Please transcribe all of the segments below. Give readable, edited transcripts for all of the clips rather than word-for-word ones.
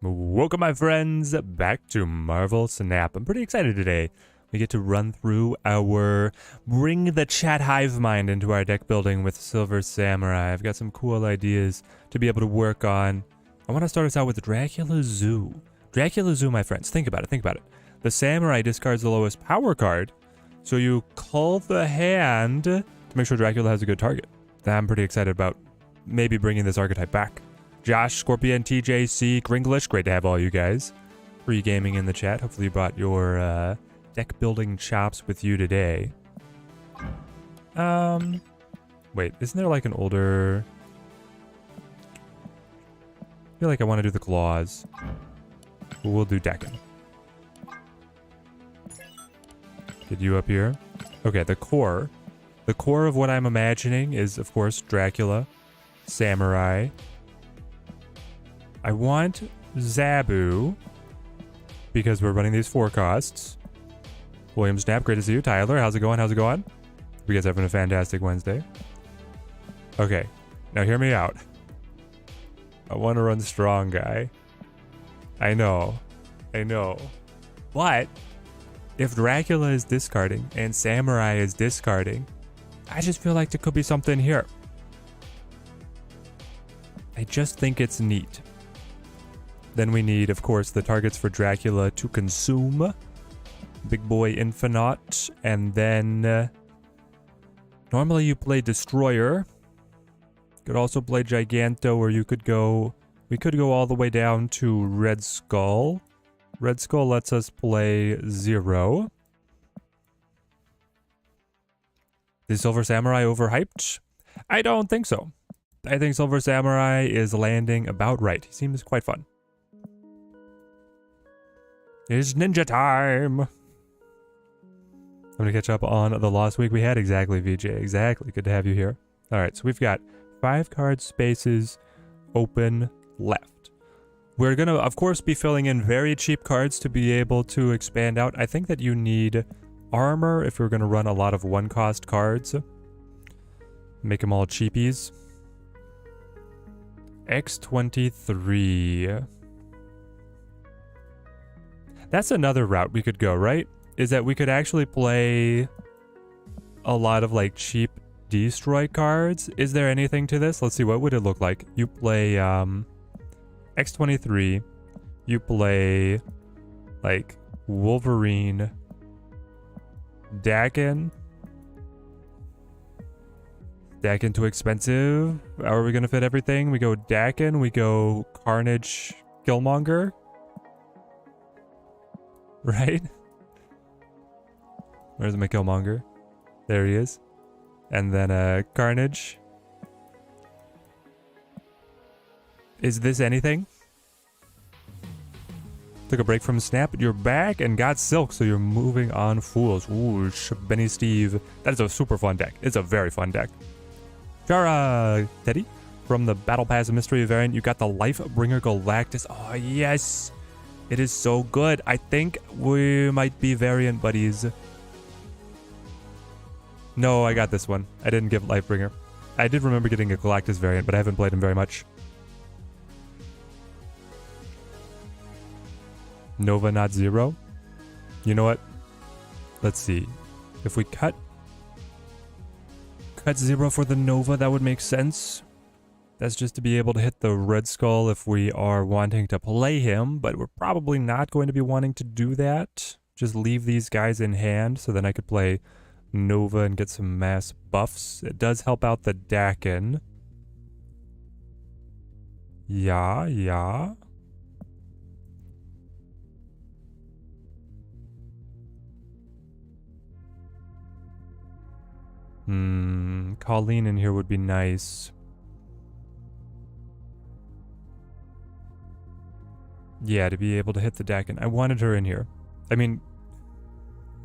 Welcome, my friends, back to Marvel Snap. I'm pretty excited today. We get to run through bring the chat hive mind into our deck building with Silver Samurai. I've got some cool ideas to be able to work on. I want to start us out with Dracula Zoo. Dracula Zoo, my friends, think about it. The Samurai discards the lowest power card, so you call the hand to make sure Dracula has a good target. I'm pretty excited about maybe bringing this archetype back. Josh, Scorpion, TJC, Gringlish, great to have all you guys. Free gaming in the chat. Hopefully you brought your deck building chops with you today. Wait, isn't there like an older... I feel like I want to do the claws. We'll do decking. Get you up here. Okay, the core. The core of what I'm imagining is, of course, Dracula, Samurai. I want Zabu, because we're running these 4 costs. William Snap, great to see you. Tyler, how's it going? You guys having a fantastic Wednesday? Okay, now hear me out. I want to run strong guy. I know. But if Dracula is discarding and Samurai is discarding, I just feel like there could be something here. I just think it's neat. Then we need, of course, the targets for Dracula to consume. Big Boy Infinite. And then... normally you play Destroyer. Could also play Giganto, or you could go... we could go all the way down to Red Skull. Red Skull lets us play 0. Is Silver Samurai overhyped? I don't think so. I think Silver Samurai is landing about right. He seems quite fun. It's ninja time! I'm gonna catch up on the lost week we had. Exactly, VJ. Exactly. Good to have you here. Alright, so we've got 5 card spaces open left. We're gonna, of course, be filling in very cheap cards to be able to expand out. I think that you need armor if we're gonna run a lot of 1-cost cards. Make them all cheapies. X23. That's another route we could go, right? Is that we could actually play a lot of like cheap destroy cards. Is there anything to this? Let's see, what would it look like? You play X23. You play like Wolverine, Dakin. Dakin too expensive. How are we gonna fit everything? We go Dakin, we go Carnage, Killmonger. Right? Where's my Killmonger? There he is. And then Carnage. Is this anything? Took a break from Snap. You're back and got Silk, so you're moving on Fools. Ooh, Benny Steve. That is a super fun deck. It's a very fun deck. Jara Teddy from the Battle Pass Mystery variant. You got the Lifebringer Galactus. Oh, yes. It is so good. I think we might be variant buddies. No, I got this one. I didn't give Lifebringer. I did remember getting a Galactus variant, but I haven't played him very much. Nova not 0. You know what? Let's see. If we cut 0 for the Nova, that would make sense. That's just to be able to hit the Red Skull if we are wanting to play him, but we're probably not going to be wanting to do that. Just leave these guys in hand so then I could play Nova and get some mass buffs. It does help out the Dakin. Yeah. Colleen in here would be nice. Yeah, to be able to hit the Dakin. I wanted her in here. I mean,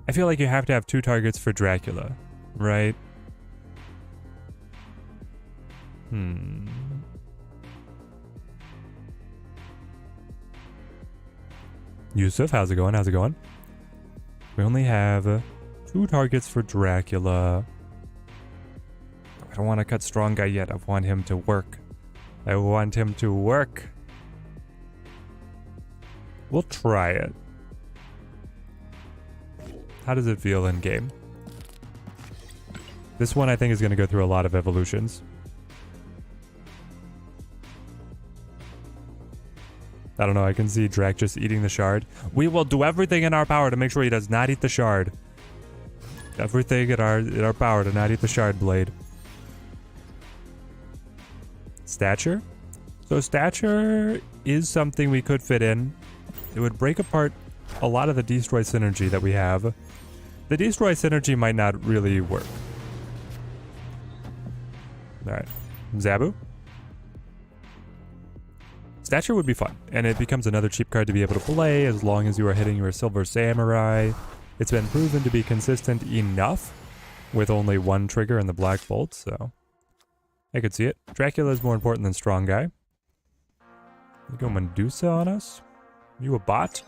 I feel like you have to have 2 targets for Dracula, right? Yusuf, how's it going? We only have 2 targets for Dracula. I don't want to cut strong guy yet. I want him to work. We'll try it. How does it feel in game? This one I think is going to go through a lot of evolutions. I don't know, I can see Drac just eating the shard. We will do everything in our power to make sure he does not eat the shard. Everything in our power to not eat the shard blade. Stature? So stature is something we could fit in. It would break apart a lot of the destroy synergy that we have. The destroy synergy might not really work. Alright. Zabu? Stature would be fun, and it becomes another cheap card to be able to play as long as you are hitting your Silver Samurai. It's been proven to be consistent enough with only one trigger in the Black Bolt, so I could see it. Dracula is more important than Strong Guy. You go Medusa on us? You a bot?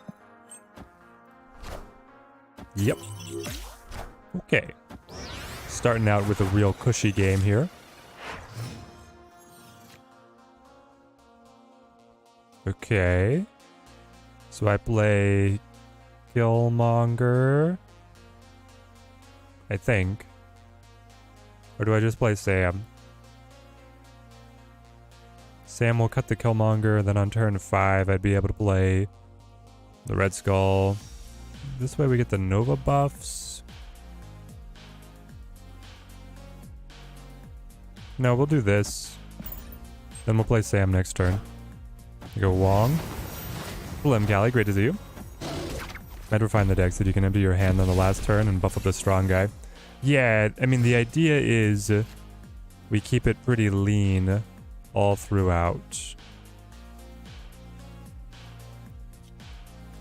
Yep. Okay. Starting out with a real cushy game here. Okay. So I play Killmonger, I think. Or do I just play Sam? Sam will cut the Killmonger, then on turn 5 I'd be able to play the Red Skull. This way we get the Nova buffs. No, we'll do this. Then we'll play Sam next turn. We go Wong. Blim Callie, great to see you. I'd refine the deck so that you can empty your hand on the last turn and buff up the Strong Guy. Yeah, I mean, the idea is we keep it pretty lean all throughout.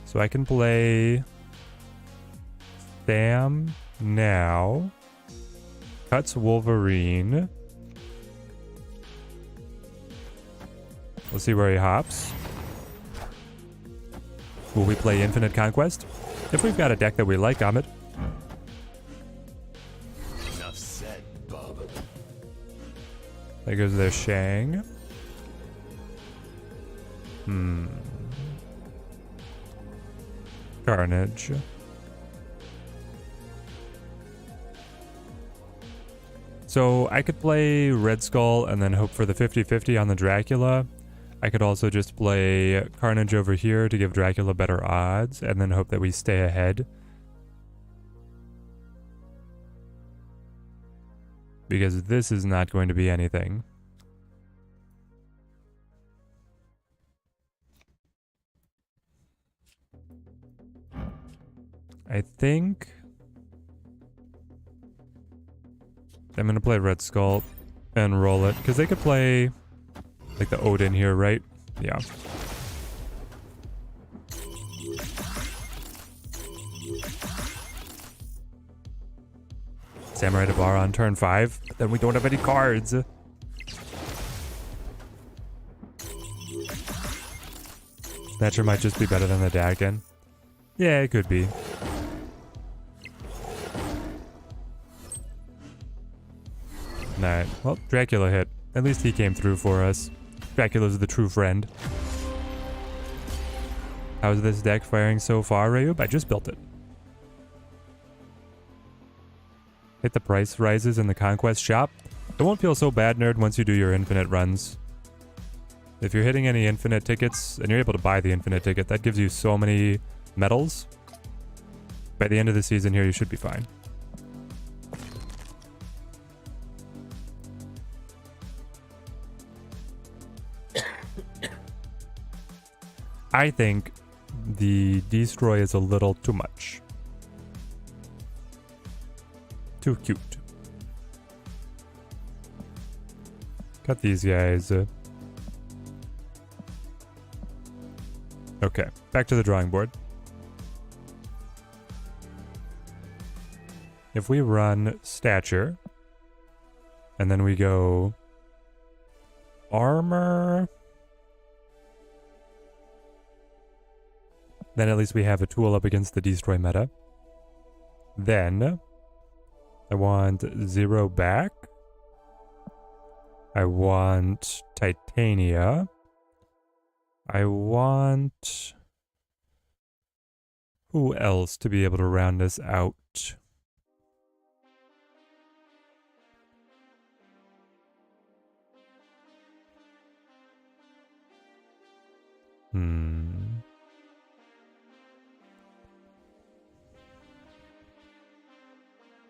So I can play Sam now. Cuts Wolverine. Let's see where he hops. Will we play Infinite Conquest? If we've got a deck that we like, Ahmed. Enough said, bub. There goes their Shang. Carnage. So I could play Red Skull and then hope for the 50-50 on the Dracula. I could also just play Carnage over here to give Dracula better odds and then hope that we stay ahead. Because this is not going to be anything. I think I'm going to play Red Skull and roll it. Because they could play like the Odin here, right? Yeah. Samurai Debar on turn 5. But then we don't have any cards. Snatcher might just be better than the Dagon. Yeah, it could be. Alright, well, Dracula hit. At least he came through for us. Dracula's the true friend. How's this deck faring so far, Rayub? I just built it. Hit the price rises in the Conquest shop. It won't feel so bad, nerd, once you do your infinite runs. If you're hitting any infinite tickets, and you're able to buy the infinite ticket, that gives you so many medals. By the end of the season here, you should be fine. I think the destroy is a little too much. Too cute. Cut these guys. Okay, back to the drawing board. If we run stature, and then we go armor, then at least we have a tool up against the destroy meta. Then I want 0 back. I want Titania. I want Who else to be able to round us out?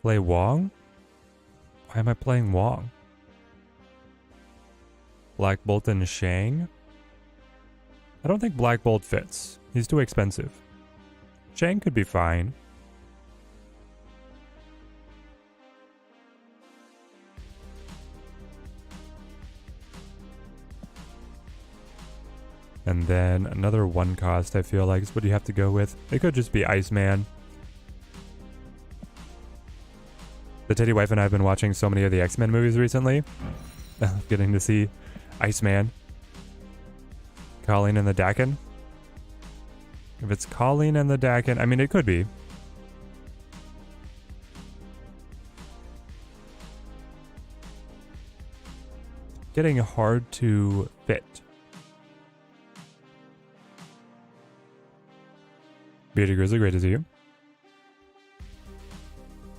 Play Wong? Why am I playing Wong? Black Bolt and Shang? I don't think Black Bolt fits. He's too expensive. Shang could be fine. And then another one cost, I feel like, is what you have to go with. It could just be Iceman. The Teddy wife and I have been watching so many of the X-Men movies recently. Getting to see Iceman. Colleen and the Dakin. If it's Colleen and the Dakin, I mean, it could be. Getting hard to fit. Bearded Grizzly, great to see you.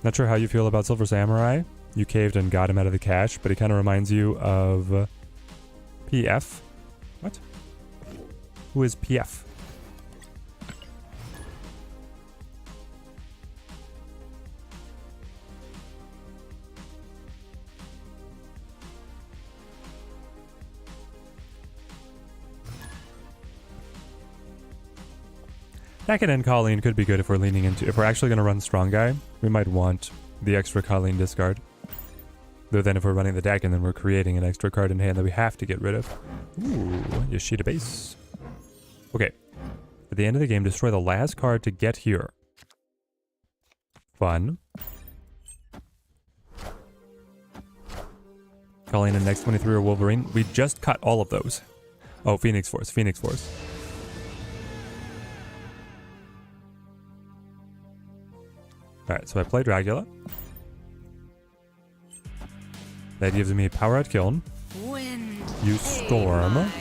Not sure how you feel about Silver Samurai. You caved and got him out of the cache, but he kind of reminds you of PF. What? Who is PF? Dakin and Colleen could be good if we're leaning into... If we're actually going to run Strong Guy, we might want the extra Colleen discard. Though then if we're running the Dakin, then we're creating an extra card in hand that we have to get rid of. Ooh, Yoshida base. Okay. At the end of the game, destroy the last card to get here. Fun. Colleen and next 23 or Wolverine. We just cut all of those. Oh, Phoenix Force. Phoenix Force. Alright, so I play Dracula. That gives me Power Out Kiln. Use Storm.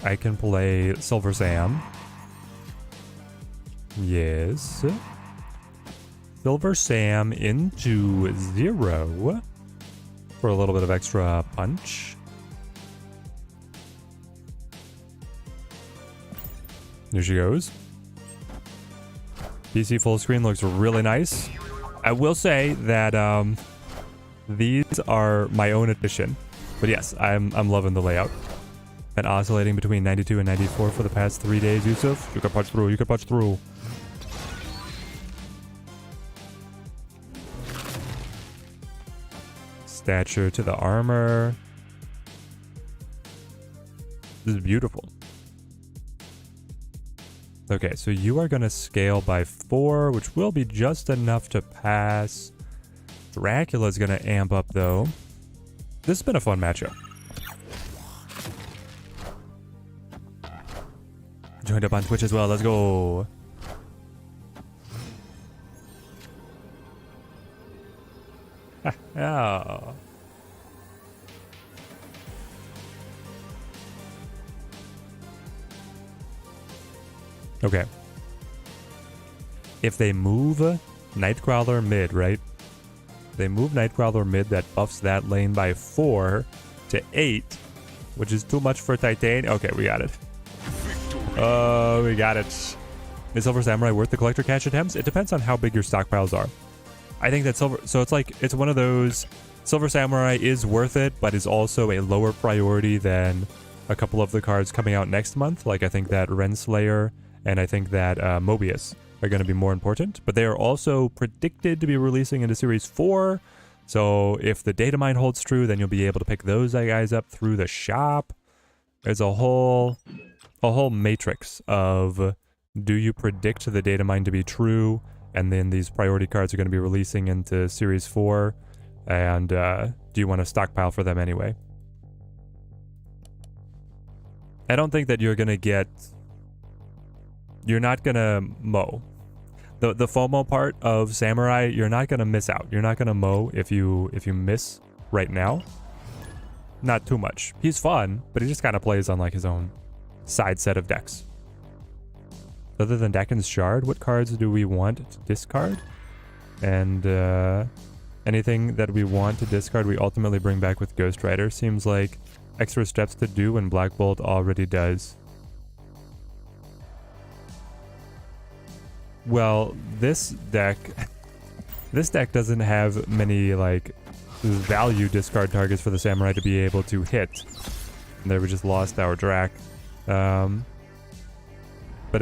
I can play Silver Sam. Yes. Silver Sam into 0 for a little bit of extra punch. There she goes. PC full screen looks really nice. I will say that these are my own addition. But yes, I'm loving the layout. Been oscillating between 92 and 94 for the past 3 days, Yusuf. You can punch through, you can punch through. Stature to the armor. This is beautiful. Okay, so you are going to scale by 4, which will be just enough to pass. Dracula's going to amp up, though. This has been a fun matchup. Joined up on Twitch as well. Let's go. Yeah. Okay. If they move Nightcrawler mid, right? They move Nightcrawler mid, that buffs that lane by 4 to 8, which is too much for Titan. Okay, we got it. Oh, we got it. Is Silver Samurai worth the collector cache attempts? It depends on how big your stockpiles are. I think that Silver... So it's like, it's one of those... Silver Samurai is worth it, but is also a lower priority than a couple of the cards coming out next month. Like, I think that Renslayer and I think that Mobius are going to be more important. But they are also predicted to be releasing into Series 4. So if the data mine holds true, then you'll be able to pick those guys up through the shop. There's a whole matrix of, do you predict the data mine to be true? And then these priority cards are going to be releasing into Series 4. And do you want to stockpile for them anyway? I don't think that you're going to get... You're not going to mow. The FOMO part of Samurai, you're not going to miss out. You're not going to mow if you miss right now. Not too much. He's fun, but he just kind of plays on like his own side set of decks. Other than Dakin's Shard, what cards do we want to discard? And anything that we want to discard, we ultimately bring back with Ghost Rider. Seems like extra steps to do when Black Bolt already does. Well, this deck doesn't have many like value discard targets for the Samurai to be able to hit. And there we just lost our Drac. But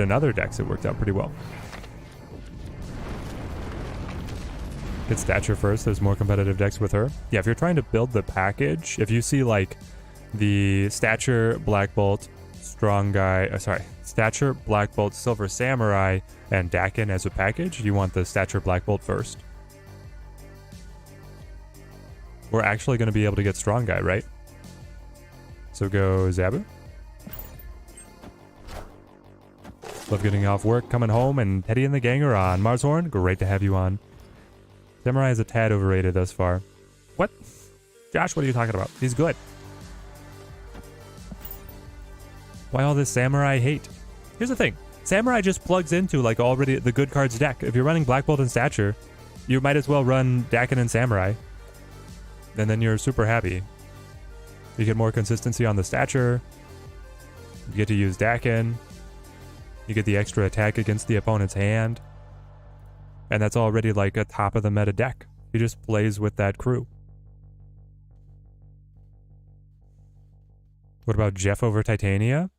in other decks it worked out pretty well. Hit Stature first, there's more competitive decks with her. Yeah, if you're trying to build the package, if you see like the Stature, Black Bolt, Strong Guy, Stature, Black Bolt, Silver Samurai, and Dakin as a package, you want the Stature Black Bolt first. We're actually going to be able to get Strong Guy, right? So go Zabu. Love getting off work, coming home, and Teddy and the gang are on. Marshorn, great to have you on. Samurai is a tad overrated thus far. What? Josh, what are you talking about? He's good. Why all this Samurai hate? Here's the thing. Samurai just plugs into like already the good cards deck. If you're running Black Bolt and Stature, you might as well run Dakin and Samurai. And then you're super happy. You get more consistency on the Stature. You get to use Dakin. You get the extra attack against the opponent's hand. And that's already like a top of the meta deck. He just plays with that crew. What about Jeff over Titania?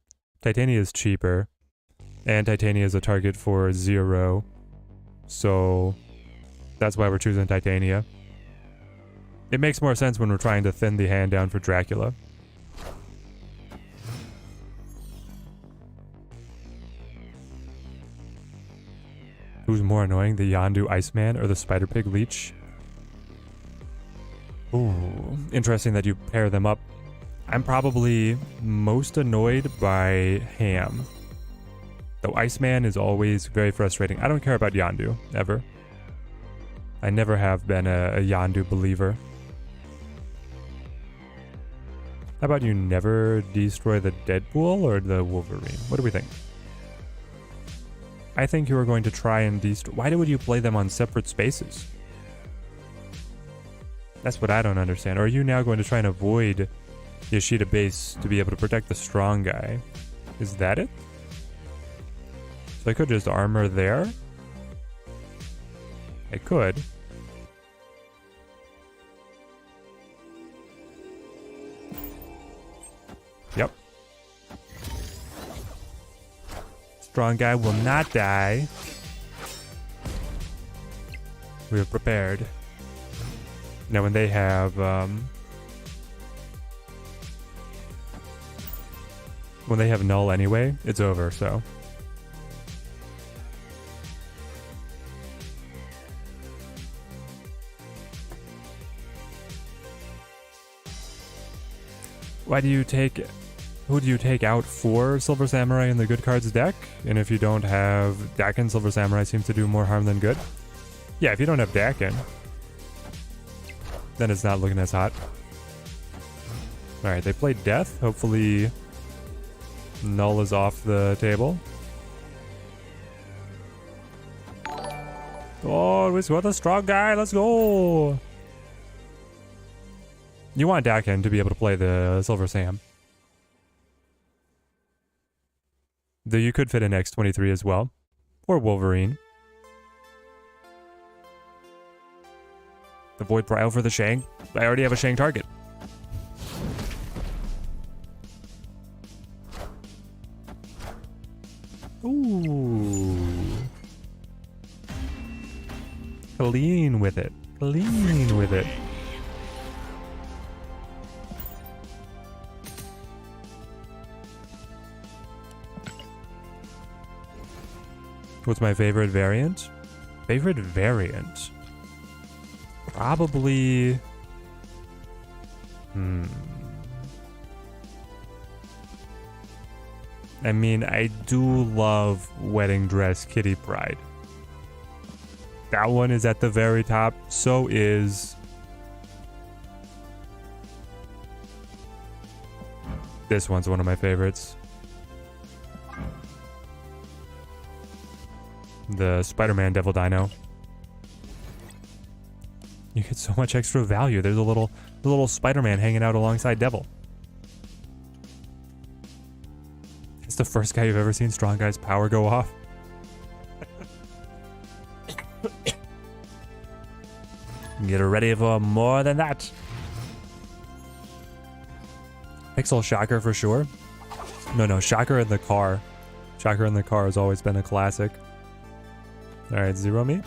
Titania is cheaper. And Titania is a target for 0. So that's why we're choosing Titania. It makes more sense when we're trying to thin the hand down for Dracula. Who's more annoying, the Yondu Iceman or the Spider Pig Leech? Ooh, interesting that you pair them up. I'm probably most annoyed by Ham. Though Iceman is always very frustrating. I don't care about Yondu, ever. I never have been a Yondu believer. How about you never destroy the Deadpool or the Wolverine? What do we think? I think you are going to try and destroy... Why would you play them on separate spaces? That's what I don't understand. Or are you now going to try and avoid Yoshida base to be able to protect the Strong Guy? Is that it? So I could just armor there? I could. Yep. Strong Guy will not die. We are prepared. Now when they have null anyway, it's over, so. Why do you take... Who do you take out for Silver Samurai in the good cards deck? And if you don't have Dakin, Silver Samurai seems to do more harm than good. Yeah, if you don't have Dakin, then it's not looking as hot. Alright, they played Death. Hopefully Null is off the table. Oh, we got the Strong Guy. Let's go. You want Dakin to be able to play the Silver Sam. Though you could fit an X-23 as well. Or Wolverine. The Void Prio for the Shang. I already have a Shang target. Ooh. Clean with it. Clean with it. What's my favorite variant? Favorite variant? Probably... I mean, I do love Wedding Dress Kitty Pryde. That one is at the very top. So is... this one's one of my favorites. the Spider-Man Devil Dino. You get so much extra value. There's a little Spider-Man hanging out alongside Devil. It's the first guy you've ever seen Strong Guy's power go off. Get ready for more than that. Pixel Shocker for sure. No, Shocker in the car. Shocker in the car has always been a classic. Alright, zero me.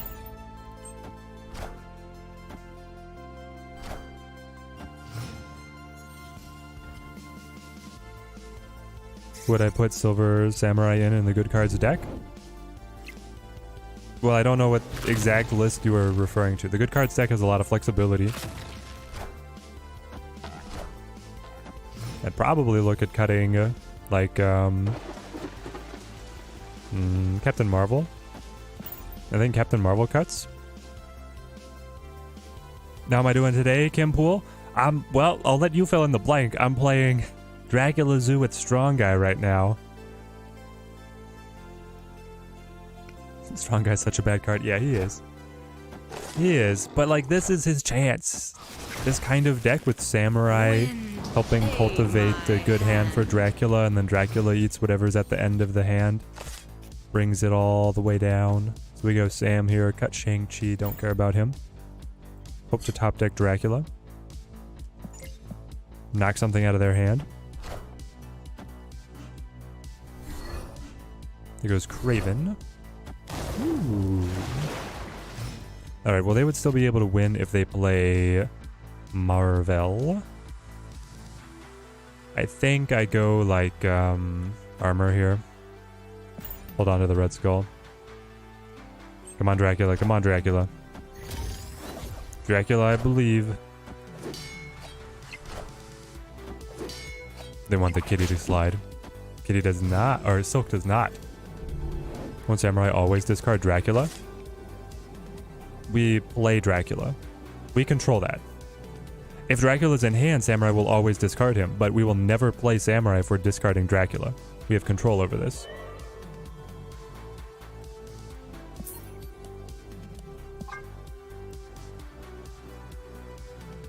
Would I put Silver Samurai in the good cards deck? Well, I don't know what exact list you were referring to. The good cards deck has a lot of flexibility. I'd probably look at cutting, Captain Marvel. I think Captain Marvel cuts. Now, am I doing today, Kim Pool? Well, I'll let you fill in the blank. I'm playing Dracula Zoo with Strong Guy right now. Strong Guy's such a bad card. Yeah, he is. He is. But, like, this is his chance. This kind of deck with Samurai helping cultivate a good hand for Dracula, and then Dracula eats whatever's at the end of the hand. Brings it all the way down. So we go Sam here, cut Shang-Chi, don't care about him. Hope to top deck Dracula. Knock something out of their hand. There goes Craven. Ooh. Alright, well they would still be able to win if they play Marvel. I think I go like armor here. Hold on to the Red Skull. Come on, Dracula. Come on, Dracula. Dracula, I believe. They want the kitty to slide. Kitty does not, or Silk does not. Won't Samurai always discard Dracula? We play Dracula. We control that. If Dracula's in hand, Samurai will always discard him, but we will never play Samurai if we're discarding Dracula. We have control over this.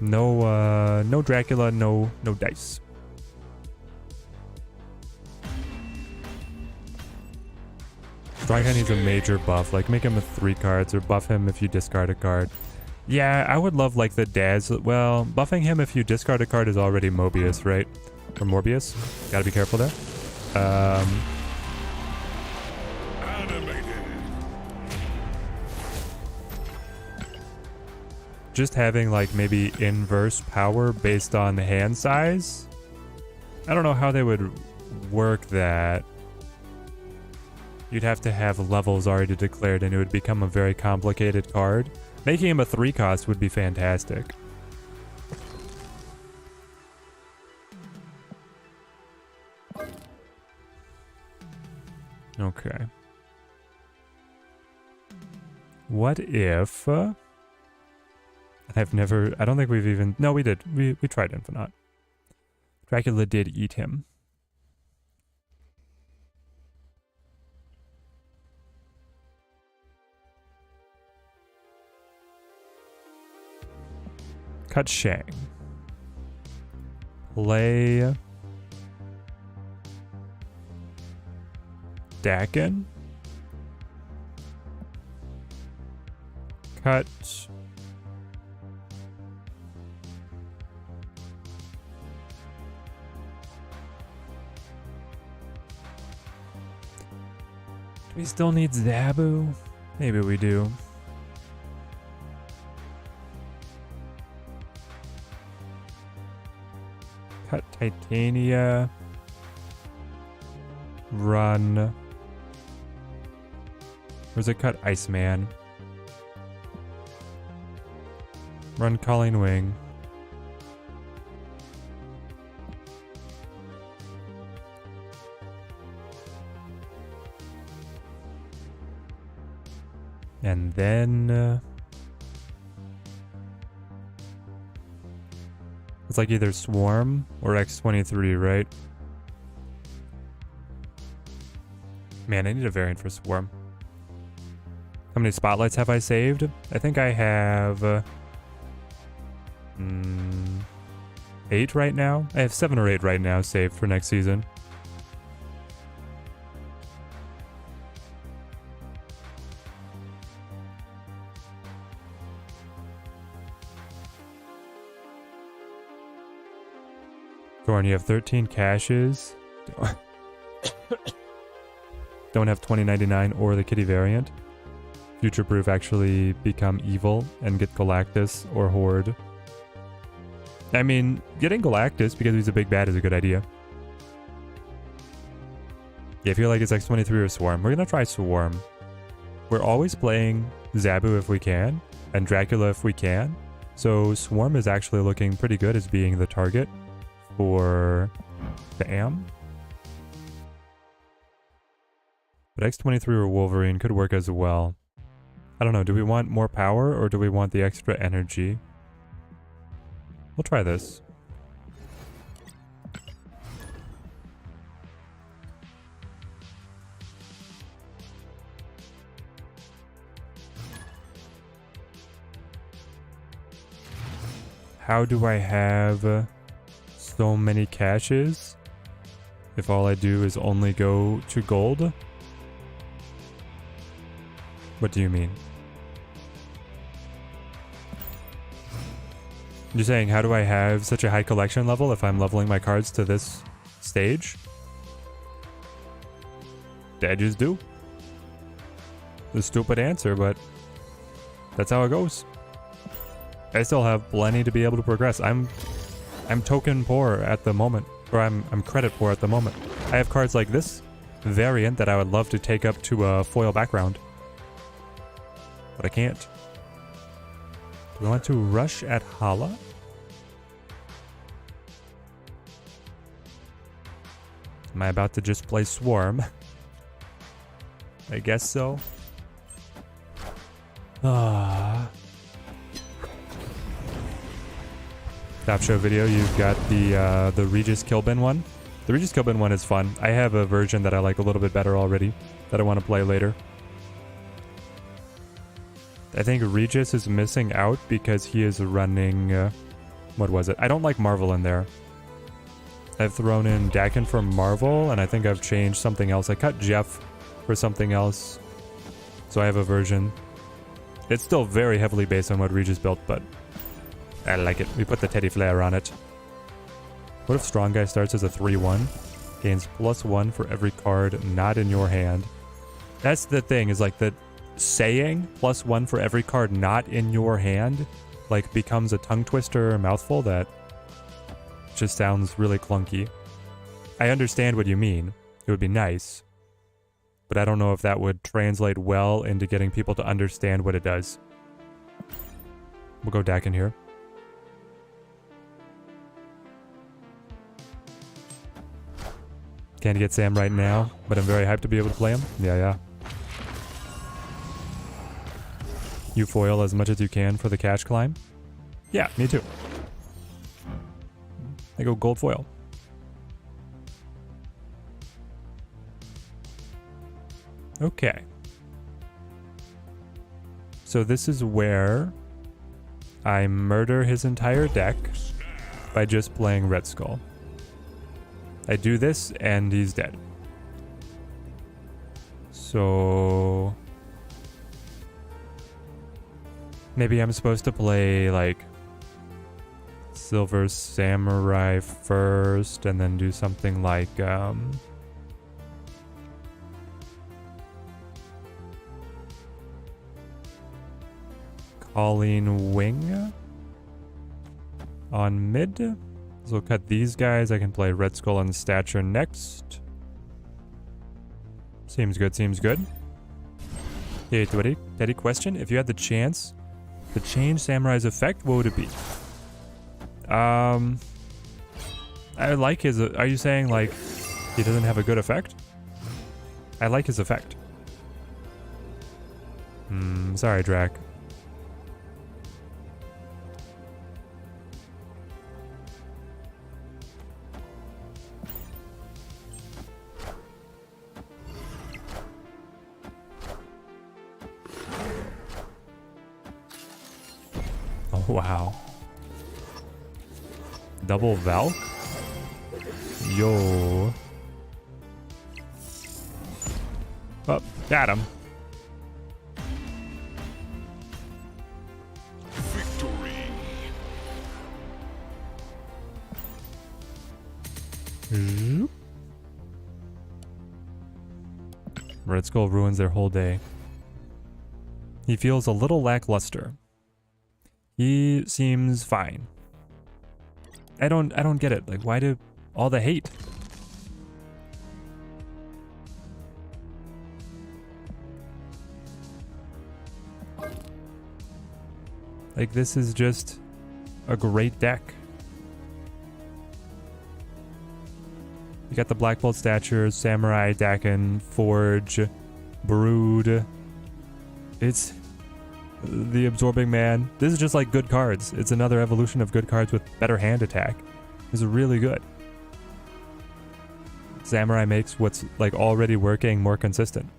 No Dracula, no dice. Strong Guy needs a major buff, like make him a 3 cards or buff him if you discard a card. Yeah, I would love like the Daz. Well, buffing him if you discard a card is already Mobius, right? Or Morbius. Gotta be careful there. Just having like maybe inverse power based on hand size. I don't know how they would work that. You'd have to have levels already declared and it would become a very complicated card. Making him a 3 cost would be fantastic. Okay. What if... I don't think we've even... No, we did. We tried Infinite. Dracula did eat him. Cut Shang. Play... Dakin. Cut... Do we still need Zabu? Maybe we do. Cut Titania. Run. Where's it cut Iceman? Run Colleen Wing. And then... it's like either Swarm or X-23, right? Man, I need a variant for Swarm. How many spotlights have I saved? I think I have 8 right now. I have 7 or 8 right now saved for next season. Thorn, you have 13 caches. Don't have 2099 or the kitty variant. Future Proof actually become evil and get Galactus or Horde. I mean, getting Galactus because he's a big bad is a good idea. Yeah, I feel like it's X23 or Swarm. We're gonna try Swarm. We're always playing Zabu if we can, and Dracula if we can. So Swarm is actually looking pretty good as being the target for the Am. But X23 or Wolverine could work as well. I don't know, do we want more power or do we want the extra energy? We'll try this. How do I have so many caches if all I do is only go to gold? What do you mean? You're saying, how do I have such a high collection level if I'm leveling my cards to this stage? I just do. The stupid answer, but that's how it goes. I still have plenty to be able to progress. I'm token poor at the moment, or I'm credit poor at the moment. I have cards like this variant that I would love to take up to a foil background, but I can't. Do we want to rush at Hala? Am I about to just play Swarm? I guess so. Top show video, you've got the Regis Kilbin one. The Regis Kilbin one is fun. I have a version that I like a little bit better already that I want to play later. I think Regis is missing out because he is running... what was it? I don't like Marvel in there. I've thrown in Dakin for Marvel, and I think I've changed something else. I cut Jeff for something else. So I have a version. It's still very heavily based on what Regis built, but I like it. We put the Teddy Flare on it. What if Strong Guy starts as a 3-1? Gains +1 for every card not in your hand. That's the thing, is like the... saying +1 for every card not in your hand like becomes a tongue twister or mouthful that just sounds really clunky. I understand what you mean. It would be nice, but I don't know if that would translate well into getting people to understand what it does. We'll go Dakin here. Can't get Sam right now, but I'm very hyped to be able to play him. Yeah. You foil as much as you can for the cash climb? Yeah, me too. I go gold foil. Okay. So this is where I murder his entire deck by just playing Red Skull. I do this and he's dead. So... maybe I'm supposed to play, like, Silver Samurai first, and then do something like, Colleen Wing on mid. So we'll cut these guys. I can play Red Skull and Stature next. Seems good, seems good. Hey, Teddy, question. If you had the chance to change Samurai's effect, what would it be? I like his... are you saying, like, he doesn't have a good effect? I like his effect. Sorry, Drac. Wow. Double Valk? Yo. Oh, got him. Victory. Zoop. Red Skull ruins their whole day. He feels a little lackluster. He seems fine. I don't get it. Like, why do all the hate? Like, this is just a great deck. You got the Black Bolt Statures, Samurai, Dakin, Forge, Brood. It's the Absorbing Man. This is just like good cards. It's another evolution of good cards with better hand attack. This is really good. Samurai makes what's like already working more consistent.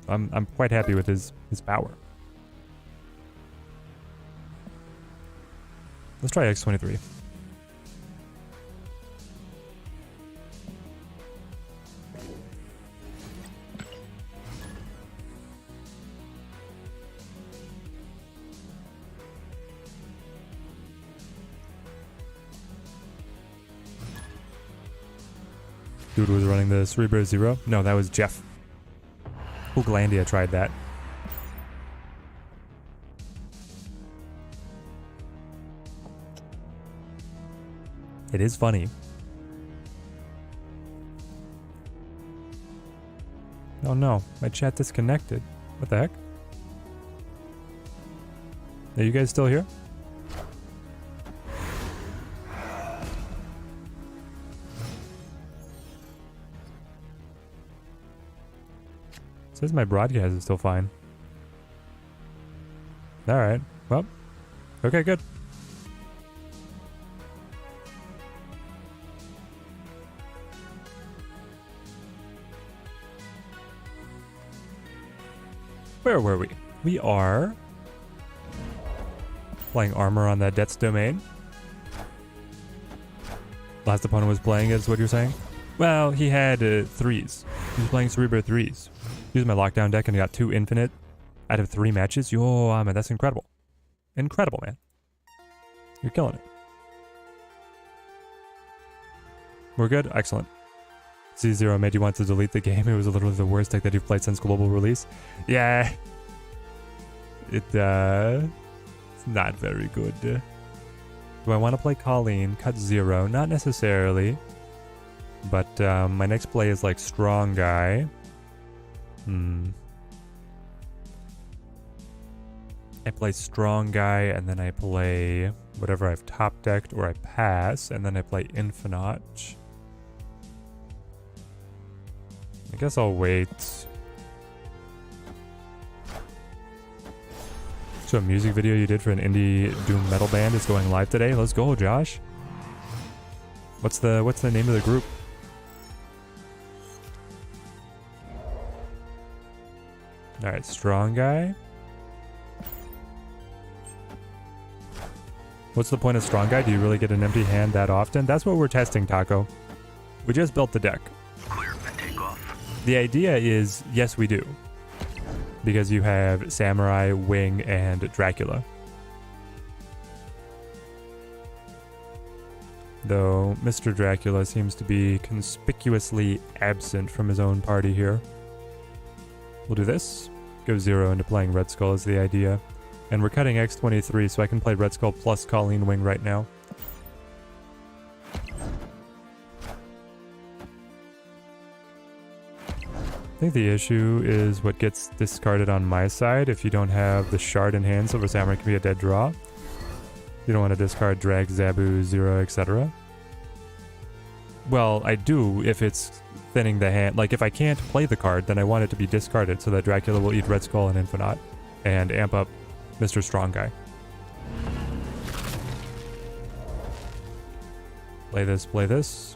I'm quite happy with his power. Let's try X23. Dude was running the Cerebro Zero? No, that was Jeff. Hooglandia tried that. It is funny. Oh no, my chat disconnected. What the heck? Are you guys still here? Says my broadcast is still fine. Alright, well, okay, good. Where were we? We are playing armor on that Death's Domain. Last opponent was playing is what you're saying? Well, he had threes. He was playing Cerebro threes. Used my lockdown deck and got 2 infinite out of 3 matches. Yo, man, that's incredible. Incredible, man. You're killing it. We're good? Excellent. Z0 made you want to delete the game. It was literally the worst deck that you've played since global release. Yeah. It's not very good. Do I want to play Colleen? Cut 0? Not necessarily. But my next play is like Strong Guy. I play Strong Guy, and then I play whatever I've top decked, or I pass, and then I play Infinite. I guess I'll wait. So a music video you did for an indie doom metal band is going live today. Let's go, Josh. What's the name of the group? Alright, Strong Guy. What's the point of Strong Guy? Do you really get an empty hand that often? That's what we're testing, Taco. We just built the deck. Clear for takeoff. The idea is, yes, we do. Because you have Samurai, Wing, and Dracula. Though Mr. Dracula seems to be conspicuously absent from his own party here. We'll do this. Go 0 into playing Red Skull is the idea. And we're cutting X23, so I can play Red Skull plus Colleen Wing right now. I think the issue is what gets discarded on my side. If you don't have the shard in hand, Silver Samurai can be a dead draw. You don't want to discard Drag, Zabu, Zero, etc. Well, I do if it's thinning the hand. Like, if I can't play the card, then I want it to be discarded so that Dracula will eat Red Skull and Infinite and amp up Mr. Strong Guy. Play this, play this.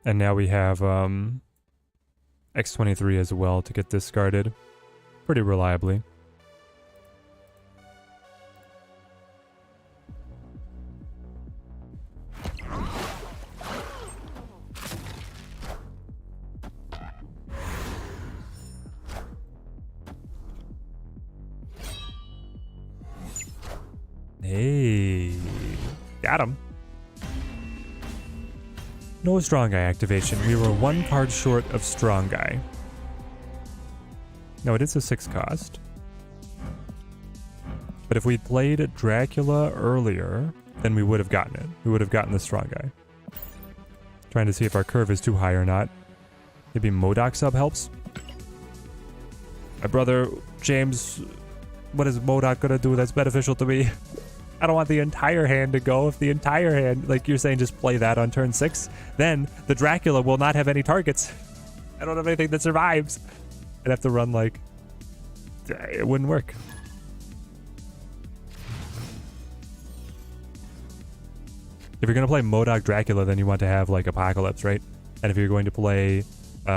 And now we have X23 as well to get discarded pretty reliably. Hey, got him. No Strong Guy activation. We were one card short of Strong Guy. No, it is a 6 cost. But if we'd played Dracula earlier, then we would have gotten it. We would have gotten the Strong Guy. Trying to see if our curve is too high or not. Maybe MODOK sub helps? My brother, James, what is MODOK gonna do that's beneficial to me? I don't want the entire hand to go. If the entire hand, like you're saying, just play that on turn 6, then the Dracula will not have any targets. I don't have anything that survives. I'd have to run like... It wouldn't work. If you're going to play MODOK Dracula, then you want to have like Apocalypse, right? And if you're going to play... do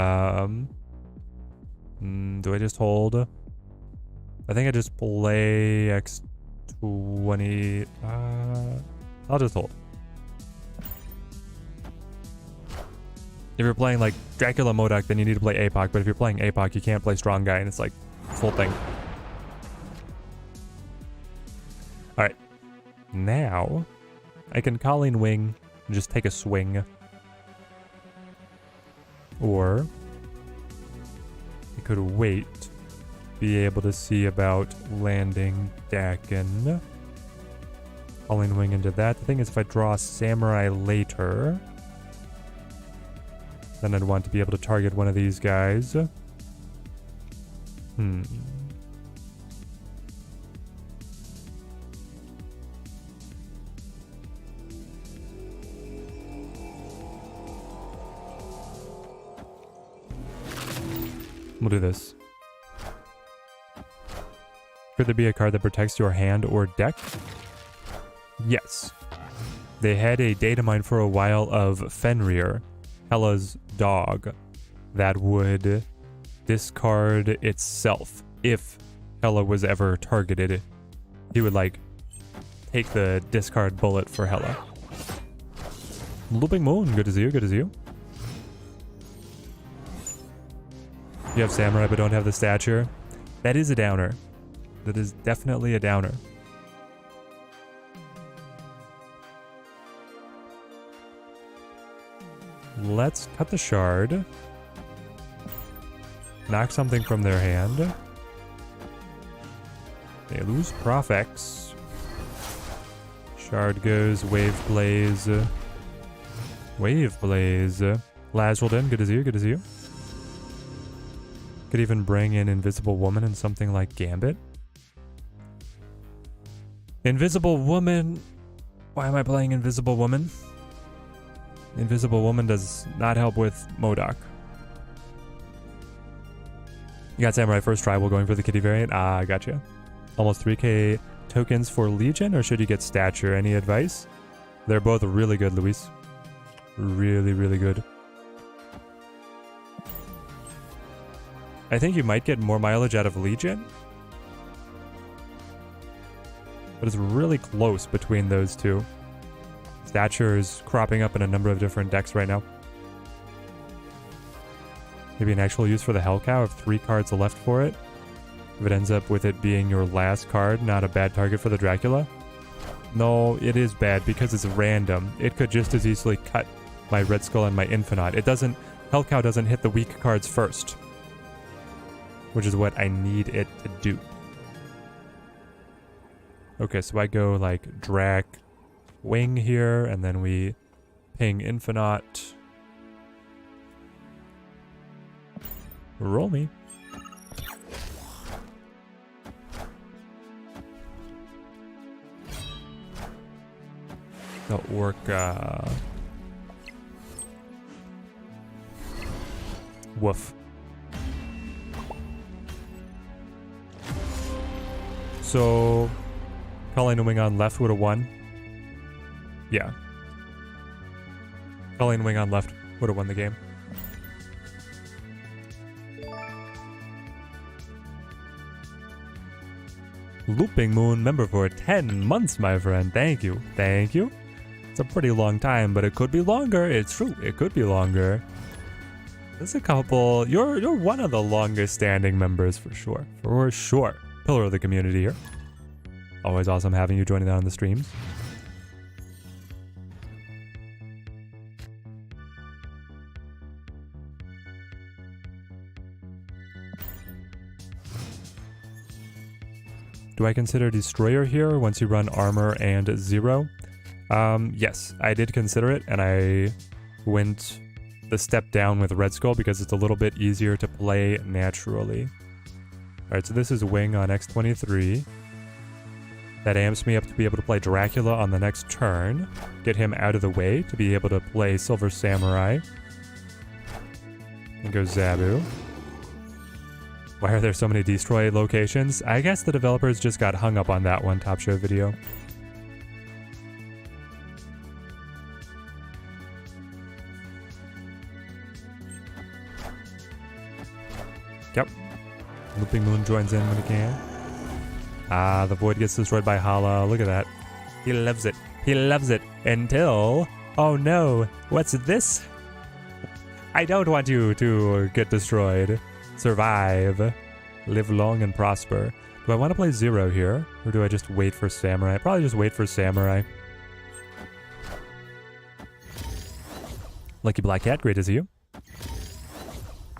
I just hold? I think I just play X20... I'll just hold. If you're playing like Dracula MODOK, then you need to play APOC, but if you're playing APOC, you can't play Strong Guy, and it's like full thing. Alright. Now, I can Colleen Wing and just take a swing. Or, I could wait, be able to see about landing Dakin. Colleen Wing into that. The thing is, if I draw Samurai later... then I'd want to be able to target one of these guys. We'll do this. Could there be a card that protects your hand or deck? Yes. They had a data mine for a while of Fenrir, Hela's dog, that would discard itself if Hela was ever targeted. He would like take the discard bullet for Hela. Looping Moon, good to see you, good to see you. You have Samurai but don't have the stature. That is a downer. That is definitely a downer. Let's cut the shard. Knock something from their hand. They lose Profex. Shard goes, Wave Blaze. Wave Blaze. Lazrelden, good to see you, good to see you. Could even bring in Invisible Woman and something like Gambit. Invisible Woman. Why am I playing Invisible Woman? Invisible Woman does not help with MODOK. You got Samurai first tribal going for the kitty variant. Ah, gotcha. Almost 3k tokens for Legion, or should you get stature? Any advice? They're both really good, Luis. Really, really good. I think you might get more mileage out of Legion. But it's really close between those two. Stature is cropping up in a number of different decks right now. Maybe an actual use for the Hell Cow if 3 cards are left for it. If it ends up with it being your last card, not a bad target for the Dracula. No, it is bad because it's random. It could just as easily cut my Red Skull and my Infinite. It doesn't... Hell Cow doesn't hit the weak cards first. Which is what I need it to do. Okay, so I go like Drac Wing here, and then we ping Infinite. Roll me. The Orca. Woof. So, Colleen Wing on left would have won. Yeah. Colleen Wing on left Would have won the game. Looping Moon member for 10 months, my friend. Thank you. Thank you. It's a pretty long time, but it could be longer. It's true. It could be longer. There's a couple. You're one of the longest standing members for sure. For sure. Pillar of the community here. Always awesome having you joining out on the streams. Do I consider Destroyer here once you run Armor and Zero? Yes, I did consider it, and I went the step down with Red Skull because it's a little bit easier to play naturally. Alright, so this is Wing on X23. That amps me up to be able to play Dracula on the next turn. Get him out of the way to be able to play Silver Samurai. And go Zabu. Why are there so many destroy locations? I guess the developers just got hung up on that one Top Show video. Yep. Looping Moon joins in when he can. Ah, the Void gets destroyed by Hala. Look at that. He loves it. He loves it. Until... Oh no. What's this? I don't want you to get destroyed. Survive. Live long and prosper. Do I want to play Zero here? Or do I just wait for Samurai? Probably just wait for Samurai. Lucky Black Cat, great to see you.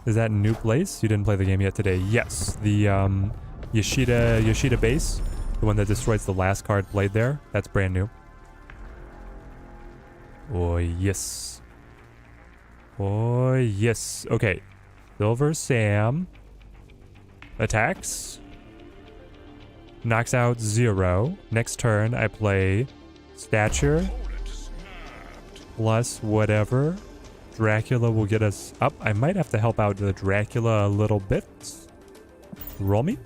Is that a new place? You didn't play the game yet today. Yes, the Yoshida base, the one that destroys the last card played there. That's brand new. Oh yes. Oh yes. Okay. Silver Sam attacks. Knocks out Zero. Next turn I play Stature plus whatever. Dracula will get us up. I might have to help out the Dracula a little bit. Roll me.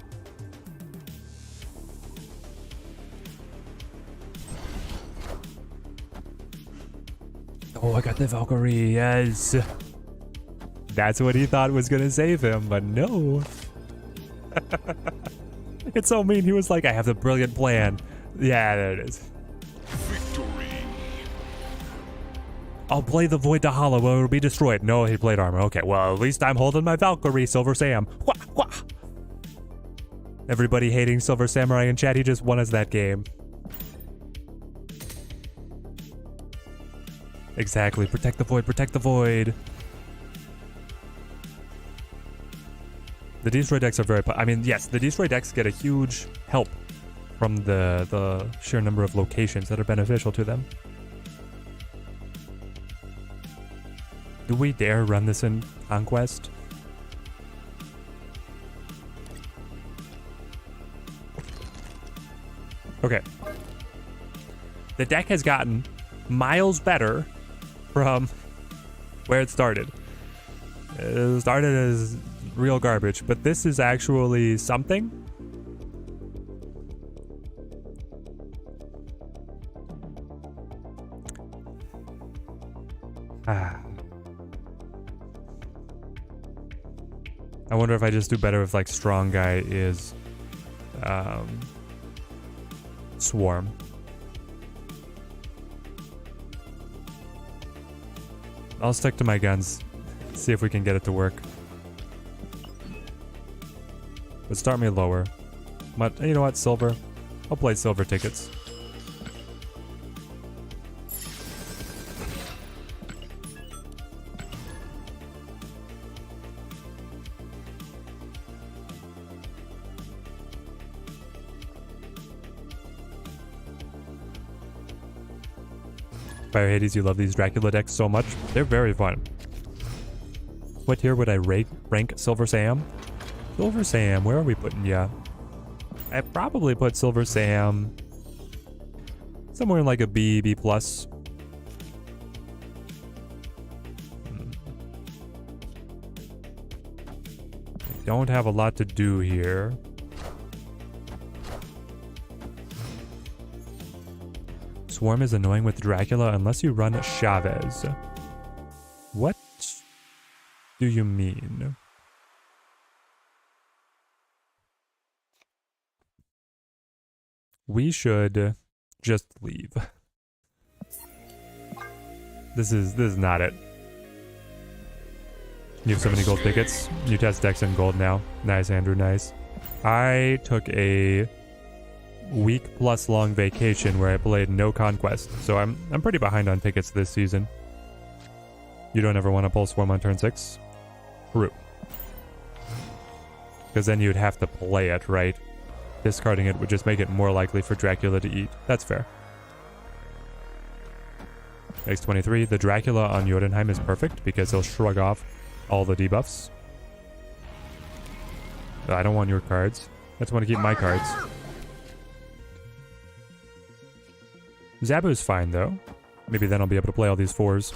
Oh, I got the Valkyrie. Yes. That's what he thought was going to save him, but no. It's so mean. He was like, I have the brilliant plan. Yeah, there it is. I'll play the Void to Hollow where it'll be destroyed. No, he played Armor. Okay, well, at least I'm holding my Valkyrie, Silver Sam. Wah, wah. Everybody hating Silver Samurai in chat, he just won us that game. Exactly. Protect the Void, protect the Void. The Destroy decks are very... I mean, yes, the Destroy decks get a huge help from the sheer number of locations that are beneficial to them. Do we dare run this in Conquest? Okay. The deck has gotten miles better from where it started. It started as real garbage, but this is actually something. I wonder if I just do better if like Strong Guy is Swarm. I'll stick to my guns. See if we can get it to work. But start me lower. But you know what, Silver? I'll play Silver tickets. Fire Hades, you love these Dracula decks so much. They're very fun. What tier would I rank Silver Sam? Silver Sam, where are we putting ya? I probably put Silver Sam somewhere in like a B, B+. I don't have a lot to do here. Swarm is annoying with Dracula unless you run Chavez. What? do you mean? We should just leave. This is not it. You have so many gold tickets. You test decks in gold now. Nice, Andrew, nice. I took a week plus long vacation where I played no Conquest, so I'm pretty behind on tickets this season. You don't ever want to pull Swarm on turn 6? True. Because then you'd have to play it, right? Discarding it would just make it more likely for Dracula to eat. That's fair. X23, the Dracula on Jotunheim is perfect because he'll shrug off all the debuffs. I don't want your cards. I just want to keep my cards. Zabu's fine though. Maybe then I'll be able to play all these 4s.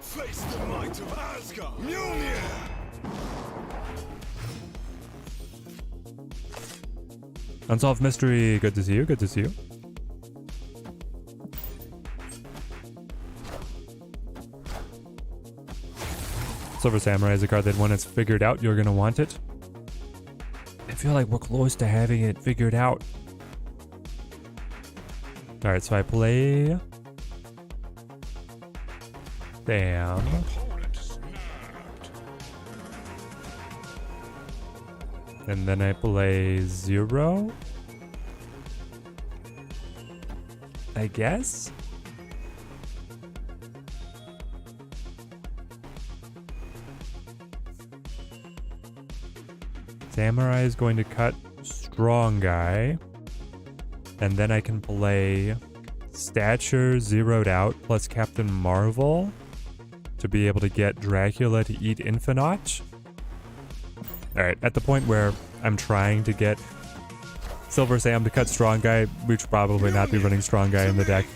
Face the might of Asgard. Mjolnir. Unsolved Mystery, good to see you, good to see you. Silver Samurai is a card that when it's figured out, you're going to want it. I feel like we're close to having it figured out. Alright, so I play... Damn. And then I play 0. I guess? Samurai is going to cut Strong Guy. And then I can play Stature zeroed out plus Captain Marvel to be able to get Dracula to eat Infinite. Alright, at the point where I'm trying to get Silver Sam to cut Strong Guy, we should probably not be running Strong Guy in the deck.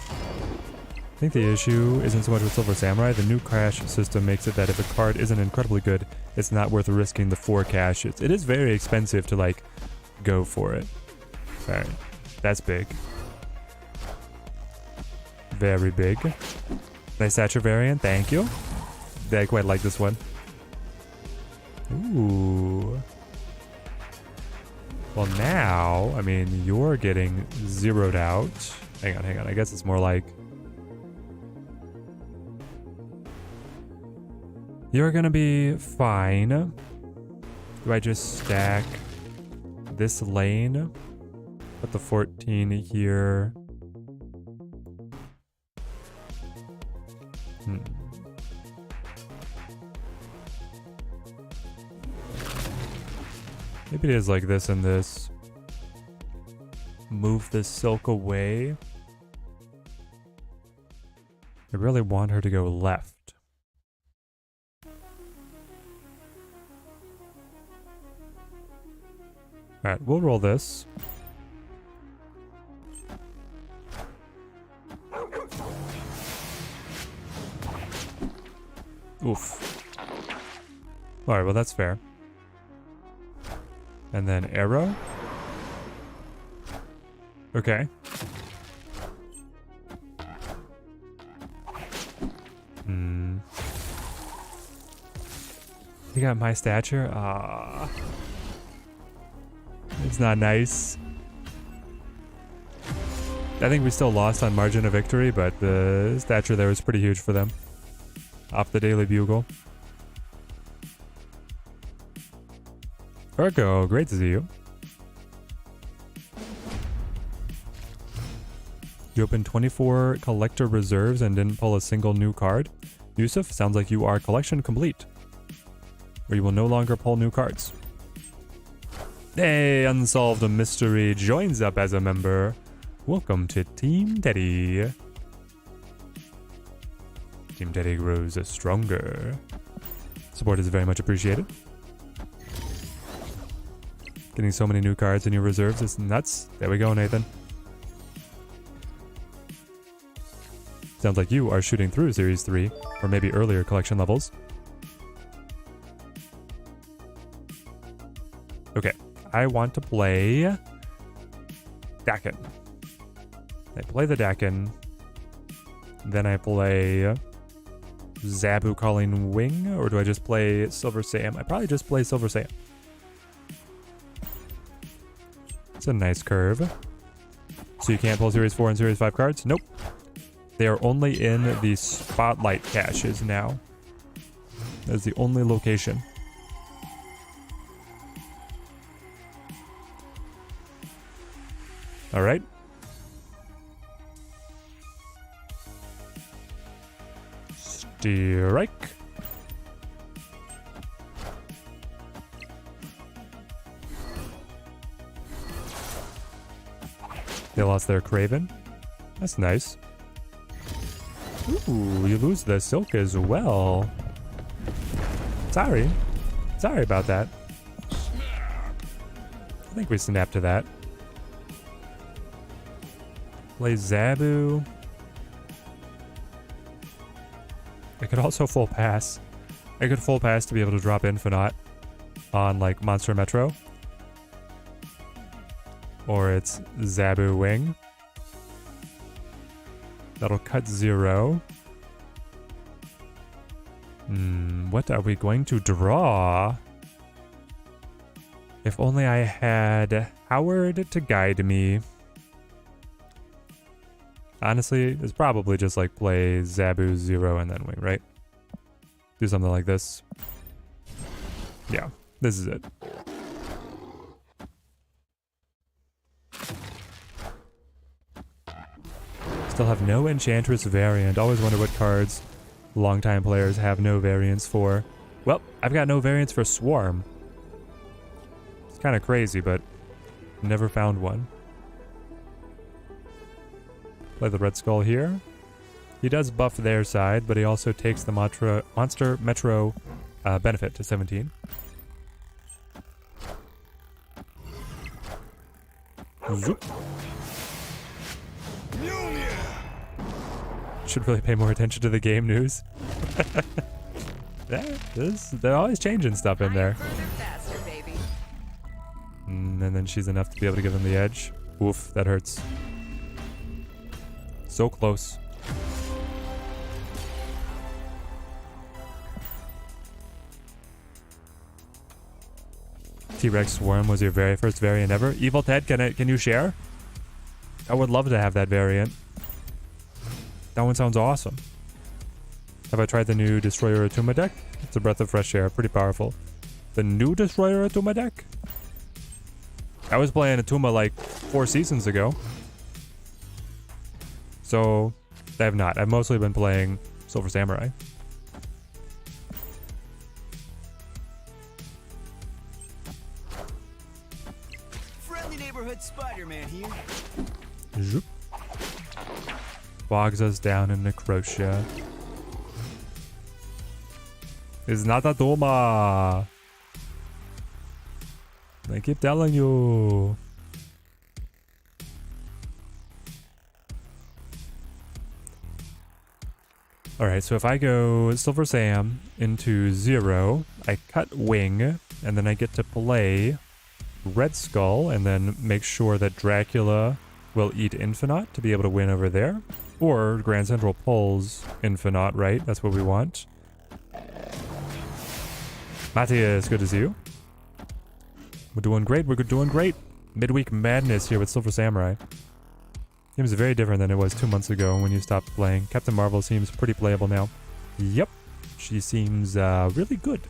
I think the issue isn't so much with Silver Samurai. The new cash system makes it that if a card isn't incredibly good, it's not worth risking the 4 cash. It is very expensive to, like, go for it. Alright, that's big. Very big. Nice Stature variant, thank you. I quite like this one. Ooh. Well now, I mean, you're getting zeroed out. Hang on. I guess it's more like... You're gonna be fine. Do I just stack this lane? Put the 14 here. Maybe it is like this and this. Move the silk away. I really want her to go left. Alright, we'll roll this. Oof. Alright, well that's fair. And then arrow. Okay. You got my stature? Ah. It's not nice. I think we still lost on margin of victory, but the stature there was pretty huge for them. Off the Daily Bugle. Urko, great to see you. You opened 24 collector reserves and didn't pull a single new card. Yusuf, sounds like you are collection complete. Or you will no longer pull new cards. Hey, Unsolved Mystery joins up as a member. Welcome to Team Teddy. Team Teddy grows stronger. Support is very much appreciated. Getting so many new cards in your reserves is nuts. There we go, Nathan. Sounds like you are shooting through Series 3, or maybe earlier collection levels. Okay, I want to play Dakin. I play the Dakin, then I play Zabu calling Wing, or do I just play Silver Sam? I probably just play Silver Sam. It's a nice curve. So you can't pull Series 4 and Series 5 cards? Nope. They are only in the Spotlight caches now. That's the only location. Alright. Strike. They lost their Craven. That's nice. Ooh, you lose the Silk as well. Sorry. Sorry about that. I think we snap to that. Play Zabu. I could also full pass. I could full pass to be able to drop Infinite on like Monster Metro. Or it's Zabu Wing. That'll cut 0. What are we going to draw? If only I had Howard to guide me. Honestly, it's probably just like play Zabu 0 and then Wing, right? Do something like this. Yeah, this is it. Still have no Enchantress variant. Always wonder what cards longtime players have no variants for. Well, I've got no variants for Swarm. It's kind of crazy, but never found one. Play the Red Skull here. He does buff their side, but he also takes the Monster Metro benefit to 17. Zoop. Should really pay more attention to the game news. Yeah, they're always changing stuff in there. Faster, baby. And then she's enough to be able to give him the edge. Oof, that hurts. So close. T-Rex Swarm was your very first variant ever. Evil Ted, can you share? I would love to have that variant. That one sounds awesome. Have I tried the new Destroyer Atuma deck? It's a breath of fresh air. Pretty powerful. The new Destroyer Atuma deck? I was playing Atuma like 4 seasons ago. So, I have not. I've mostly been playing Silver Samurai. Friendly neighborhood Spider-Man here. Zoop. Bogs us down in Necrotia. It's not Atuma. I keep telling you. Alright, so if I go Silver Sam into 0, I cut Wing, and then I get to play Red Skull, and then make sure that Dracula will eat Infinite to be able to win over there. Or Grand Central pulls Infinite, right? That's what we want. Matthias, good to see you. We're doing great. We're doing great. Midweek madness here with Silver Samurai. Seems very different than it was 2 months ago when you stopped playing. Captain Marvel seems pretty playable now. Yep. She seems really good.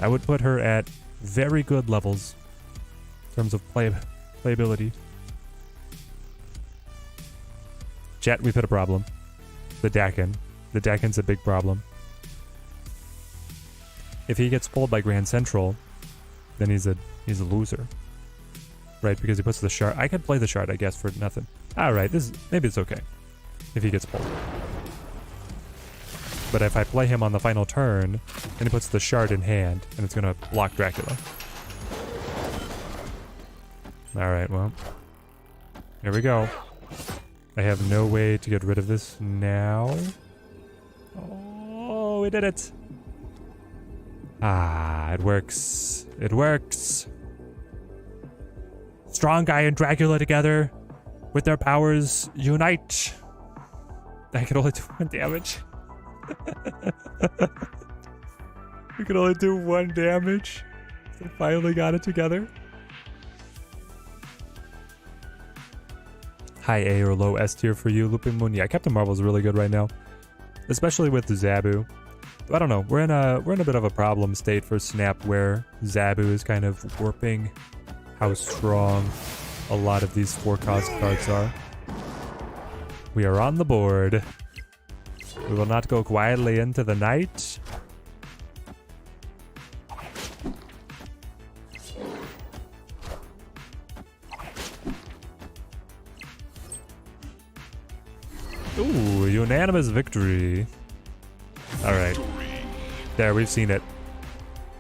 I would put her at very good levels in terms of playability. Chat, we've hit a problem. The Dakin. The Dakin's a big problem. If he gets pulled by Grand Central, then he's a loser. Right, because he puts the shard. I could play the shard, I guess, for nothing. Alright, maybe it's okay. If he gets pulled. But if I play him on the final turn, then he puts the shard in hand, and it's gonna block Dracula. Alright, well. Here we go. I have no way to get rid of this now. Oh, we did it! Ah, it works. It works! Strong Guy and Dracula together, with their powers unite. I can only do 1 damage. We can only do 1 damage. I finally got it together. High A or low S tier for you, Looping Moon. Yeah, Captain Marvel's really good right now, especially with Zabu. I don't know. We're in a bit of a problem state for Snap where Zabu is kind of warping how strong a lot of these 4-cost cards are. We are on the board. We will not go quietly into the night. Ooh, unanimous victory. Alright. There, we've seen it.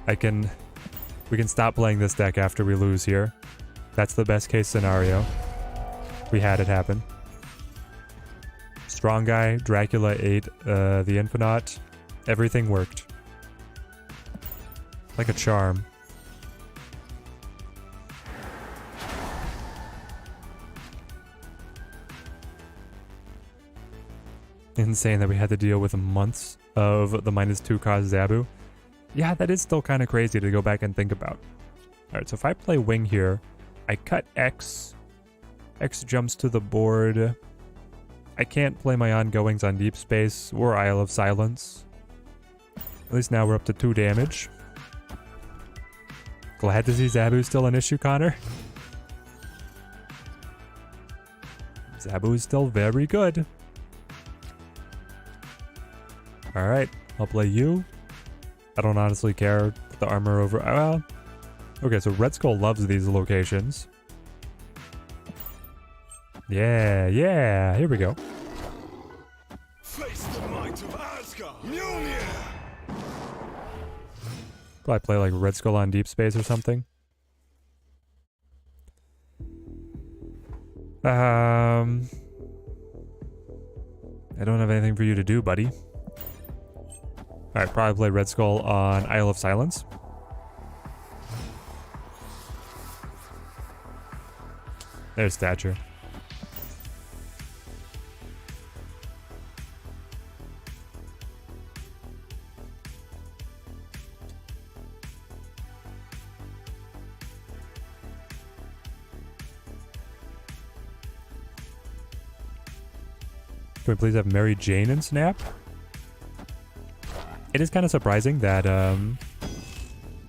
We can stop playing this deck after we lose here. That's the best case scenario. We had it happen. Strong Guy, Dracula 8, the Infinite. Everything worked. Like a charm. Insane that we had to deal with months of the -2 cost Zabu. Yeah, that is still kind of crazy to go back and think about. Alright, so if I play Wing here, I cut X. X jumps to the board. I can't play my ongoings on Deep Space or Isle of Silence. At least now we're up to 2 damage. Glad to see Zabu still an issue, Connor. Zabu is still very good. Alright, I'll play you. I don't honestly care. Put the armor over. Well, okay, so Red Skull loves these locations. Yeah, yeah, here we go. Face the might of Asgard. Mjolnir. Probably play like Red Skull on Deep Space or something. I don't have anything for you to do, buddy. Alright, probably play Red Skull on Isle of Silence. There's Stature. Can we please have Mary Jane in Snap? It is kind of surprising that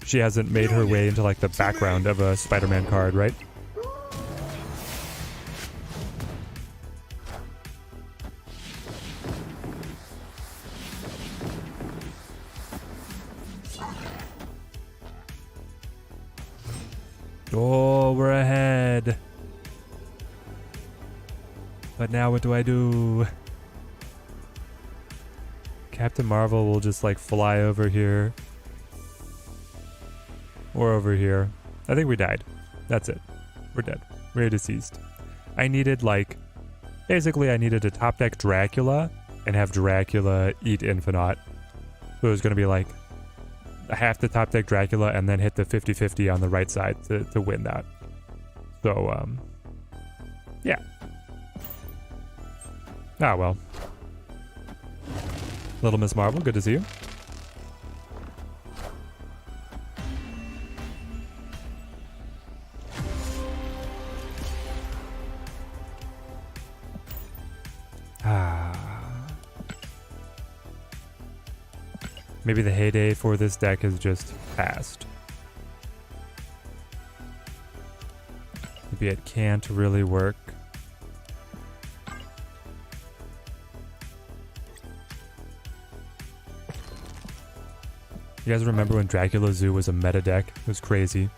she hasn't made her way into like the background of a Spider-Man card, right? Oh, we're ahead. But now what do I do? Captain Marvel will just like fly over here. Or over here. I think we died. That's it. We're dead. We're deceased. I needed like... Basically I needed to top deck Dracula and have Dracula eat Infinite. So it was going to be like... I have to top deck Dracula and then hit the 50-50 on the right side to win that. So, yeah. Ah, well. Little Miss Marvel, good to see you. Maybe the heyday for this deck has just passed. Maybe it can't really work. You guys remember when Dracula Zoo was a meta deck? It was crazy.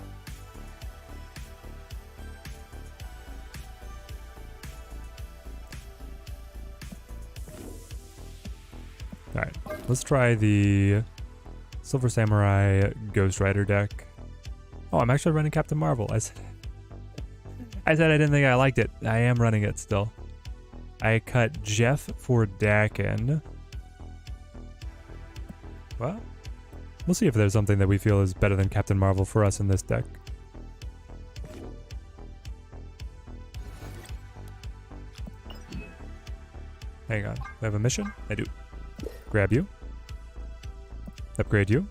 Alright, let's try the Silver Samurai Ghost Rider deck. Oh, I'm actually running Captain Marvel. I said I didn't think I liked it. I am running it still. I cut Jeff for Dakin. Well, we'll see if there's something that we feel is better than Captain Marvel for us in this deck. Hang on. I have a mission? I do. Grab you. Upgrade you.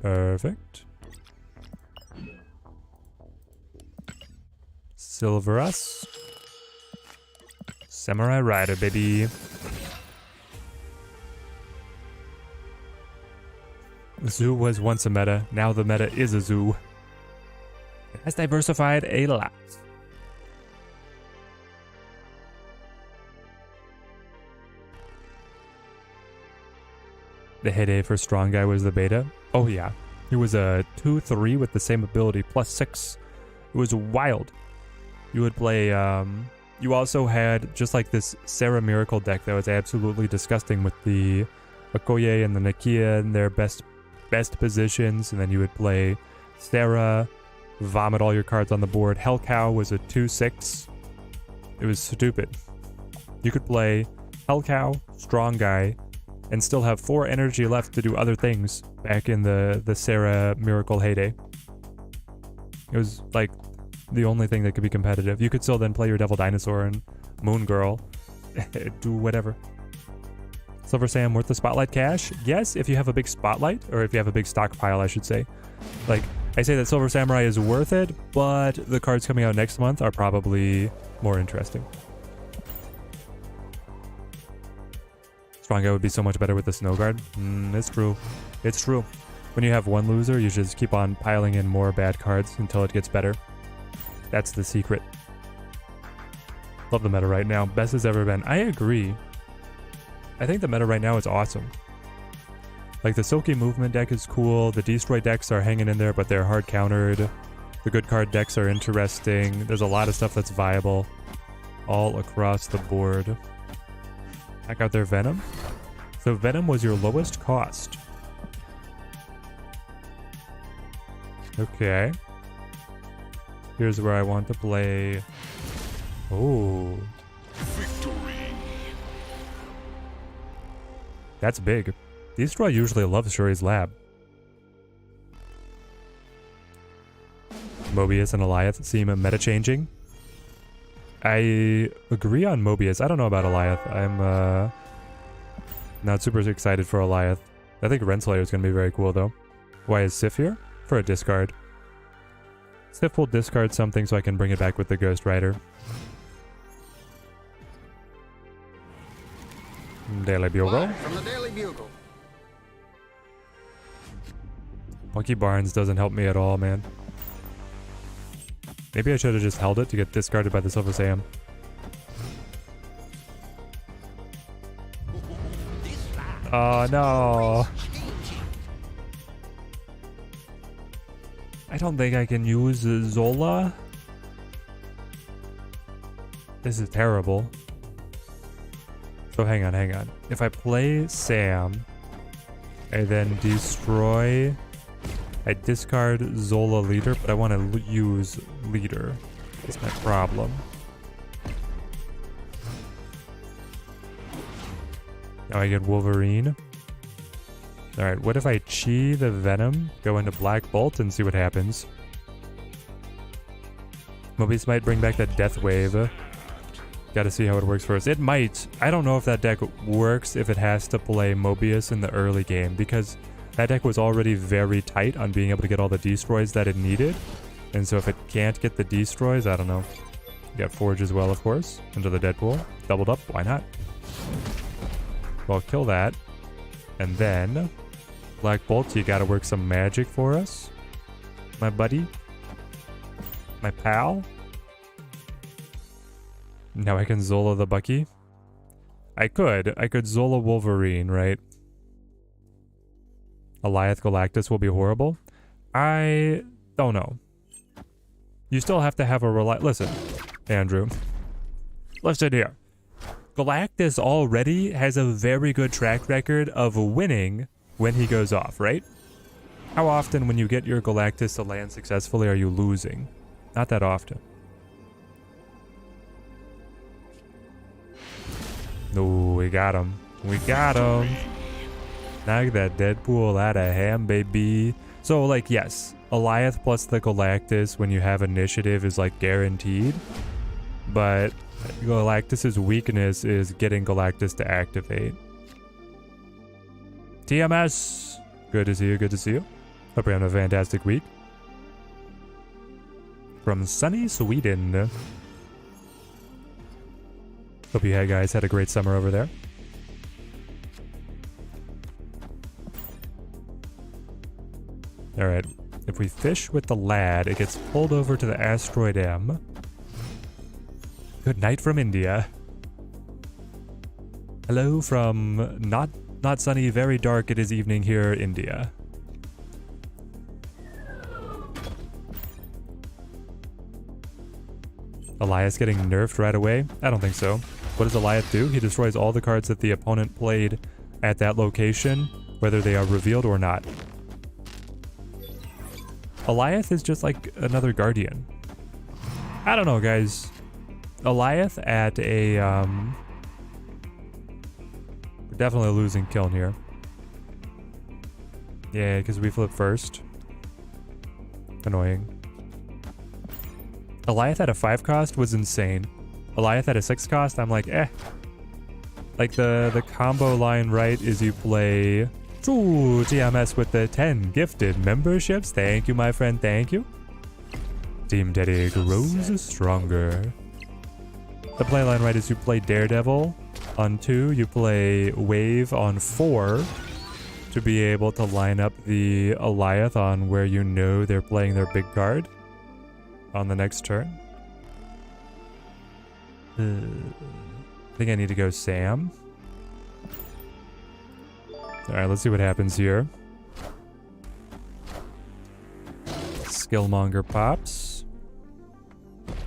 Perfect. Silver us. Samurai Rider, baby. Zoo was once a meta. Now the meta is a zoo. It has diversified a lot. The heyday for Strong Guy was the beta. Oh yeah. It was a 2-3 with the same ability plus 6. It was wild. You would play, you also had just like this Sarah Miracle deck that was absolutely disgusting with the Okoye and the Nakia in their best positions, and then you would play Sarah, vomit all your cards on the board. Hell Cow was a 2-6. It was stupid. You could play Hell Cow, Strong Guy, and still have 4 energy left to do other things back in the Sarah Miracle heyday. It was like the only thing that could be competitive. You could still then play your Devil Dinosaur and Moon Girl. Do whatever. Silver Sam worth the spotlight cash? Yes, if you have a big spotlight, or if you have a big stockpile, I should say. Like, I say that Silver Samurai is worth it, but the cards coming out next month are probably more interesting. Strong Guy would be so much better with the Snow Guard. It's true. It's true. When you have one loser, you should just keep on piling in more bad cards until it gets better. That's the secret. Love the meta right now. Best it's ever been. I agree. I think the meta right now is awesome. Like, the Silky Movement deck is cool. The Destroy decks are hanging in there, but they're hard countered. The good card decks are interesting. There's a lot of stuff that's viable all across the board. Check out their Venom. So Venom was your lowest cost. Okay. Here's where I want to play. Oh. Victory. That's big. Destroy usually loves Shuri's Lab. Mobius and Eliath seem meta-changing. I agree on Mobius. I don't know about Eliath. I'm not super excited for Eliath. I think Renslayer is going to be very cool, though. Why is Sif here? For a discard. Sif will discard something so I can bring it back with the Ghost Rider. Daily Bugle. From the Daily Bugle. Monkey Barnes doesn't help me at all, man. Maybe I should have just held it to get discarded by the Silver Sam. Oh no. I don't think I can use Zola. This is terrible. So hang on. If I play Sam, I then destroy... I discard Zola Leader, but I want to use Leader. That's my problem. Now I get Wolverine. Alright, what if I Chi the Venom, go into Black Bolt, and see what happens? Mobius might bring back that Death Wave. Gotta see how it works for us. It might. I don't know if that deck works if it has to play Mobius in the early game, because that deck was already very tight on being able to get all the destroys that it needed. And so if it can't get the destroys, I don't know. You got Forge as well, of course. Into the Deadpool. Doubled up, why not? Well, kill that. And then Black Bolt, you gotta work some magic for us. My buddy. My pal. Now I can Zola the Bucky. I could Zola Wolverine, right? Eliath Galactus will be horrible. I don't know. You still have to have a Listen, Andrew. Listen here. Galactus already has a very good track record of winning when he goes off, right? How often when you get your Galactus to land successfully are you losing? Not that often. No, we got him. We got him. Knock that Deadpool out of ham, baby. So, like, yes, Eliath plus the Galactus when you have initiative is, like, guaranteed. but Galactus's weakness is getting Galactus to activate. TMS! Good to see you, good to see you. Hope you're having a fantastic week. From sunny Sweden. Hope you guys had a great summer over there. Alright, if we fish with the lad, it gets pulled over to the asteroid M. Good night from India. Hello from not sunny, very dark, it is evening here, India. Elias getting nerfed right away? I don't think so. What does Elias do? He destroys all the cards that the opponent played at that location, whether they are revealed or not. Elias is just like another Guardian. I don't know, guys. Elias at a, we're definitely losing Kiln here. Yeah, because we flip first. Annoying. Eliath at a 5 cost was insane. Eliath at a 6 cost, I'm like, eh. Like the combo line right is you play... Ooh, TMS with the 10 gifted memberships. Thank you, my friend, thank you. Team Teddy grows stronger. The play line right is you play Daredevil on 2, you play Wave on 4 to be able to line up the Eliath on where you know they're playing their big card on the next turn. I think I need to go Sam. Alright, let's see what happens here. Skillmonger pops.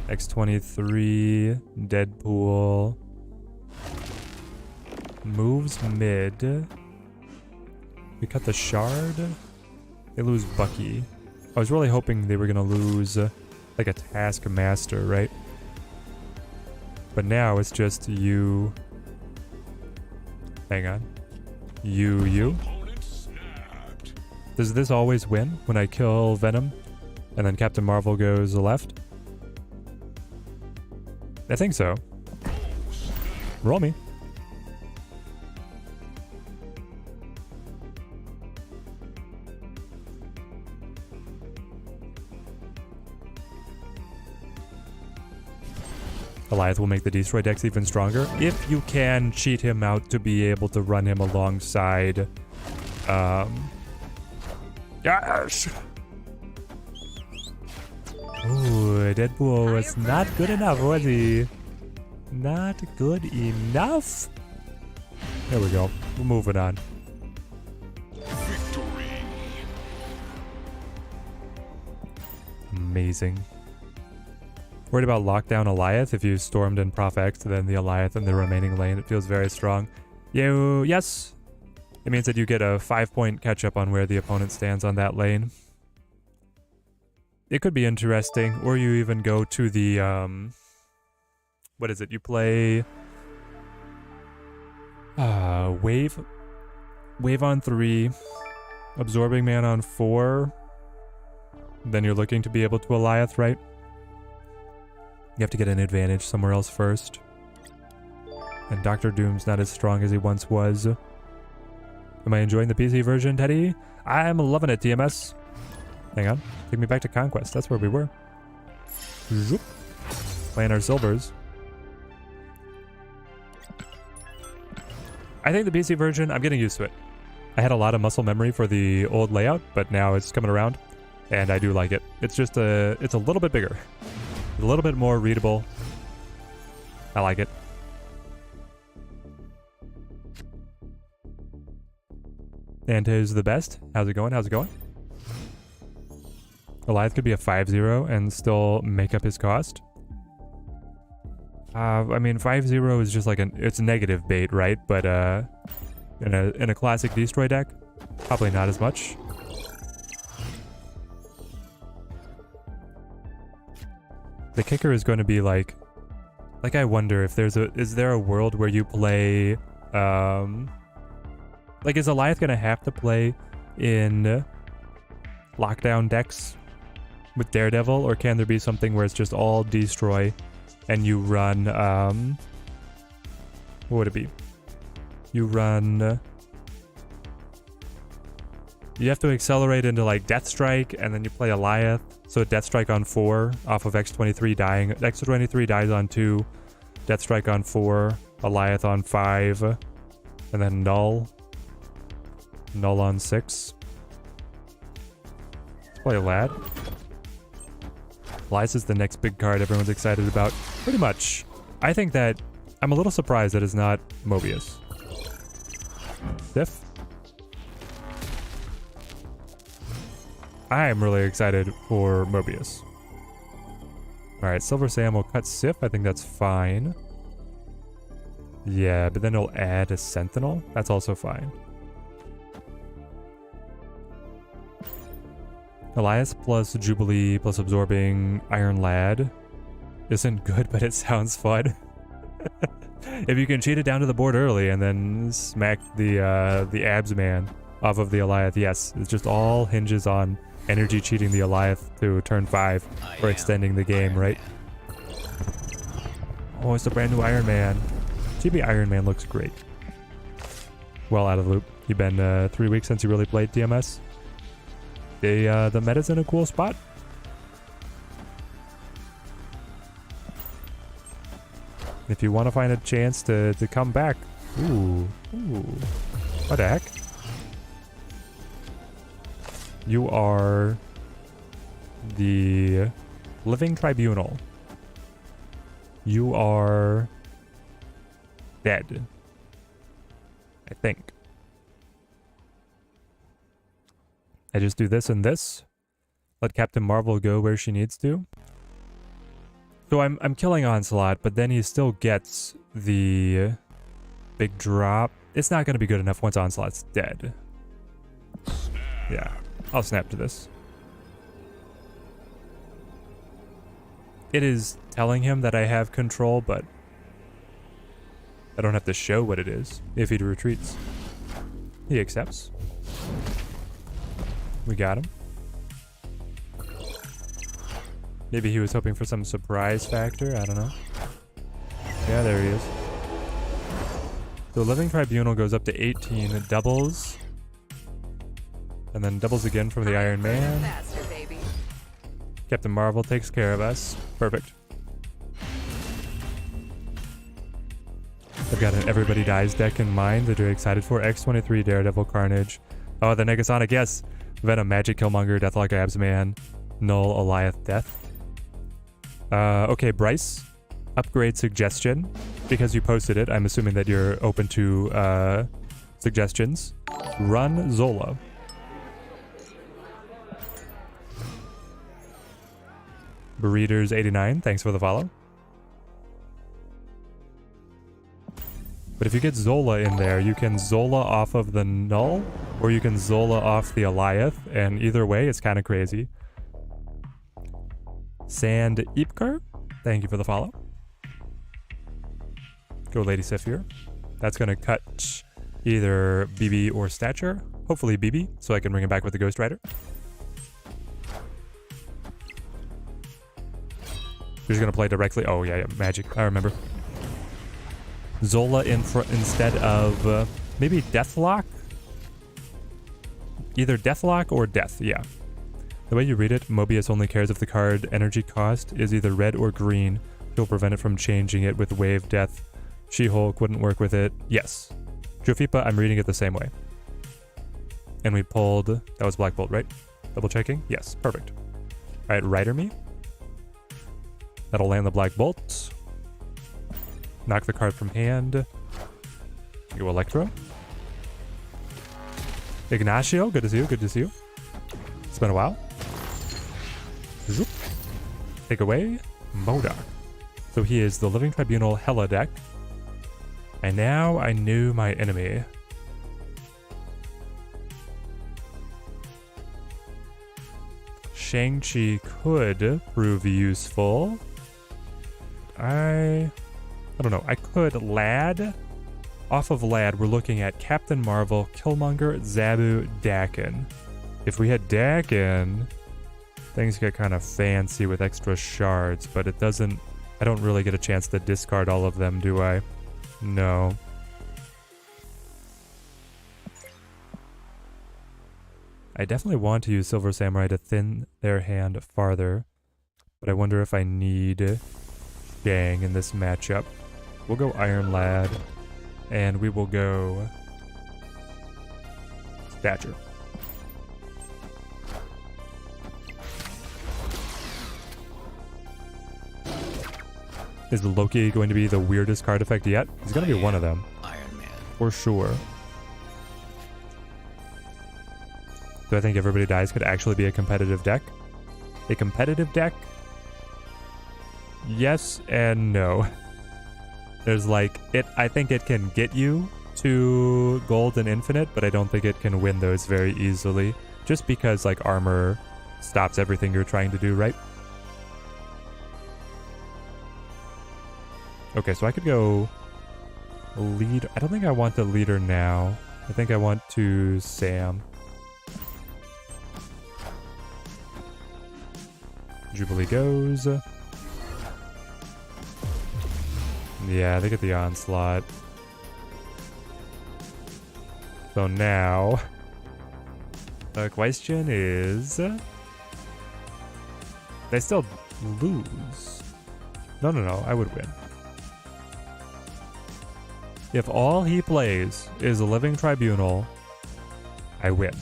X-23, Deadpool. Moves mid. We cut the Shard. They lose Bucky. I was really hoping they were going to lose like a Taskmaster, right? But now it's just you. Hang on. You. Does this always win when I kill Venom and then Captain Marvel goes left? I think so. Roll me. Eliath will make the Destroy decks even stronger if you can cheat him out to be able to run him alongside. Yes! Ooh, Deadpool was not good enough, was he? Not good enough? There we go. We're moving on. Victory. Amazing. Worried about lockdown Eliath. If you stormed in Prof X, then the Eliath in the remaining lane, it feels very strong. Yes. It means that you get a 5-point catch-up on where the opponent stands on that lane. It could be interesting, or you even go to the, what is it? You play, Wave on 3, Absorbing Man on 4, then you're looking to be able to Eliath, right? You have to get an advantage somewhere else first. And Dr. Doom's not as strong as he once was. Am I enjoying the PC version, Teddy? I'm loving it, TMS. Hang on. Take me back to Conquest. That's where we were. Zoop. Playing our silvers. I think the PC version, I'm getting used to it. I had a lot of muscle memory for the old layout, but now it's coming around, and I do like it. It's just it's a little bit bigger. A little bit more readable. I like it. Anto's the best. How's it going? Eliath could be a 5-0 and still make up his cost. I mean, 5-0 is just like it's negative bait, right? But in a classic Destroy deck, probably not as much. The kicker is going to be like I wonder if is there a world where you play, like is Eliath going to have to play in lockdown decks with Daredevil, or can there be something where it's just all Destroy and you run, what would it be? You run, you have to accelerate into like Death Strike, and then you play Alioth. So Death Strike on 4 off of X23 dying. X23 dies on 2, Death Strike on 4, Alioth on 5, and then Null. Null on 6. Let's play Lad. Elias is the next big card everyone's excited about. Pretty much. I think that I'm a little surprised that it's not Mobius. Sif? I am really excited for Mobius. Alright, Silver Sam will cut Sif. I think that's fine. Yeah, but then he'll add a Sentinel. That's also fine. Elias plus Jubilee plus Absorbing Iron Lad isn't good, but it sounds fun. If you can cheat it down to the board early and then smack the Abs Man off of the Eliath, yes. It just all hinges on energy cheating the Eliath to turn 5 or extending the game, right? Oh, it's a brand new Iron Man. GB Iron Man looks great. Well out of the loop. You've been 3 weeks since you really played TMS. The meta's in a cool spot. If you want to find a chance to come back. Ooh. What the heck? You are the Living Tribunal. You are dead. I think. I just do this and this. Let Captain Marvel go where she needs to. So I'm killing Onslaught, but then he still gets the big drop. It's not going to be good enough once Onslaught's dead. Yeah, I'll snap to this. It is telling him that I have control, but I don't have to show what it is if he retreats. He accepts. We got him. Maybe he was hoping for some surprise factor. I don't know. Yeah, there he is. So Living Tribunal goes up to 18. It doubles. And then doubles again from the Iron Man. Faster, baby. Captain Marvel takes care of us. Perfect. I've got an Everybody Dies deck in mind that you're excited for. X23 Daredevil Carnage. Oh, the Negasonic, yes. Venom, Magic, Killmonger, Deathlock, Absman, Null, Alioth, Death. Okay, Bryce. Upgrade suggestion. Because you posted it, I'm assuming that you're open to suggestions. Run Zola. Breeders89, thanks for the follow. But if you get Zola in there, you can Zola off of the Null, or you can Zola off the Alioth, and either way, it's kind of crazy. Sand Ipkar, thank you for the follow. Go Lady Sif here. That's going to cut either BB or Stature. Hopefully BB, so I can bring him back with the Ghost Rider. You're just going to play directly. Oh, yeah, Magic. I remember. Zola instead of maybe Deathlock? Either Deathlock or Death, yeah. The way you read it, Mobius only cares if the card energy cost is either red or green. He'll prevent it from changing it with Wave Death. She-Hulk wouldn't work with it. Yes. Jofipa, I'm reading it the same way. And we pulled... That was Black Bolt, right? Double checking? Yes, perfect. Alright, Rider Me. That'll land the Black Bolt. Knock the card from hand. Go Electro. Ignacio, good to see you, good to see you. It's been a while. Zoop. Take away Modok. So he is the Living Tribunal Hella deck. And now I knew my enemy. Shang-Chi could prove useful. I don't know. I could Lad. Off of Lad, we're looking at Captain Marvel, Killmonger, Zabu, Dakin. If we had Dakin, things get kind of fancy with extra shards, but it doesn't... I don't really get a chance to discard all of them, do I? No. I definitely want to use Silver Samurai to thin their hand farther, but I wonder if I need Shang in this matchup. We'll go Iron Lad, and we will go Stature. Is Loki going to be the weirdest card effect yet? He's going to be one of them. Iron Man. For sure. Do I think Everybody Dies could actually be a competitive deck? A competitive deck? Yes and no. There's like, I think it can get you to gold and infinite, but I don't think it can win those very easily. Just because like armor stops everything you're trying to do, right? Okay, so I could go lead. I don't think I want the leader now. I think I want to Sam. Jubilee goes. Yeah, they get the onslaught. So now, the question is, they still lose. No, I would win. If all he plays is a Living Tribunal, I win.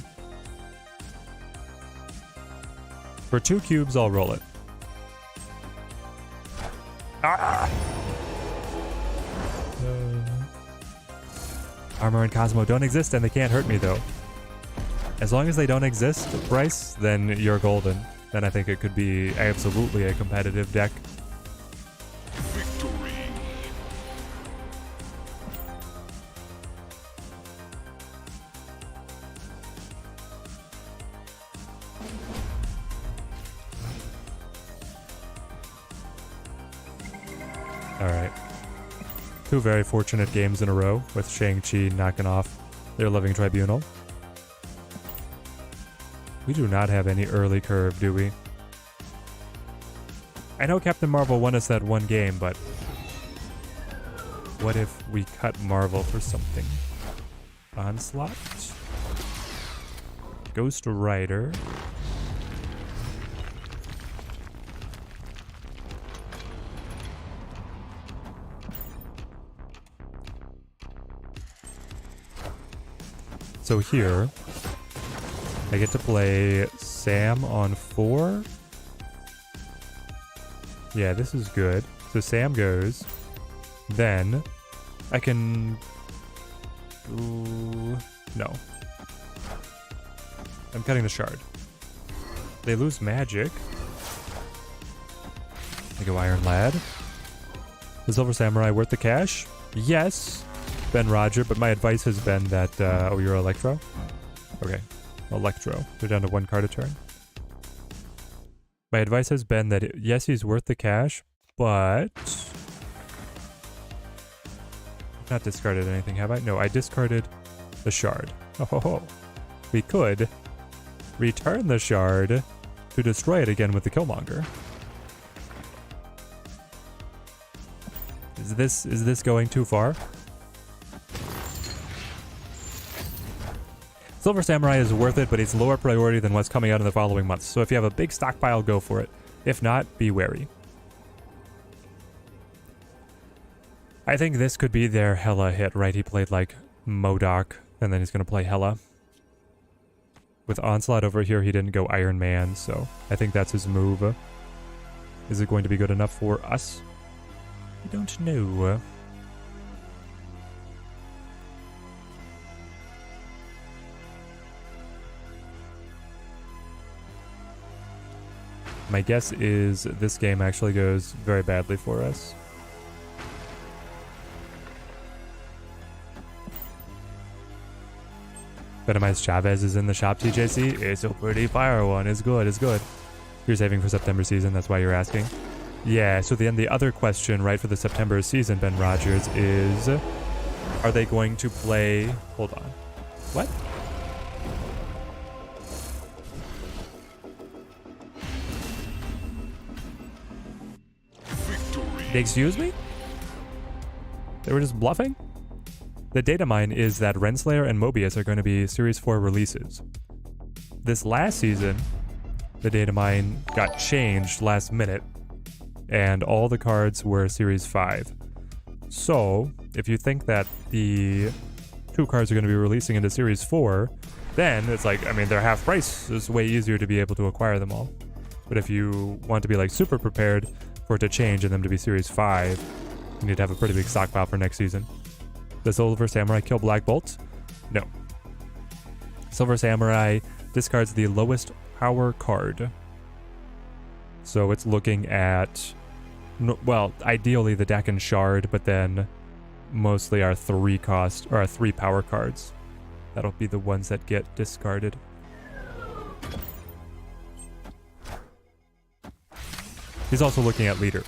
For 2 cubes, I'll roll it. Ah! Armor and Cosmo don't exist, and they can't hurt me, though. As long as they don't exist, Bryce, then you're golden. Then I think it could be absolutely a competitive deck. Victory. Alright. 2 very fortunate games in a row with Shang-Chi knocking off their Living Tribunal. We do not have any early curve, do we? I know Captain Marvel won us that one game, but what if we cut Marvel for something? Onslaught? Ghost Rider. So here, I get to play Sam on 4. Yeah, this is good. So Sam goes. Then I can... Ooh, no. I'm cutting the shard. They lose magic. I go Iron Lad. The Silver Samurai worth the cash? Yes. Ben Roger, but my advice has been that, oh, you're Electro? Okay, Electro. They're down to 1 card a turn. My advice has been that, yes, he's worth the cash, but... I've not discarded anything, have I? No, I discarded the shard. Oh, we could return the shard to destroy it again with the Killmonger. Is this going too far? Silver Samurai is worth it, but it's lower priority than what's coming out in the following months. So if you have a big stockpile, go for it. If not, be wary. I think this could be their Hela hit, right? He played like MODOK, and then he's going to play Hela. With Onslaught over here, he didn't go Iron Man, so I think that's his move. Is it going to be good enough for us? I don't know. My guess is this game actually goes very badly for us. Venomized Chavez is in the shop, TJC. It's a pretty fire one. It's good, it's good. You're saving for September season, that's why you're asking. Yeah, so then the other question, right, for the September season, Ben Rogers, is... Are they going to play... Hold on. What? Victory. Excuse me? They were just bluffing? The data mine is that Renslayer and Mobius are going to be Series 4 releases. This last season, the data mine got changed last minute, and all the cards were Series 5. So, if you think that the 2 cards are going to be releasing into Series 4, then it's like, I mean, they're half price. It's way easier to be able to acquire them all. But if you want to be like super prepared for it to change and them to be Series 5, you need to have a pretty big stockpile for next season. Does Silver Samurai kill Black Bolt? No. Silver Samurai discards the lowest power card. So it's looking at, well, ideally the deck and Shard, but then mostly our 3 cost, or our 3 power cards. That'll be the ones that get discarded. He's also looking at Leader.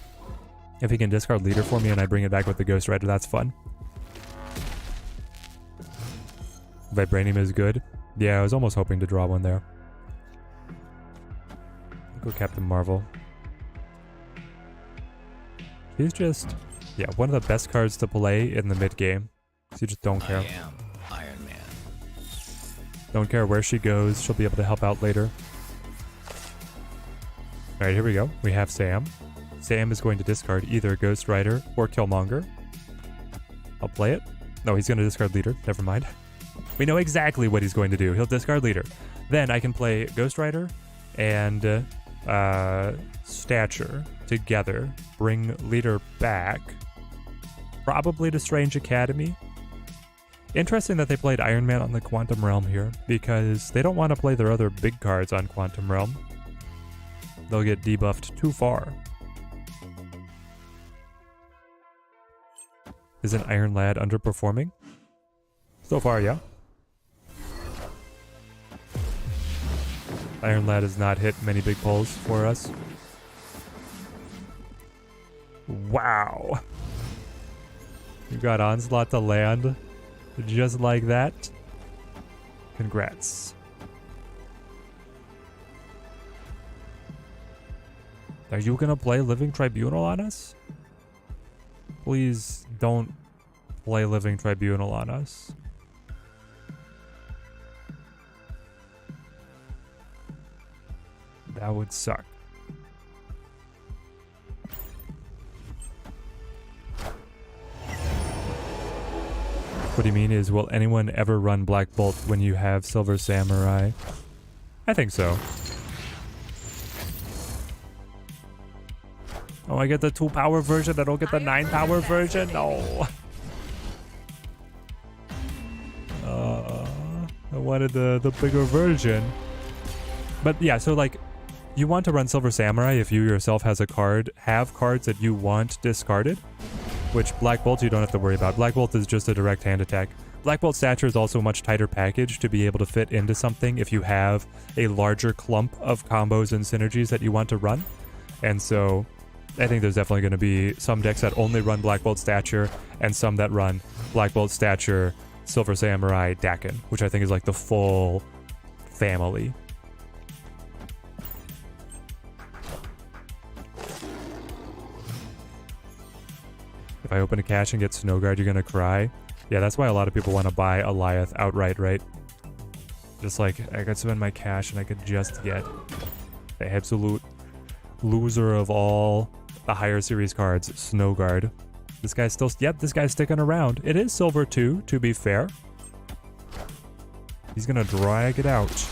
If he can discard Leader for me and I bring it back with the Ghost Rider, that's fun. Vibranium is good. Yeah, I was almost hoping to draw one there. I'll go Captain Marvel. He's just, yeah, one of the best cards to play in the mid game. So you just don't care. I am Iron Man. Don't care where she goes. She'll be able to help out later. Alright, here we go. We have Sam. Sam is going to discard either Ghost Rider or Killmonger. I'll play it. No, he's going to discard Leader. Never mind. We know exactly what he's going to do. He'll discard Leader. Then I can play Ghost Rider and Stature together. Bring Leader back. Probably to Strange Academy. Interesting that they played Iron Man on the Quantum Realm here, because they don't want to play their other big cards on Quantum Realm. They'll get debuffed too far. Is an Iron Lad underperforming? So far, yeah. Iron Lad has not hit many big pulls for us. Wow. You got Onslaught to land just like that. Congrats. Are you gonna play Living Tribunal on us? Please don't play Living Tribunal on us. That would suck. What do you mean is, will anyone ever run Black Bolt when you have Silver Samurai? I think so. Oh, I get the 2 power version. I don't get the 9 power version. No. I wanted the bigger version. But yeah, so like, you want to run Silver Samurai if you yourself have cards that you want discarded, which Black Bolt you don't have to worry about. Black Bolt is just a direct hand attack. Black Bolt Stature is also a much tighter package to be able to fit into something if you have a larger clump of combos and synergies that you want to run. And so I think there's definitely going to be some decks that only run Black Bolt Stature and some that run Black Bolt Stature, Silver Samurai, Dakin, which I think is like the full family. If I open a cache and get Snowguard, you're gonna cry. Yeah, that's why a lot of people want to buy Eliath outright, right? Just like, I could spend my cash and I could just get the absolute loser of all the higher series cards, Snowguard. This guy's still, yep, this guy's sticking around. It is silver too, to be fair. He's gonna drag it out.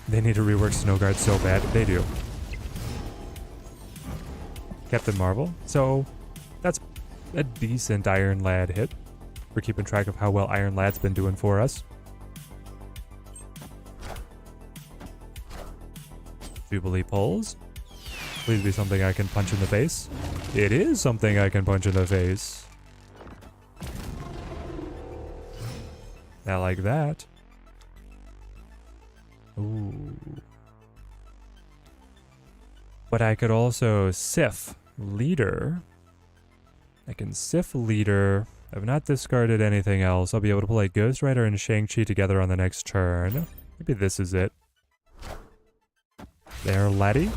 They need to rework Snowguard so bad. They do. Captain Marvel. So that's a decent Iron Lad hit. We're keeping track of how well Iron Lad's been doing for us. Jubilee pulls. Please be something I can punch in the face. It is something I can punch in the face. Not like that. Ooh. But I could also Sif Leader. I can Sif Leader. I've not discarded anything else. I'll be able to play Ghost Rider and Shang-Chi together on the next turn. Maybe this is it. There, laddie.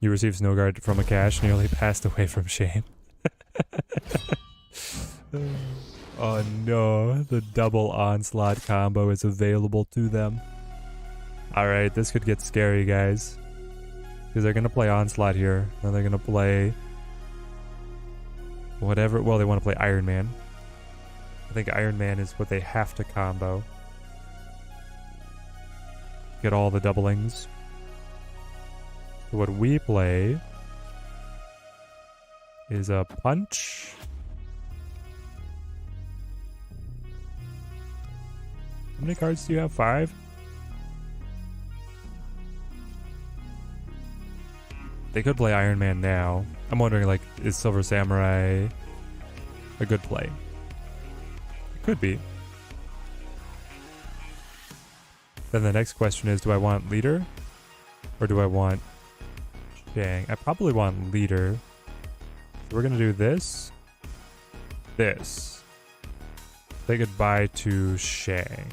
You received Snow Guard from a cache, nearly passed away from shame. Oh no, the double onslaught combo is available to them. Alright, this could get scary, guys. Because they're going to play onslaught here. Then they're going to play... whatever... well, they want to play Iron Man. I think Iron Man is what they have to combo. Get all the doublings. So what we play is a punch. How many cards do you have? 5? They could play Iron Man now. I'm wondering, like, is Silver Samurai a good play? It could be. Then the next question is, do I want leader? Or do I want Shang? I probably want leader. So we're gonna do this. This. Say goodbye to Shang.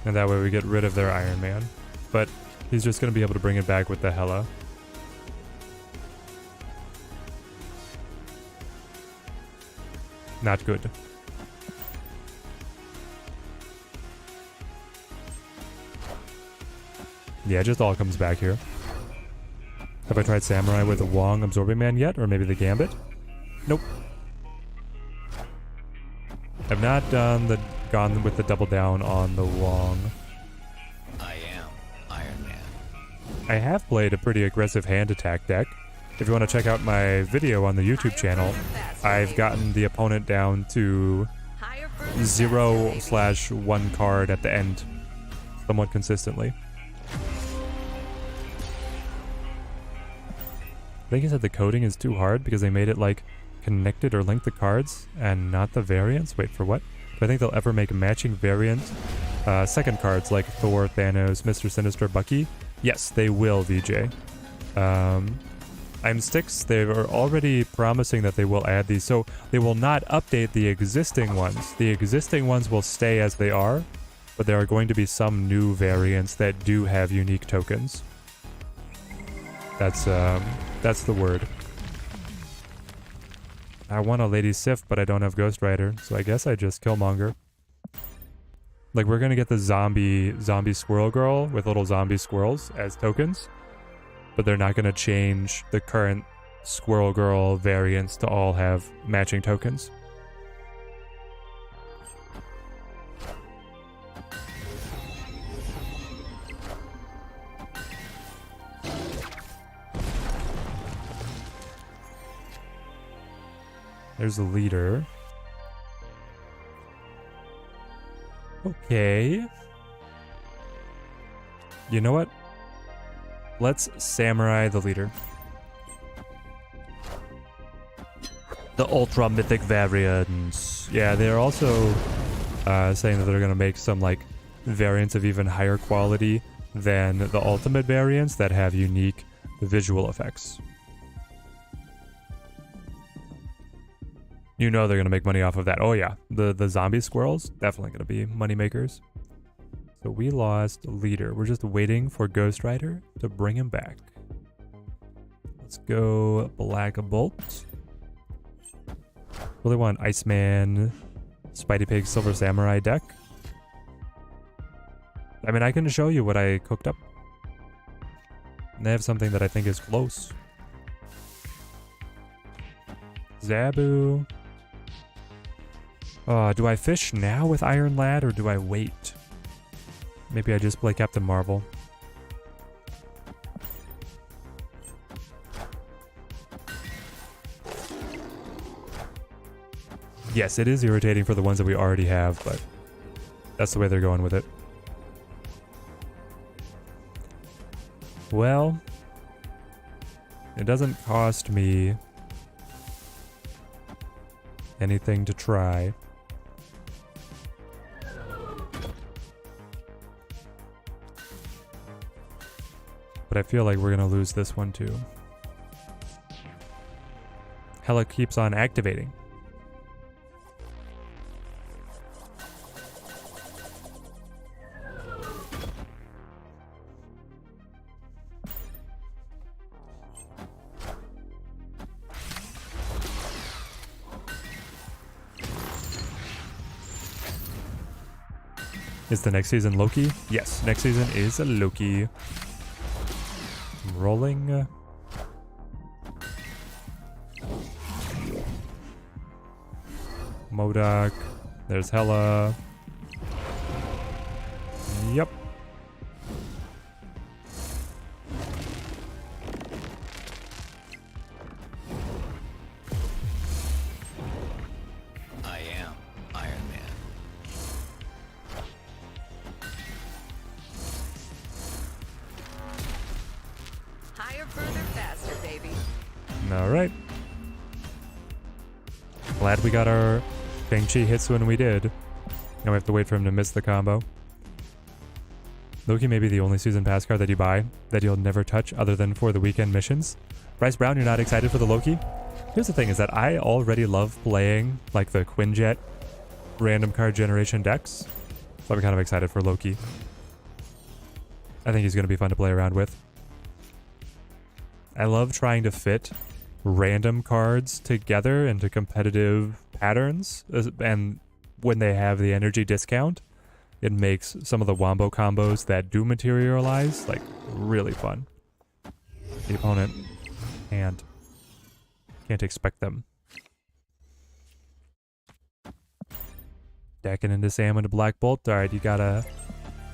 And that way we get rid of their Iron Man. But he's just going to be able to bring it back with the Hela. Not good. Yeah, it just all comes back here. Have I tried Samurai with the Wong Absorbing Man yet? Or maybe the Gambit? Nope. I've not gone with the double down on the Wong. I am Iron Man. I have played a pretty aggressive hand attack deck. If you want to check out my video on the YouTube channel, I've gotten the opponent down to 0/1 card at the end somewhat consistently. I think he said the coding is too hard because they made it like connected or linked the cards and not the variants. Wait, for what? Do I think they'll ever make matching variant second cards like Thor, Thanos, Mr. Sinister, Bucky? Yes, they will, VJ. I'm Styx, they are already promising that they will add these, so they will not update the existing ones. The existing ones will stay as they are, but there are going to be some new variants that do have unique tokens. That's the word. I want a Lady Sif, but I don't have Ghost Rider, so I guess I just Killmonger. Like, we're gonna get the zombie squirrel girl with little zombie squirrels as tokens, but they're not gonna change the current squirrel girl variants to all have matching tokens. There's the leader. Okay. You know what? Let's Samurai the leader. The Ultra Mythic variants. Yeah, they're also saying that they're going to make some like variants of even higher quality than the Ultimate variants that have unique visual effects. You know they're going to make money off of that. Oh yeah, the zombie squirrels, definitely going to be money makers. So we lost leader. We're just waiting for Ghost Rider to bring him back. Let's go Black Bolt. Really want Iceman, Spidey Pig, Silver Samurai deck. I mean, I can show you what I cooked up. And they have something that I think is close. Zabu. Do I fish now with Iron Lad or do I wait? Maybe I just play Captain Marvel. Yes, it is irritating for the ones that we already have, but that's the way they're going with it. Well, it doesn't cost me anything to try. But I feel like we're gonna lose this one too. Hela keeps on activating. Is the next season Loki? Yes, next season is Loki. I'm rolling. Modoc. There's Hela. Yep. I am Iron Man. Higher, further, faster, baby. All right. Glad we got our Shang-Chi hits when we did. Now we have to wait for him to miss the combo. Loki may be the only season pass card that you buy that you'll never touch other than for the weekend missions. Bryce Brown, you're not excited for the Loki? Here's the thing is that I already love playing like the Quinjet random card generation decks. So I'm kind of excited for Loki. I think he's going to be fun to play around with. I love trying to fit random cards together into competitive patterns, and when they have the energy discount, it makes some of the wombo combos that do materialize like really fun. The opponent can't expect them. Decking into Sam into Black Bolt. Alright, you gotta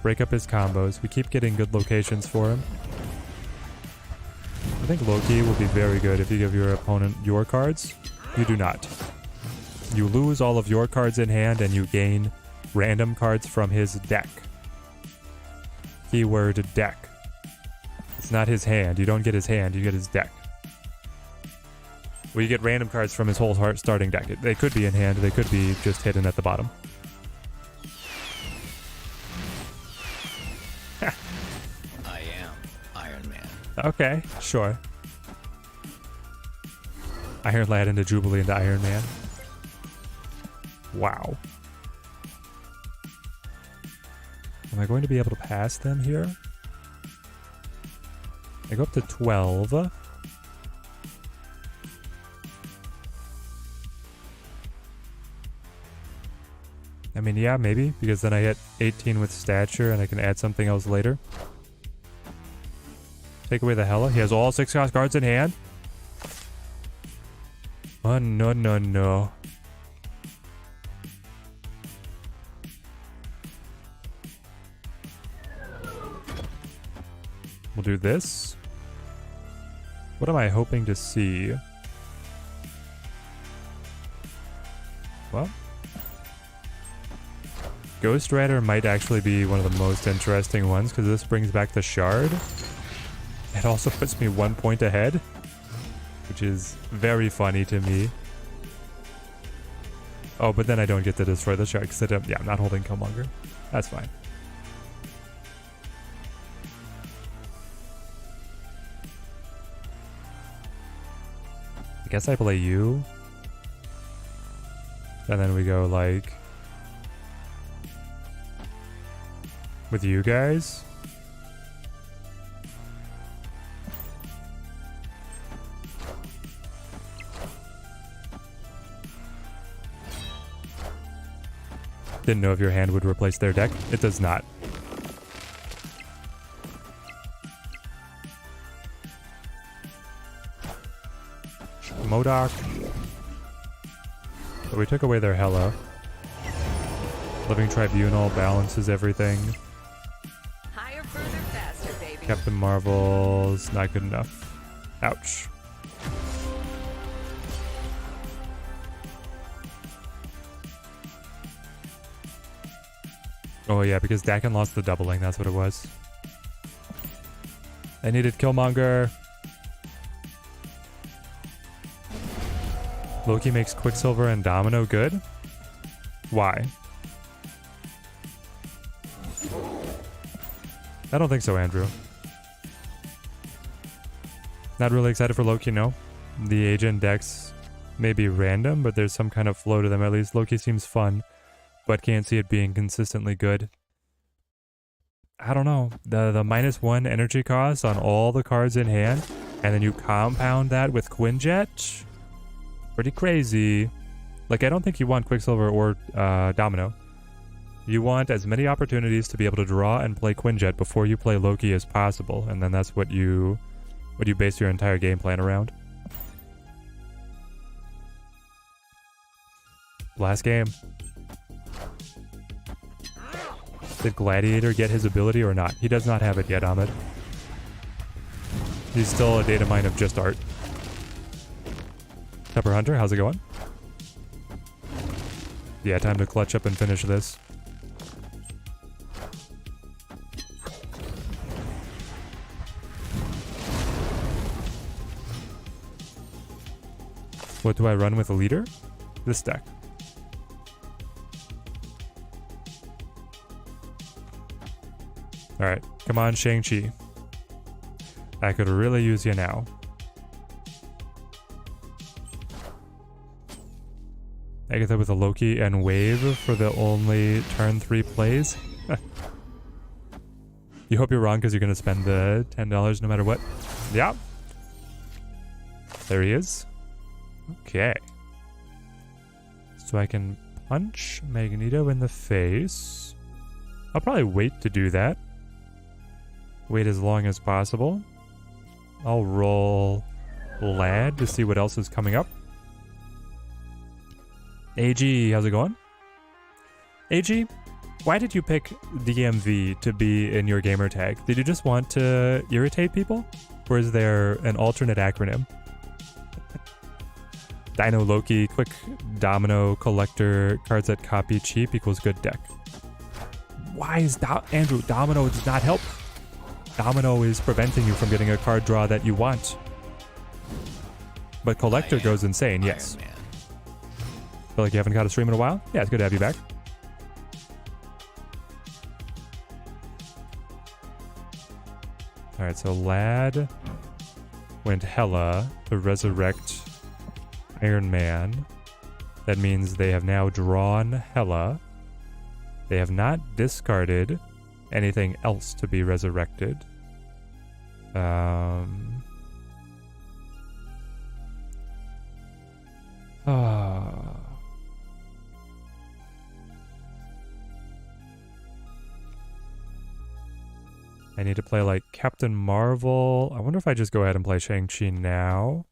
break up his combos. We keep getting good locations for him. I think Loki will be very good if you give your opponent your cards. You do not. You lose all of your cards in hand and you gain random cards from his deck. Keyword deck. It's not his hand. You don't get his hand, you get his deck. Well, you get random cards from his whole starting deck. They could be in hand, they could be just hidden at the bottom. I am Iron Man. Okay, sure. Iron Lad into Jubilee into Iron Man. Wow. Am I going to be able to pass them here? I go up to 12. I mean, yeah, maybe, because then I hit 18 with stature and I can add something else later. Take away the Hela. He has all 6 cost cards in hand. Oh, no, no, no. We'll do this. What am I hoping to see? Well, Ghost Rider might actually be one of the most interesting ones because this brings back the Shard. It also puts me 1 point ahead, which is very funny to me. Oh, but then I don't get to destroy the Shard because I'm not holding Killmonger. That's fine. I guess I play you. And then we go like with you guys. Didn't know if your hand would replace their deck. It does not. Modoc. So we took away their Hela. Living Tribunal balances everything. Higher, further, faster, baby. Captain Marvel's not good enough. Ouch. Oh yeah, because Dakin lost the doubling, that's what it was. I needed Killmonger. Loki makes Quicksilver and Domino good? Why? I don't think so, Andrew. Not really excited for Loki, no. The agent decks may be random, but there's some kind of flow to them. At least Loki seems fun, but can't see it being consistently good. I don't know. The -1 energy cost on all the cards in hand, and then you compound that with Quinjet? Pretty crazy. Like, I don't think you want Quicksilver or Domino. You want as many opportunities to be able to draw and play Quinjet before you play Loki as possible, and then that's what you base your entire game plan around. Last game. Did Gladiator get his ability or not? He does not have it yet, Ahmed. He's still a data mine of just art. Pepper Hunter, how's it going? Yeah, time to clutch up and finish this. What do I run with a leader? This deck. Alright, come on, Shang-Chi. I could really use you now. Agatha with a Loki and Wave for the only turn 3 plays. You hope you're wrong because you're going to spend the $10 no matter what. Yeah. There he is. Okay. So I can punch Magneto in the face. I'll probably wait to do that. Wait as long as possible. I'll roll Lad to see what else is coming up. AG, how's it going? AG, why did you pick DMV to be in your gamer tag? Did you just want to irritate people? Or is there an alternate acronym? Dino Loki, quick domino collector, cards that copy cheap equals good deck. Why is Andrew, domino does not help? Domino is preventing you from getting a card draw that you want. But collector goes insane, yes. Iron Man. Feel like you haven't got a stream in a while? Yeah, it's good to have you back. Alright, so Lad went Hela to resurrect Iron Man. That means they have now drawn Hela. They have not discarded anything else to be resurrected. I need to play like Captain Marvel. I wonder if I just go ahead and play Shang-Chi now.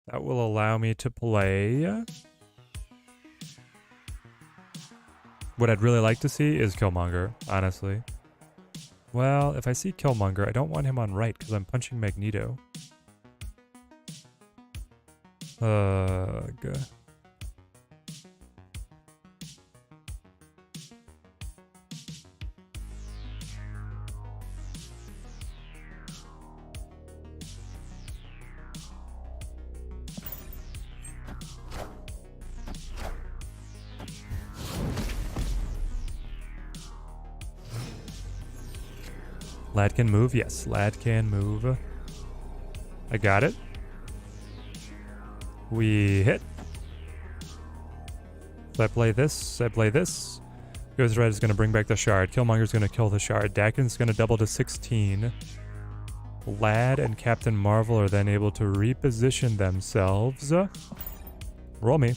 That will allow me to play. What I'd really like to see is Killmonger, honestly. Well, if I see Killmonger, I don't want him on right because I'm punching Magneto. Ugh. Lad can move? Yes, Lad can move. I got it. We hit. So I play this, I play this. Goes Red is going to bring back the shard. Killmonger's going to kill the shard. Dakin's going to double to 16. Lad and Captain Marvel are then able to reposition themselves. Roll me.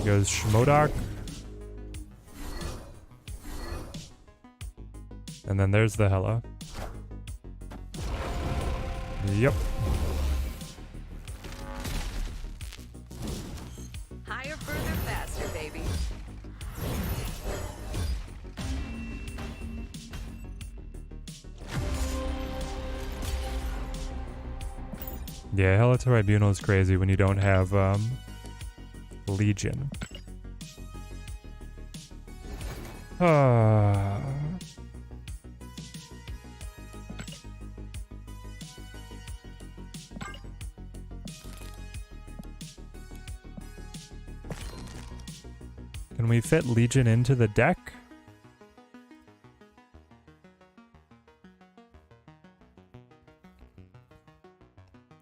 Goes Shmodok. And then there's the Hela. Yep. Higher, further, faster, baby. Yeah, Hela Tribunal is crazy when you don't have Legion. Can we fit Legion into the deck?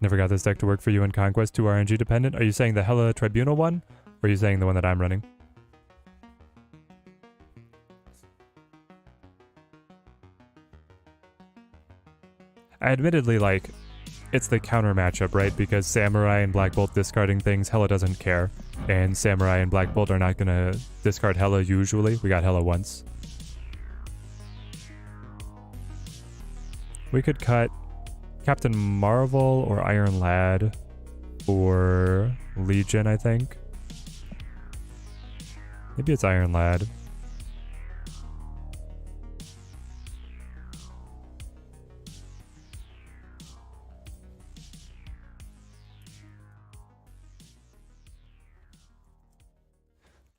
Never got this deck to work for you in Conquest, 2 RNG dependent. Are you saying the Hela Tribunal one? Or are you saying the one that I'm running? admittedly, like, it's the counter matchup, right? Because Samurai and Black Bolt discarding things, Hela doesn't care. And Samurai and Black Bolt are not gonna discard Hela usually. We got Hela once. We could cut Captain Marvel or Iron Lad or Legion, I think. Maybe it's Iron Lad.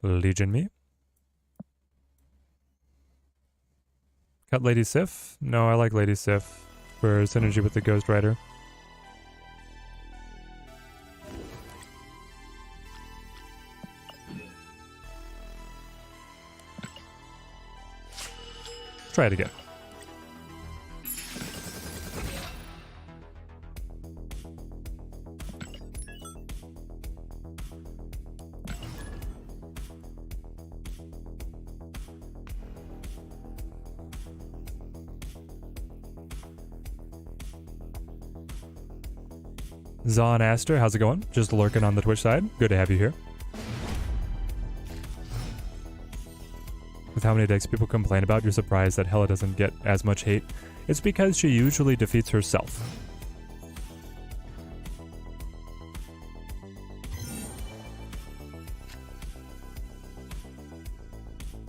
Legion me. Cut Lady Sif? No, I like Lady Sif for synergy with the Ghost Rider. Try it again. Zon Aster, how's it going? Just lurking on the Twitch side. Good to have you here. With how many decks people complain about, you're surprised that Hela doesn't get as much hate. It's because she usually defeats herself.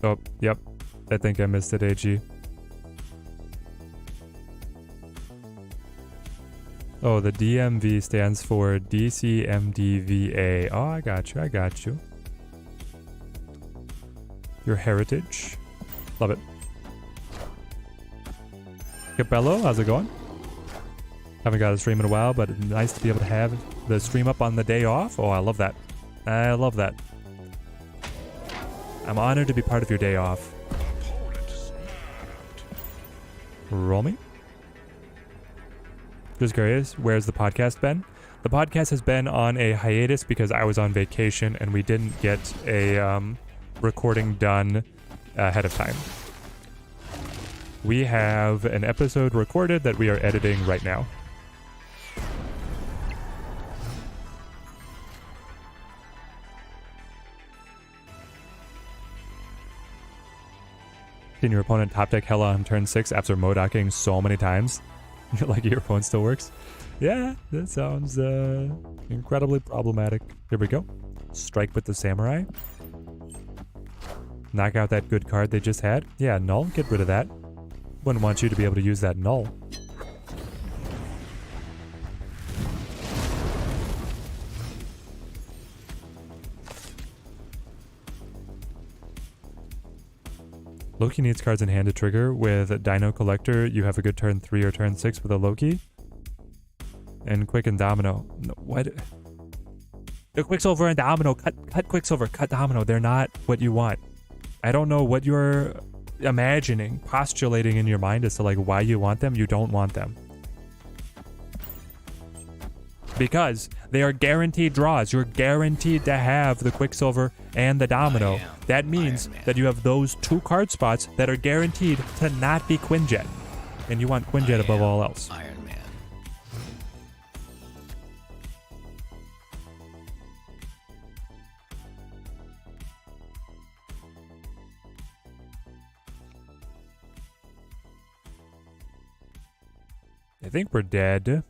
Oh, yep. I think I missed it, AG. Oh, the DMV stands for DCMDVA. Oh, I got you. I got you. Your heritage. Love it. Capello, how's it going? Haven't got a stream in a while, but nice to be able to have the stream up on the day off. Oh, I love that. I love that. I'm honored to be part of your day off. Roll me. Just curious, where's the podcast been? The podcast has been on a hiatus because I was on vacation and we didn't get a recording done ahead of time. We have an episode recorded that we are editing right now. Seen your opponent top deck Hela on turn 6 after Modocking so many times. Like your phone still works? Yeah, that sounds incredibly problematic. Here we go. Strike with the Samurai. Knock out that good card they just had. Yeah, null. Get rid of that. Wouldn't want you to be able to use that null. Loki needs cards in hand to trigger. With Dino Collector, you have a good turn 3 or turn 6 with a Loki. And Quick and Domino. No, what? The Quicksilver and Domino. Cut Quicksilver. Cut Domino. They're not what you want. I don't know what you're imagining, postulating in your mind as to like why you want them. You don't want them. Because they are guaranteed draws. You're guaranteed to have the Quicksilver and the Domino. That means that you have those 2 card spots that are guaranteed to not be Quinjet. And you want Quinjet above all else. Iron Man. I think we're dead.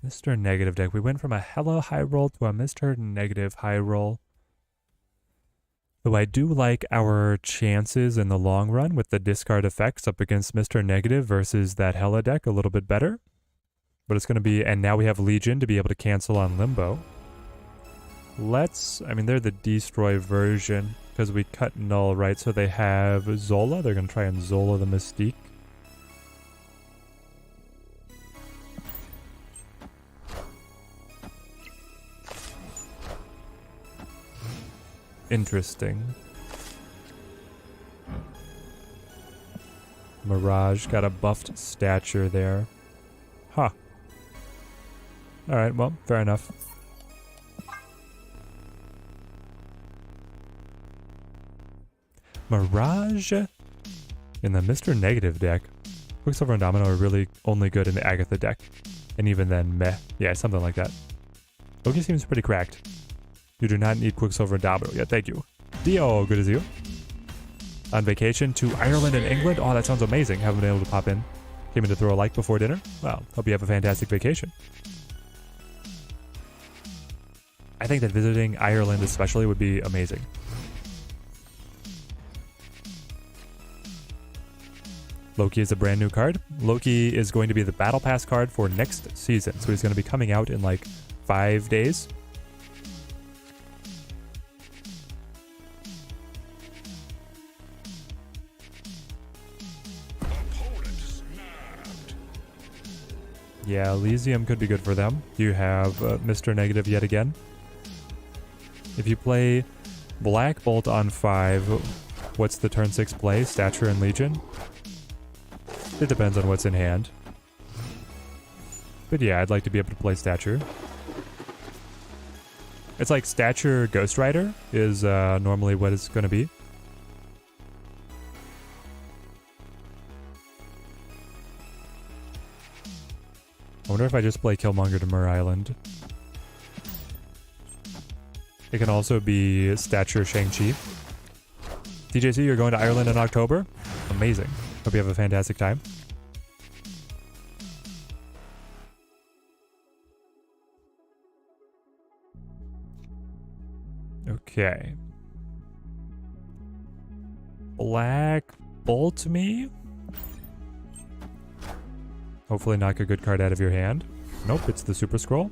Mr. Negative deck. We went from a hella high roll to a Mr. Negative high roll. Though I do like our chances in the long run with the discard effects up against Mr. Negative versus that hella deck a little bit better. But it's going to be, and now we have Legion to be able to cancel on Limbo. I mean, they're the destroy version because we cut Null, right? So they have Zola. They're going to try and Zola the Mystique. Interesting. Mirage got a buffed stature there. Huh. Alright, well, fair enough. Mirage in the Mr. Negative deck. Quicksilver and Domino are really only good in the Agatha deck. And even then, meh. Yeah, something like that. Loki seems pretty cracked. You do not need Quicksilver and Domino. Yeah, thank you. Dio, good as you. On vacation to Ireland and England? Oh, that sounds amazing. Haven't been able to pop in. Came in to throw a like before dinner? Well, hope you have a fantastic vacation. I think that visiting Ireland especially would be amazing. Loki is a brand new card. Loki is going to be the Battle Pass card for next season. So he's going to be coming out in like 5 days. Yeah, Elysium could be good for them. You have Mr. Negative yet again. If you play Black Bolt on 5, what's the turn 6 play? Stature and Legion? It depends on what's in hand. But yeah, I'd like to be able to play Stature. It's like Stature Ghost Rider is normally what it's going to be. I wonder if I just play Killmonger to Mur Island. It can also be Stature Shang-Chi. TJC, you're going to Ireland in October? Amazing. Hope you have a fantastic time. Okay. Black Bolt me? Hopefully knock a good card out of your hand. Nope, it's the Super Scroll.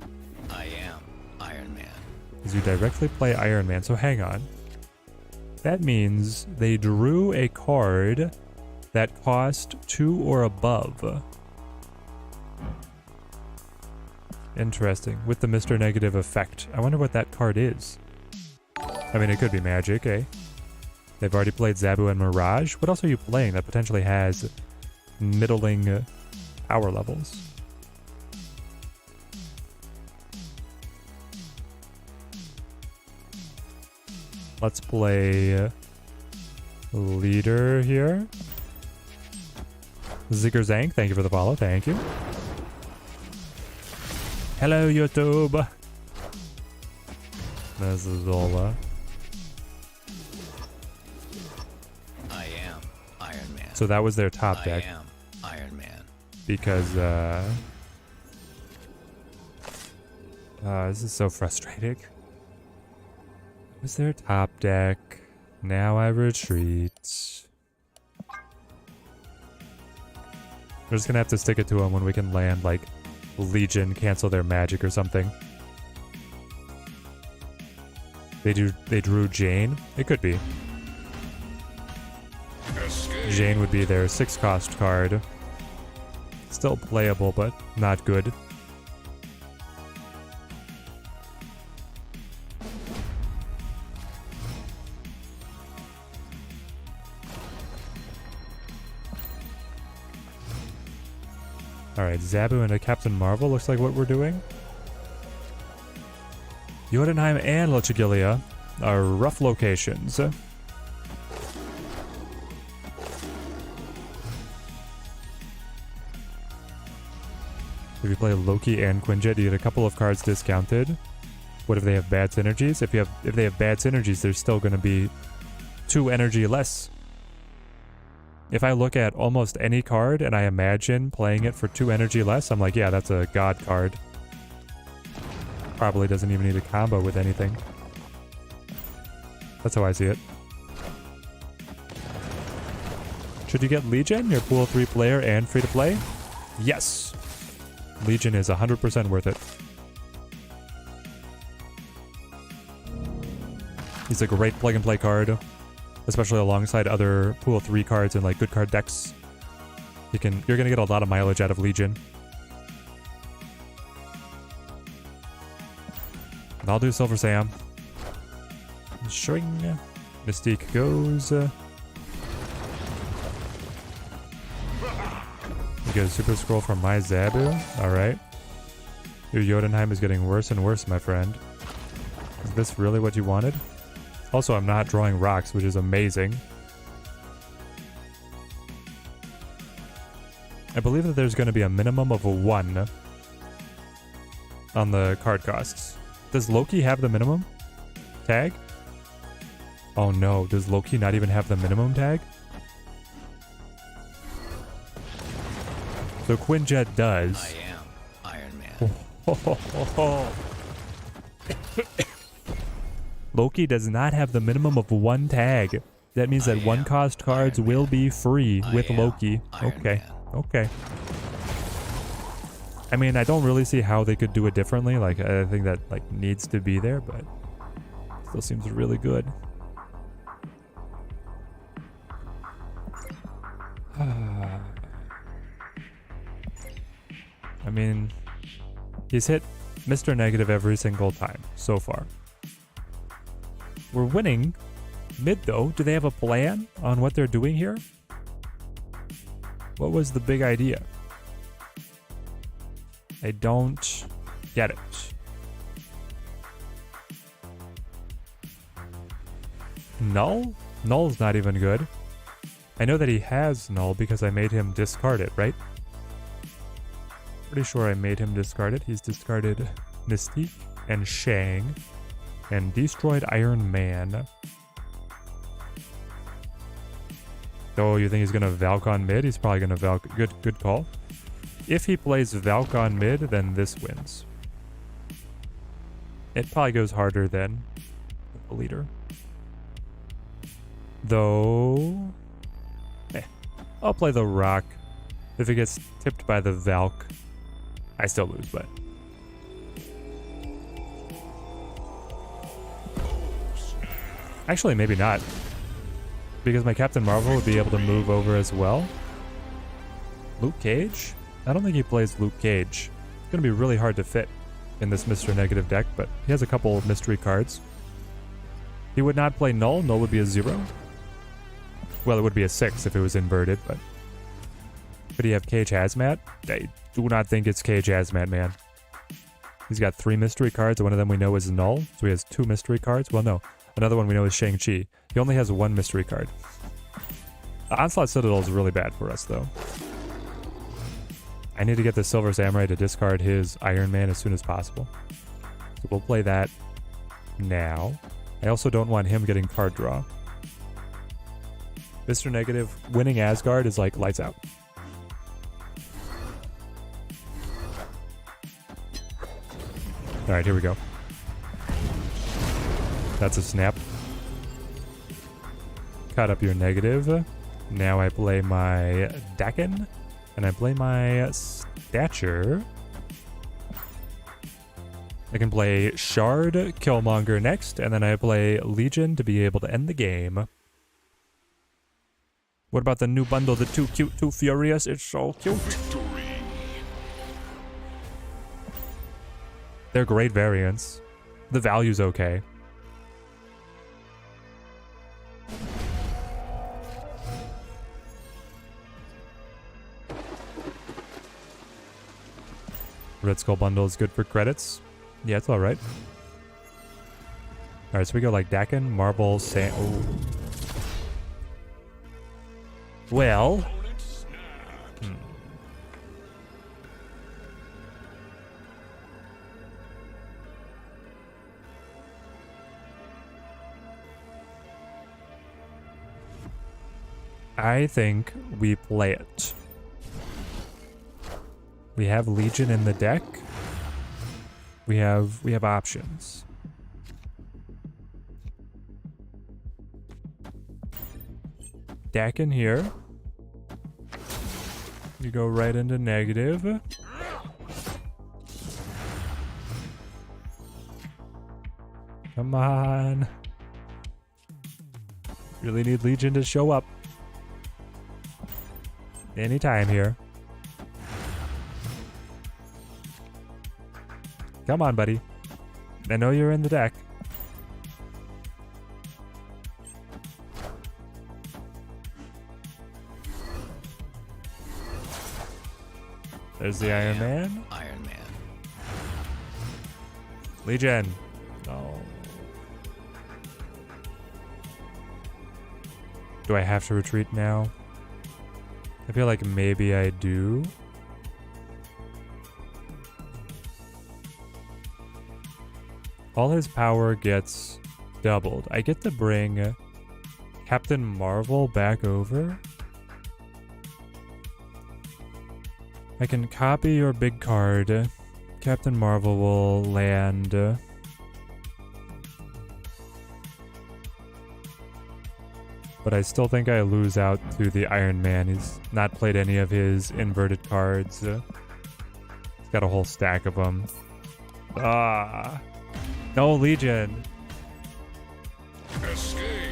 I am Iron Man. Because you directly play Iron Man, so hang on. That means they drew a card that cost 2 or above. Interesting. With the Mr. Negative effect. I wonder what that card is. I mean, it could be magic, eh? They've already played Zabu and Mirage. What else are you playing that potentially has middling power levels? Let's play Leader here. Ziggerzank, thank you for the follow. Thank you. Hello, YouTube. This is Zola. I am Iron Man. So that was their top deck. I am Iron Man. Because, this is so frustrating. Was their top deck? Now I retreat. We're just gonna have to stick it to them when we can land, like, Legion, cancel their magic or something. They drew Jane? It could be. Jane would be their 6-cost card. Still playable, but not good. Alright, Zabu and a Captain Marvel looks like what we're doing. Jotunheim and Lochigilia are rough locations. If you play Loki and Quinjet, you get a couple of cards discounted. What if they have bad synergies? If they have bad synergies, there's still going to be 2 energy less. If I look at almost any card and I imagine playing it for 2 energy less, I'm like, yeah, that's a god card. Probably doesn't even need a combo with anything. That's how I see it. Should you get Legion, your pool 3 player and free to play? Yes! Legion is 100% worth it. He's a great plug and play card, especially alongside other pool 3 cards and like good card decks. You're gonna get a lot of mileage out of Legion. And I'll do Silver Sam. Shring. Mystique goes. You get a Super Scroll from my Zabu. Alright. Your Jotunheim is getting worse and worse, my friend. Is this really what you wanted? Also, I'm not drawing rocks, which is amazing. I believe that there's going to be a minimum of 1 on the card costs. Does Loki have the minimum tag? Oh no, does Loki not even have the minimum tag? So Quinjet does. I am Iron Man. Loki does not have the minimum of 1 tag. That means that 1 cost cards will be free with Loki. Okay. Okay. I mean, I don't really see how they could do it differently. Like, I think that like needs to be there, but still seems really good. I mean, he's hit Mr. Negative every single time so far. We're winning mid though. Do they have a plan on what they're doing here? What was the big idea? I don't get it. Null? Null's not even good. I know that he has Null because I made him discard it, right? Pretty sure I made him discard it. He's discarded Mystique and Shang and destroyed Iron Man. Oh, you think he's gonna Valk on mid? He's probably gonna Valk. Good call. If he plays Valk on mid, then this wins. It probably goes harder than the leader. Though, I'll play the Rock. If it gets tipped by the Valk, I still lose, but. Actually, maybe not. Because my Captain Marvel would be able to move over as well. Luke Cage? I don't think he plays Luke Cage. It's going to be really hard to fit in this Mr. Negative deck, but he has a couple of mystery cards. He would not play Null. Null would be a 0. Well, it would be a 6 if it was inverted, but... Could he have Cage Hazmat? I do not think it's Cage Hazmat, man. He's got 3 mystery cards, and one of them we know is Null, so he has 2 mystery cards. Well, no. Another one we know is Shang-Chi. He only has 1 mystery card. Onslaught Citadel is really bad for us, though. I need to get the Silver Samurai to discard his Iron Man as soon as possible. So we'll play that now. I also don't want him getting card draw. Mr. Negative winning Asgard is like lights out. Alright, here we go. That's a snap. Cut up your negative. Now I play my Dakin. And I play my Stature. I can play Shard, Killmonger next, and then I play Legion to be able to end the game. What about the new bundle, the Too Cute, Too Furious? It's so cute. Victory. They're great variants. The value's okay. Red Skull bundle is good for credits. Yeah, it's alright. Alright, so we go like Dakin, Marble, Sam. Ooh. Well. I think we play it. We have Legion in the deck. We have options. Dakin here. You go right into negative. Come on. Really need Legion to show up. Anytime here. Come on, buddy. I know you're in the deck. There's the Iron Man. Iron Man. Legion. No. Do I have to retreat now? I feel like maybe I do. All his power gets doubled. I get to bring Captain Marvel back over. I can copy your big card. Captain Marvel will land. But I still think I lose out to the Iron Man. He's not played any of his inverted cards. He's got a whole stack of them. Ah. No Legion. Escaped.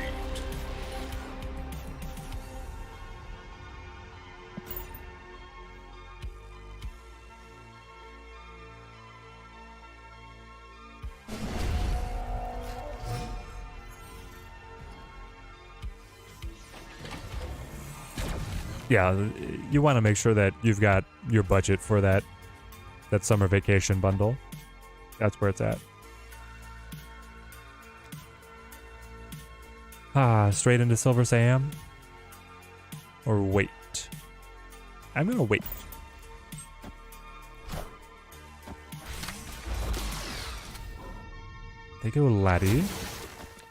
Yeah, you want to make sure that you've got your budget for that summer vacation bundle. That's where it's at. Ah, straight into Silver Sam? Or wait? I'm gonna wait. They go Laddie.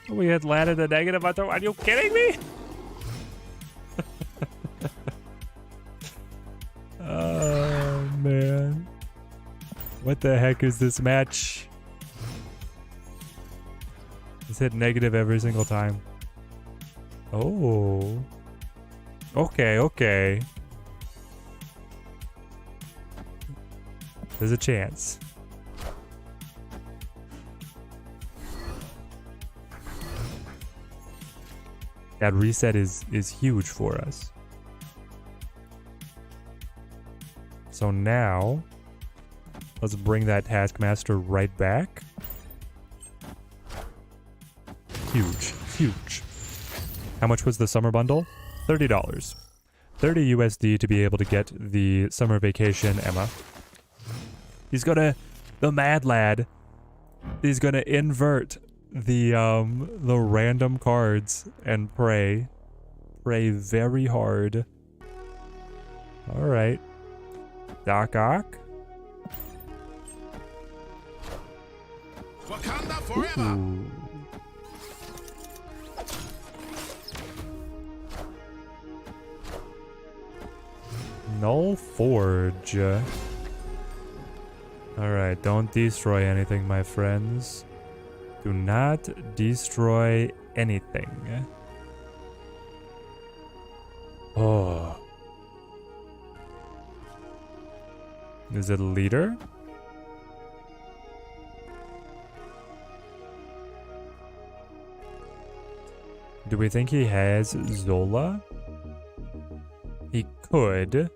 We had landed a negative on throw. Are you kidding me? Oh, man. What the heck is this match? It's hit negative every single time. Oh. Okay, okay. There's a chance. That reset is huge for us. So now, let's bring that Taskmaster right back. Huge, huge. How much was the summer bundle? $30. 30 USD to be able to get the summer vacation Emma. He's gonna, the mad lad, he's gonna invert the random cards and pray very hard. All right. Doc Ock. Wakanda forever. Ooh. Null Forge. Alright, don't destroy anything, my friends. Do not destroy anything. Oh. Is it a leader? Do we think he has Zola? He could.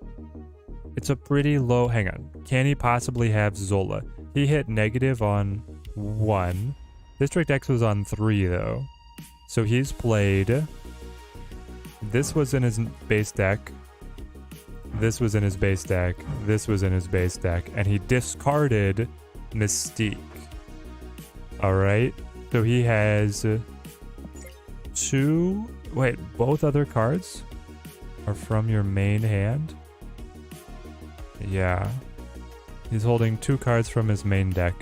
It's a pretty low... Hang on. Can he possibly have Zola? He hit negative on 1. District X was on 3, though. So he's played... This was in his base deck. This was in his base deck. This was in his base deck. And he discarded Mystique. Alright. So he has... 2... Wait, both other cards are from your main hand? Yeah. He's holding 2 cards from his main deck.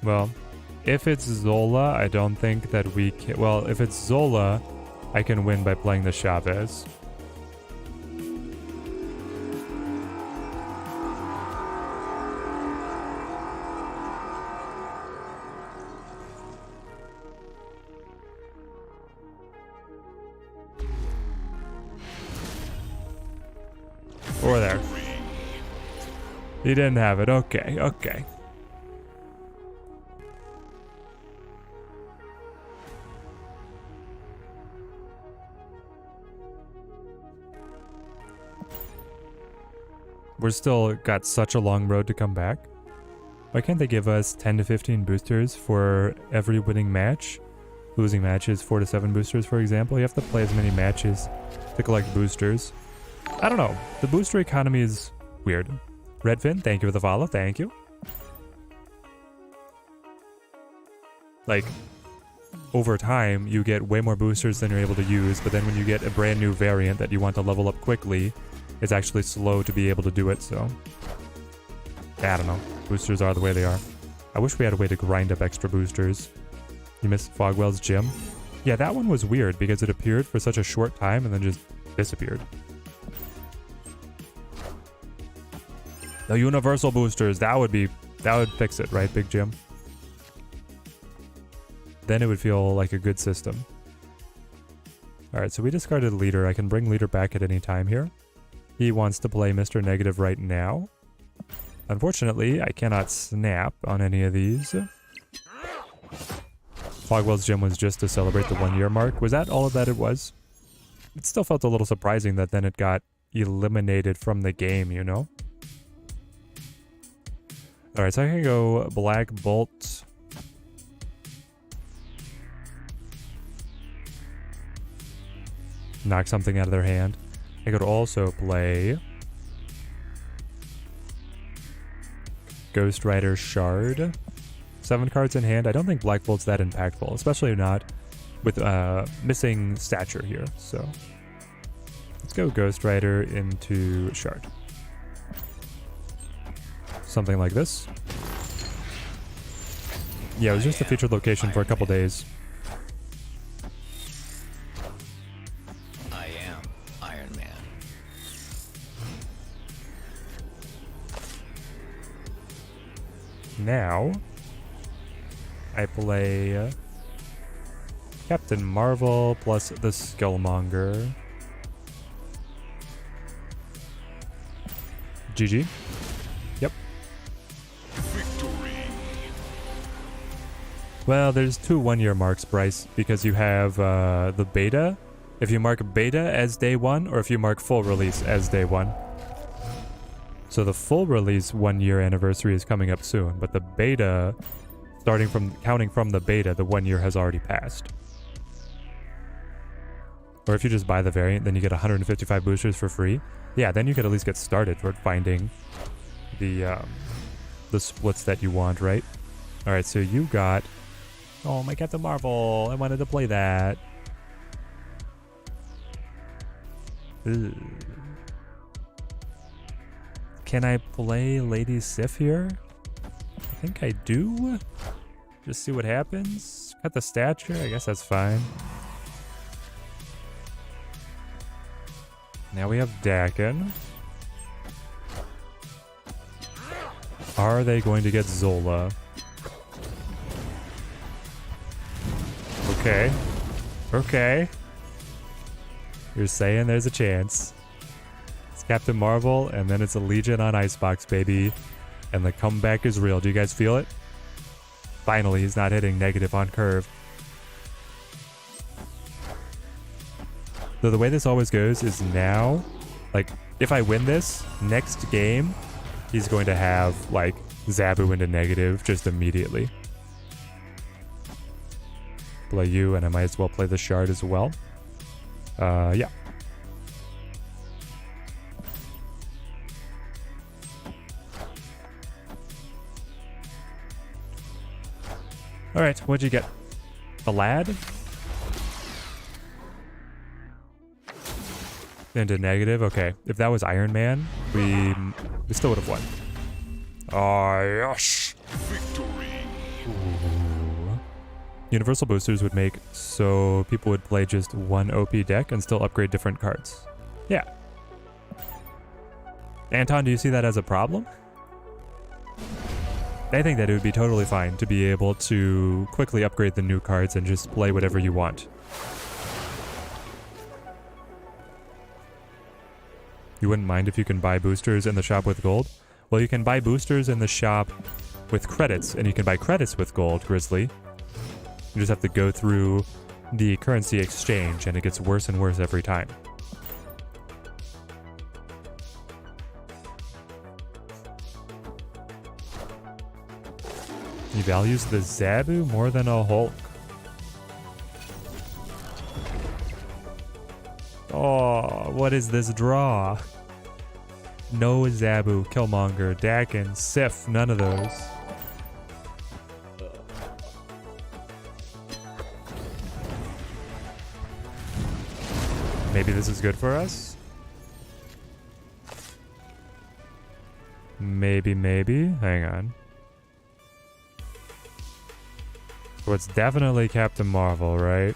Well, if it's Zola, I don't think that we can... Well, if it's Zola, I can win by playing the Chavez. Or there. He didn't have it. Okay, okay. We're still got such a long road to come back. Why can't they give us 10 to 15 boosters for every winning match? Losing matches, 4 to 7 boosters, for example. You have to play as many matches to collect boosters. I don't know. The booster economy is weird. Redfin, thank you for the follow. Thank you. Like, over time, you get way more boosters than you're able to use, but then when you get a brand new variant that you want to level up quickly, it's actually slow to be able to do it, so... I don't know. Boosters are the way they are. I wish we had a way to grind up extra boosters. You missed Fogwell's gym? Yeah, that one was weird because it appeared for such a short time and then just disappeared. The universal boosters, that would fix it, right, Big Jim? Then it would feel like a good system. Alright, so we discarded Leader. I can bring Leader back at any time here. He wants to play Mr. Negative right now. Unfortunately, I cannot snap on any of these. Fogwell's gym was just to celebrate the 1 year mark. Was that all of that it was? It still felt a little surprising that then it got eliminated from the game, you know? Alright, so I can go Black Bolt. Knock something out of their hand. I could also play Ghost Rider Shard. 7 cards in hand. I don't think Black Bolt's that impactful, especially not with missing stature here. So let's go Ghost Rider into Shard. Something like this. Yeah, it was just a featured location for a couple days. I am Iron Man. Now I play Captain Marvel plus the Skillmonger. GG. Yep. Victory. Well, there's 2 1-year marks, Bryce, because you have the beta. If you mark beta as day 1, or if you mark full release as day 1. So the full release 1-year anniversary is coming up soon, but the beta, counting from the beta, the 1 year has already passed. Or if you just buy the variant, then you get 155 boosters for free. Yeah, then you could at least get started toward finding the splits that you want, right? All right, so you got... Oh, my Captain Marvel. I wanted to play that. Ugh. Can I play Lady Sif here? I think I do. Just see what happens. Cut the stature. I guess that's fine. Now we have Dakin. Are they going to get Zola? Okay. Okay. You're saying there's a chance. It's Captain Marvel, and then it's a Legion on Icebox, baby. And the comeback is real. Do you guys feel it? Finally, he's not hitting negative on curve. So the way this always goes is now, like, if I win this, next game, he's going to have, like, Zabu into negative just immediately. Play you, and I might as well play the Shard as well. Yeah. Alright, what'd you get? A lad? Into negative? Okay. If that was Iron Man, we still would have won. Oh, yes! Victory. Ooh. Universal boosters would make so people would play just one OP deck and still upgrade different cards. Yeah. Anton, do you see that as a problem? I think that it would be totally fine to be able to quickly upgrade the new cards and just play whatever you want. You wouldn't mind if you can buy boosters in the shop with gold? Well, you can buy boosters in the shop with credits, and you can buy credits with gold, Grizzly. You just have to go through the currency exchange, and it gets worse and worse every time. He values the Zabu more than a Hulk. Oh, what is this draw? No Zabu, Killmonger, Dakin, Sif, none of those. Maybe this is good for us? Maybe. Hang on. So it's definitely Captain Marvel, right?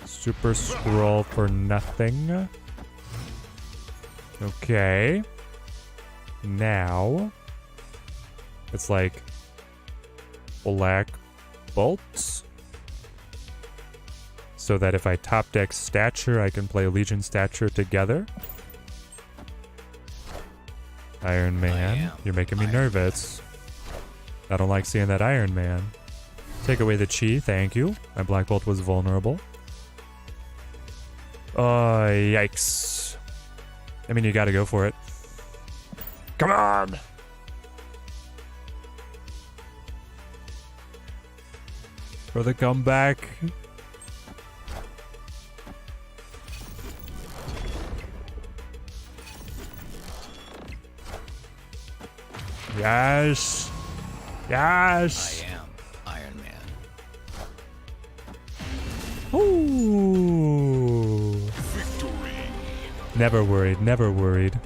Super Scroll for nothing. Okay. Now it's like Black Bolts. So that if I top deck Stature, I can play Legion Stature together. Iron Man, you're making me nervous. I don't like seeing that Iron Man. Take away the chi, thank you. My Black Bolt was vulnerable. Oh, yikes. I mean, you gotta go for it. Come on! For the comeback. Yes! Yes! I am Iron Man. Ooh! Victory. Never worried, never worried.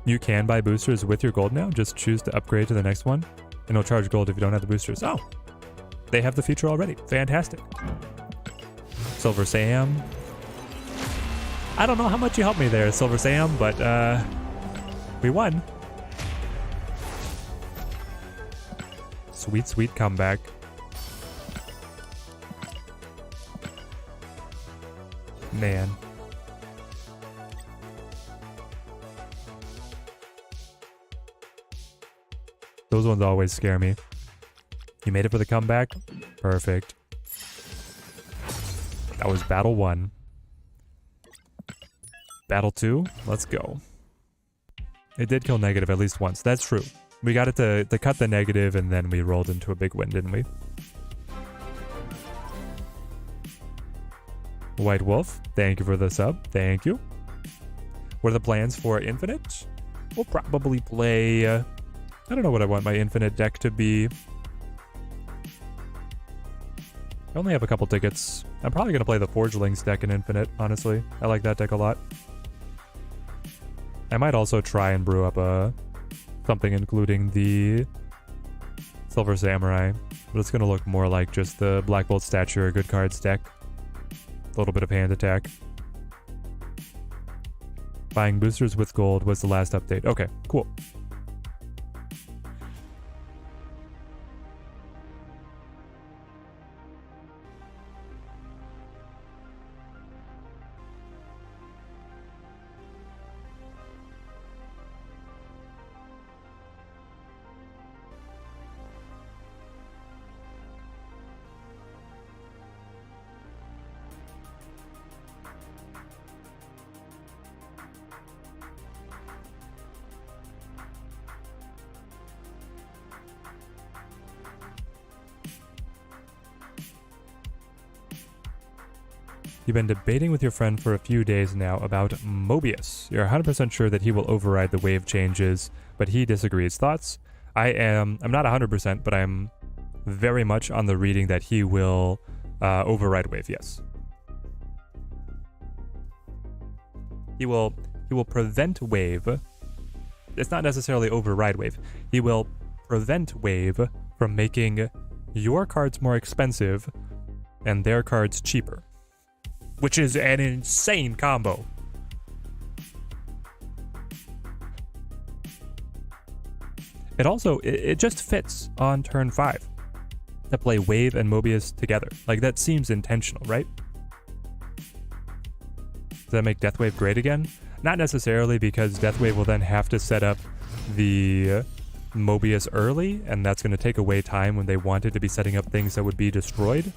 You can buy boosters with your gold now. Just choose to upgrade to the next one, and it'll charge gold if you don't have the boosters. Oh! They have the feature already. Fantastic. Silver Sam. I don't know how much you helped me there, Silver Sam, but we won. Sweet, sweet comeback. Man. Those ones always scare me. You made it for the comeback? Perfect. That was battle 1. Battle 2, let's go. It did kill negative at least once. That's true. We got it to cut the negative, and then we rolled into a big win, didn't we? White Wolf, thank you for the sub. Thank you. What are the plans for Infinite? We'll probably play... I don't know what I want my Infinite deck to be. I only have a couple tickets. I'm probably going to play the Forgelings deck in Infinite, honestly. I like that deck a lot. I might also try and brew up something including the Silver Samurai, but it's going to look more like just the Black Bolt Stature, good cards deck. A little bit of hand attack. Buying boosters with gold was the last update. Okay, cool. You've been debating with your friend for a few days now about Mobius. You're 100% sure that he will override the wave changes, but he disagrees. Thoughts? I'm not 100%, but I'm very much on the reading that he will override wave, yes. He will prevent wave. It's not necessarily override wave. He will prevent wave from making your cards more expensive and their cards cheaper, which is an insane combo. It also, it just fits on turn 5 to play Wave and Mobius together. Like, that seems intentional, right? Does that make Deathwave great again? Not necessarily, because Deathwave will then have to set up the Mobius early, and that's going to take away time when they wanted to be setting up things that would be destroyed.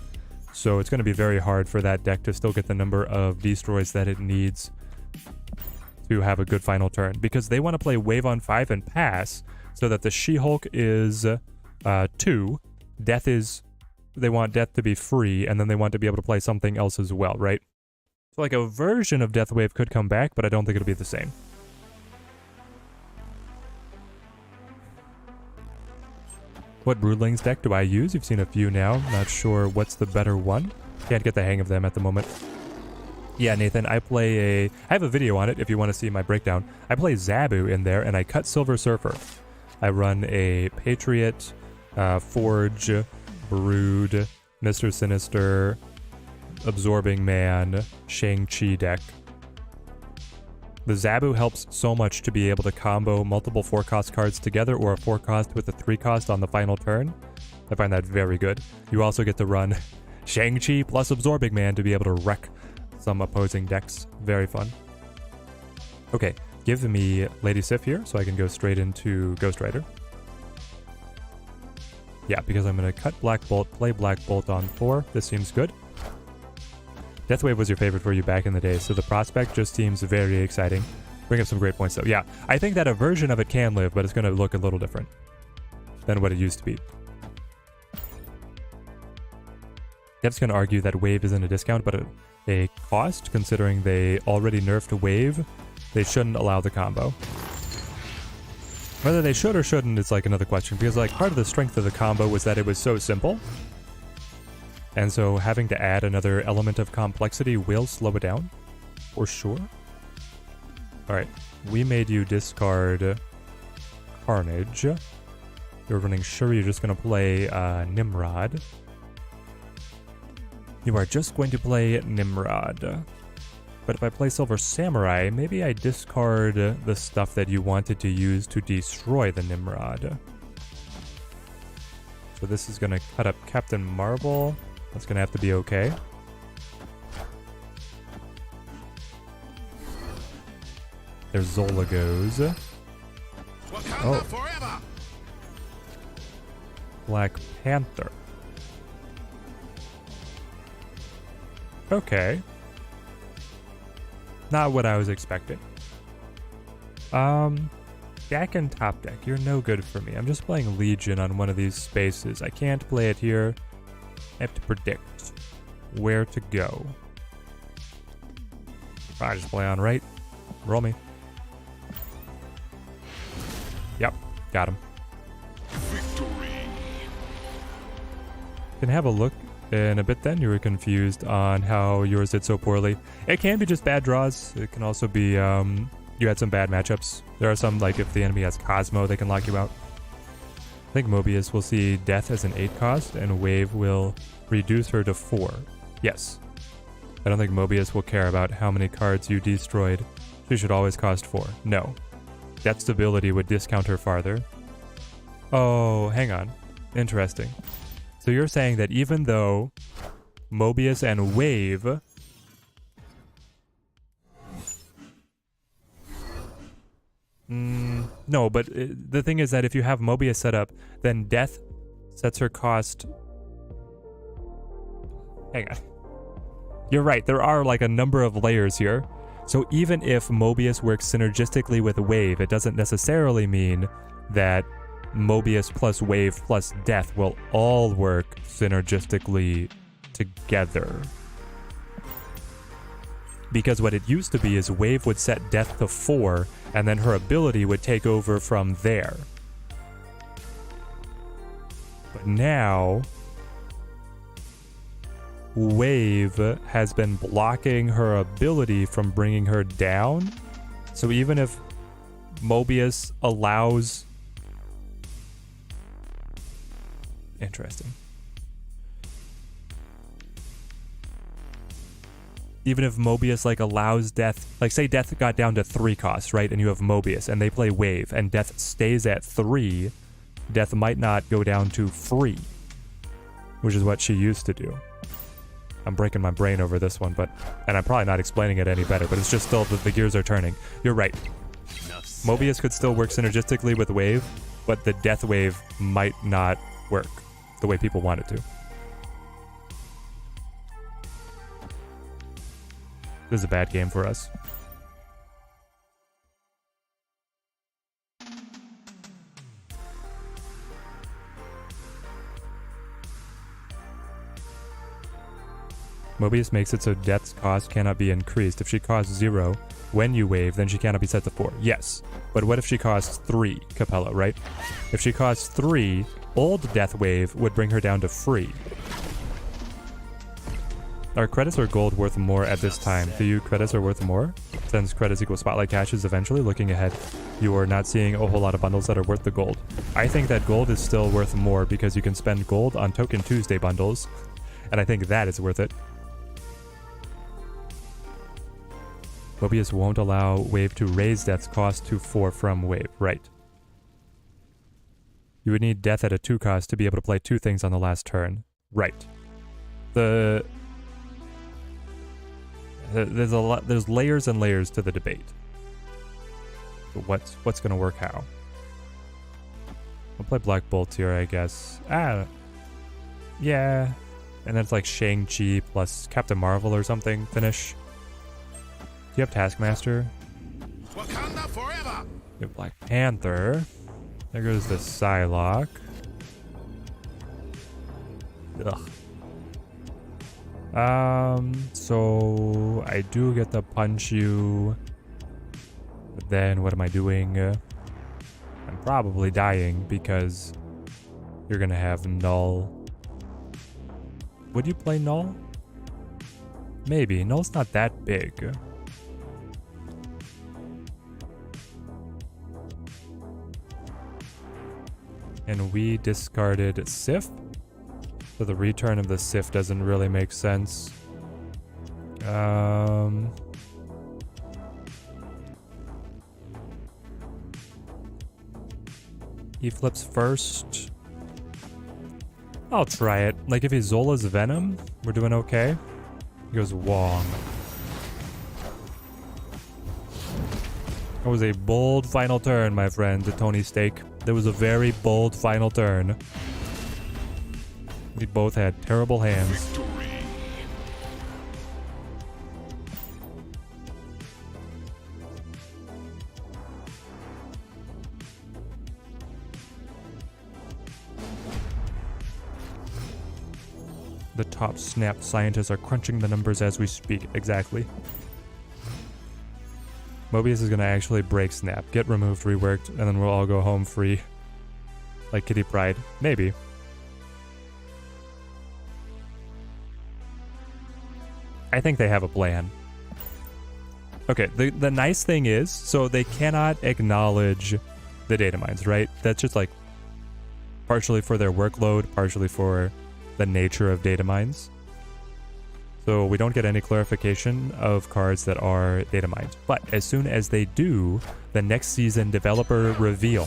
So it's going to be very hard for that deck to still get the number of destroys that it needs to have a good final turn, because they want to play Wave on 5 and pass so that the She-Hulk is 2, Death is, they want Death to be free, and then they want to be able to play something else as well, right? So like a version of Death Wave could come back, but I don't think it'll be the same. What Broodlings deck do I use? You've seen a few now. Not sure what's the better one. Can't get the hang of them at the moment. Yeah, Nathan, I have a video on it if you want to see my breakdown. I play Zabu in there, and I cut Silver Surfer. I run a Patriot, Forge, Brood, Mr. Sinister, Absorbing Man, Shang-Chi deck. The Zabu helps so much to be able to combo multiple 4-cost cards together or a 4-cost with a 3-cost on the final turn. I find that very good. You also get to run Shang-Chi plus Absorbing Man to be able to wreck some opposing decks. Very fun. Okay, give me Lady Sif here so I can go straight into Ghost Rider. Yeah, because I'm going to cut Black Bolt, play Black Bolt on 4. This seems good. Deathwave was your favorite for you back in the day, so the prospect just seems very exciting. Bring up some great points though. Yeah, I think that a version of it can live, but it's going to look a little different than what it used to be. Dev's going to argue that Wave isn't a discount, but a cost, considering they already nerfed Wave. They shouldn't allow the combo. Whether they should or shouldn't is like another question, because like part of the strength of the combo was that it was so simple. And so having to add another element of complexity will slow it down, for sure. Alright, we made you discard Carnage. You're running Shuri, you're just going to play Nimrod. You are just going to play Nimrod. But if I play Silver Samurai, maybe I discard the stuff that you wanted to use to destroy the Nimrod. So this is going to cut up Captain Marvel. That's going to have to be okay. There's Zola goes. Oh. Forever. Black Panther. Okay. Not what I was expecting. Deck and top deck. You're no good for me. I'm just playing Legion on one of these spaces. I can't play it here. I have to predict where to go. I just play on right. Roll me. Yep, got him. Victory. Can have a look in a bit then. You were confused on how yours did so poorly. It can be just bad draws. It can also be you had some bad matchups. There are some, like if the enemy has Cosmo, they can lock you out. I think Mobius will see Death as an 8 cost, and Wave will reduce her to 4. Yes. I don't think Mobius will care about how many cards you destroyed. She should always cost 4. No. Death's ability would discount her farther. Oh, hang on. Interesting. So you're saying that even though Mobius and Wave... no, but the thing is that if you have Mobius set up, then Death sets her cost... Hang on. You're right, there are like a number of layers here. So even if Mobius works synergistically with Wave, it doesn't necessarily mean that Mobius plus Wave plus Death will all work synergistically together. Because what it used to be is Wave would set Death to 4, and then her ability would take over from there. But now, Wave has been blocking her ability from bringing her down. So even if Mobius allows... Interesting. Even if Mobius like allows Death, like say Death got down to 3 costs, right? And you have Mobius and they play Wave and Death stays at 3, Death might not go down to free, which is what she used to do. I'm breaking my brain over this one, and I'm probably not explaining it any better, but it's just still the gears are turning. You're right. Mobius could still work synergistically with Wave, but the Death Wave might not work the way people want it to. This is a bad game for us. Mobius makes it so death's cost cannot be increased. If she costs 0 when you wave, then she cannot be set to 4. Yes, but what if she costs 3, Capella, right? If she costs 3, old death wave would bring her down to free. Are credits or gold worth more at this time? To you, credits are worth more? Since credits equal spotlight caches eventually, looking ahead, you are not seeing a whole lot of bundles that are worth the gold. I think that gold is still worth more because you can spend gold on Token Tuesday bundles, and I think that is worth it. Mobius won't allow wave to raise death's cost to 4 from wave, right. You would need death at a 2 cost to be able to play 2 things on the last turn. Right. There's layers and layers to the debate. But what's gonna work how? We'll play Black Bolts here, I guess. Yeah. And then it's like Shang-Chi plus Captain Marvel or something, finish. Do you have Taskmaster? Wakanda forever. You have Black Panther. There goes the Psylocke. Ugh. So I do get to punch you. But then what am I doing? I'm probably dying because you're gonna have Null. Would you play Null? Maybe. Null's not that big. And we discarded Sif. So the return of the Sif doesn't really make sense. He flips first. I'll try it. Like if he Zola's Venom, we're doing okay. He goes Wong. That was a bold final turn, my friend, to Tony Steak. There was a very bold final turn. We both had terrible hands. Victory. The top Snap scientists are crunching the numbers as we speak. Exactly. Mobius is going to actually break Snap, get removed, reworked, and then we'll all go home free. Like Kitty Pryde. Maybe. I think they have a plan. Okay, the nice thing is, so they cannot acknowledge the data mines, right? That's just like partially for their workload, partially for the nature of data mines. So we don't get any clarification of cards that are data mined. But as soon as they do, the next season developer reveal,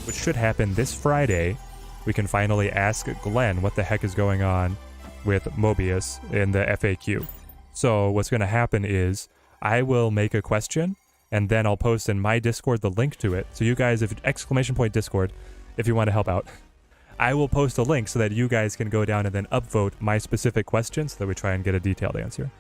which should happen this Friday, we can finally ask Glenn what the heck is going on with Mobius in the FAQ. So what's going to happen is I will make a question and then I'll post in my Discord the link to it. So you guys, if !Discord, if you want to help out, I will post a link so that you guys can go down and then upvote my specific question so that we try and get a detailed answer.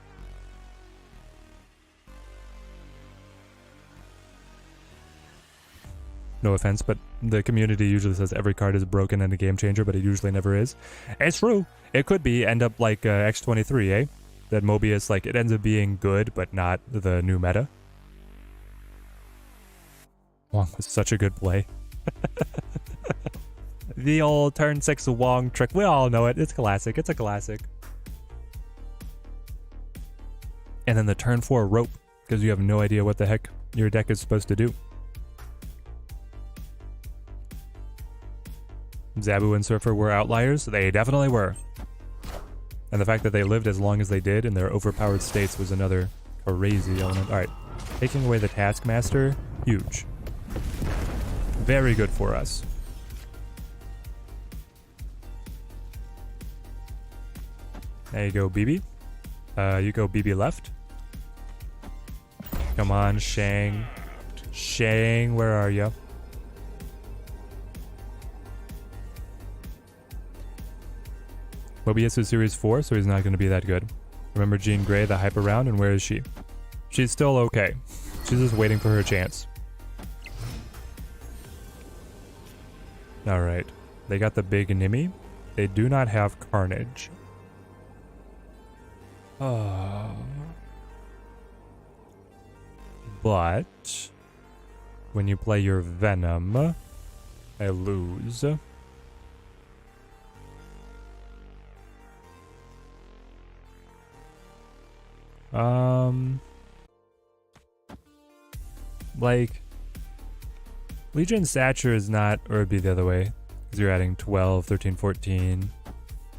No offense, but the community usually says every card is broken and a game changer, but it usually never is. It's true. It could be end up like X23, eh? That Mobius, like, it ends up being good, but not the new meta. Wong was such a good play. The old turn 6 Wong trick. We all know it. It's classic. It's a classic. And then the turn 4 rope, because you have no idea what the heck your deck is supposed to do. Zabu and Surfer were outliers. They definitely were. And the fact that they lived as long as they did in their overpowered states was another crazy element. Alright. Taking away the Taskmaster, huge. Very good for us. There you go, BB. You go BB left. Come on, Shang. Shang, where are you? Mobius is Series 4, so he's not going to be that good. Remember Jean Grey, the hype around, and where is she? She's still okay. She's just waiting for her chance. Alright. They got the big Nimi. They do not have Carnage. But when you play your Venom, I lose. Like, Legion Stature is not, or it'd be the other way, because you're adding 12, 13, 14.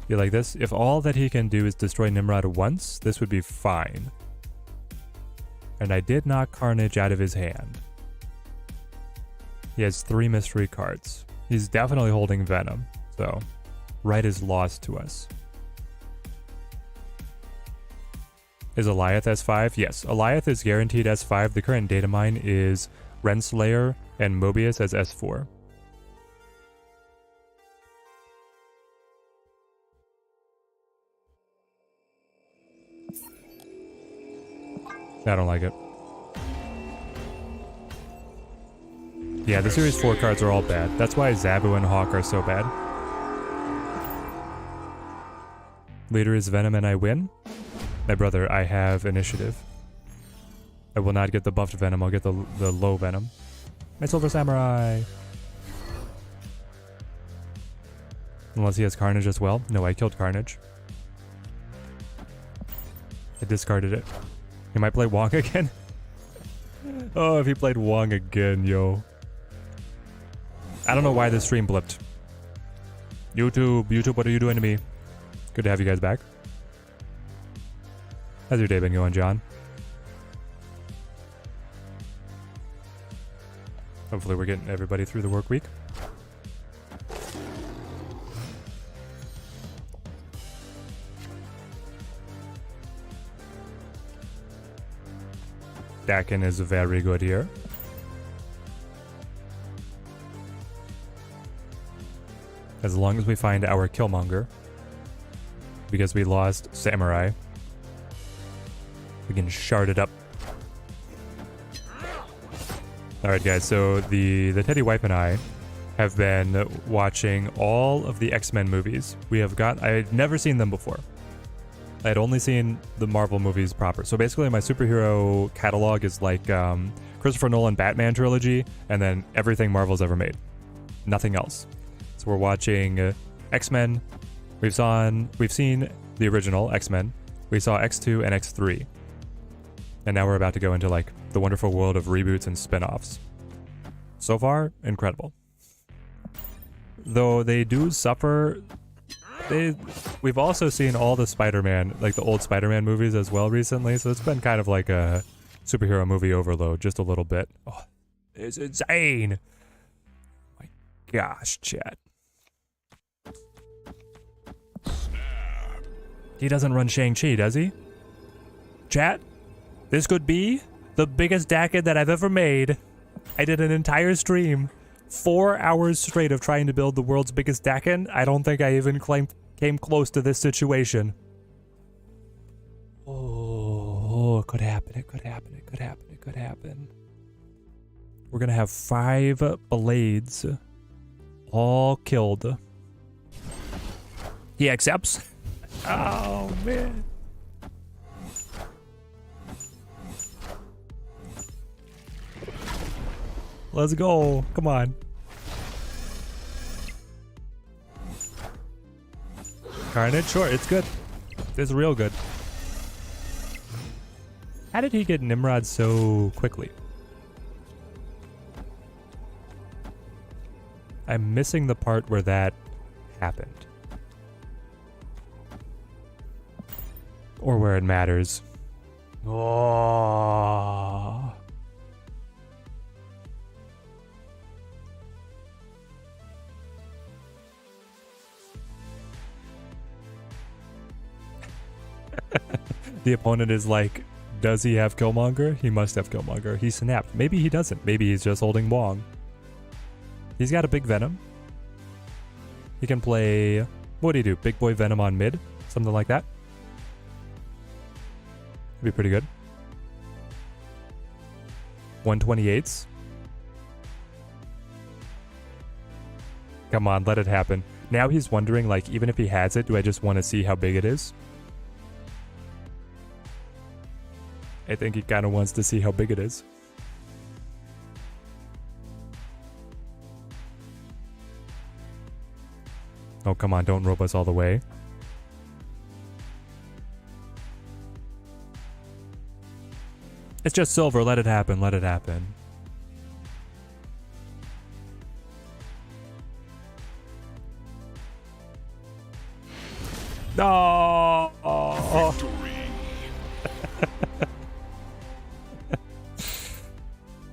Be like this. If all that he can do is destroy Nimrod once, this would be fine. And I did knock Carnage out of his hand. He has 3 mystery cards. He's definitely holding Venom, so right is lost to us. Is Eliath S5? Yes, Eliath is guaranteed S5. The current data mine is Renslayer and Mobius as S4. I don't like it. Yeah, the Series 4 cards are all bad. That's why Zabu and Hawk are so bad. Leader is Venom and I win. My brother, I have initiative. I will not get the buffed Venom, I'll get the low Venom. My Silver Samurai! Unless he has Carnage as well. No, I killed Carnage. I discarded it. He might play Wong again. Oh, if he played Wong again, yo. I don't know why this stream blipped. YouTube, what are you doing to me? Good to have you guys back. How's your day been going, John? Hopefully we're getting everybody through the work week. Dakin is very good here. As long as we find our Killmonger. Because we lost Samurai. We can shard it up. Alright guys, so the Teddy Wipe and I have been watching all of the X-Men movies. I had never seen them before. I had only seen the Marvel movies proper. So basically my superhero catalog is like Christopher Nolan Batman trilogy and then everything Marvel's ever made. Nothing else. So we're watching X-Men. We've seen the original X-Men. We saw X2 and X3. And now we're about to go into like the wonderful world of reboots and spin-offs. So far, incredible. Though they do suffer. We've also seen all the Spider-Man, like the old Spider-Man movies as well recently, so it's been kind of like a superhero movie overload, just a little bit. Oh, it's insane! My gosh, chat. He doesn't run Shang-Chi, does he? Chat? This could be the biggest Dakin that I've ever made. I did an entire stream, 4 hours straight of trying to build the world's biggest Dakin. I don't think I even came close to this situation. Oh, it could happen, it could happen, it could happen, it could happen. We're gonna have 5 blades, all killed. He accepts. Oh, man. Let's go. Come on. Carnage? Sure, it's good. It's real good. How did he get Nimrod so quickly? I'm missing the part where that happened. Or where it matters. Oh. The opponent is like, does he have Killmonger? He must have Killmonger. He snapped. Maybe he doesn't. Maybe he's just holding Wong. He's got a big Venom. He can play... What do you do? Big boy Venom on mid? Something like that? Be pretty good. 128s. Come on, let it happen. Now he's wondering, like, even if he has it, do I just want to see how big it is? I think he kind of wants to see how big it is. Oh, come on, don't rope us all the way. It's just silver, let it happen, let it happen. No!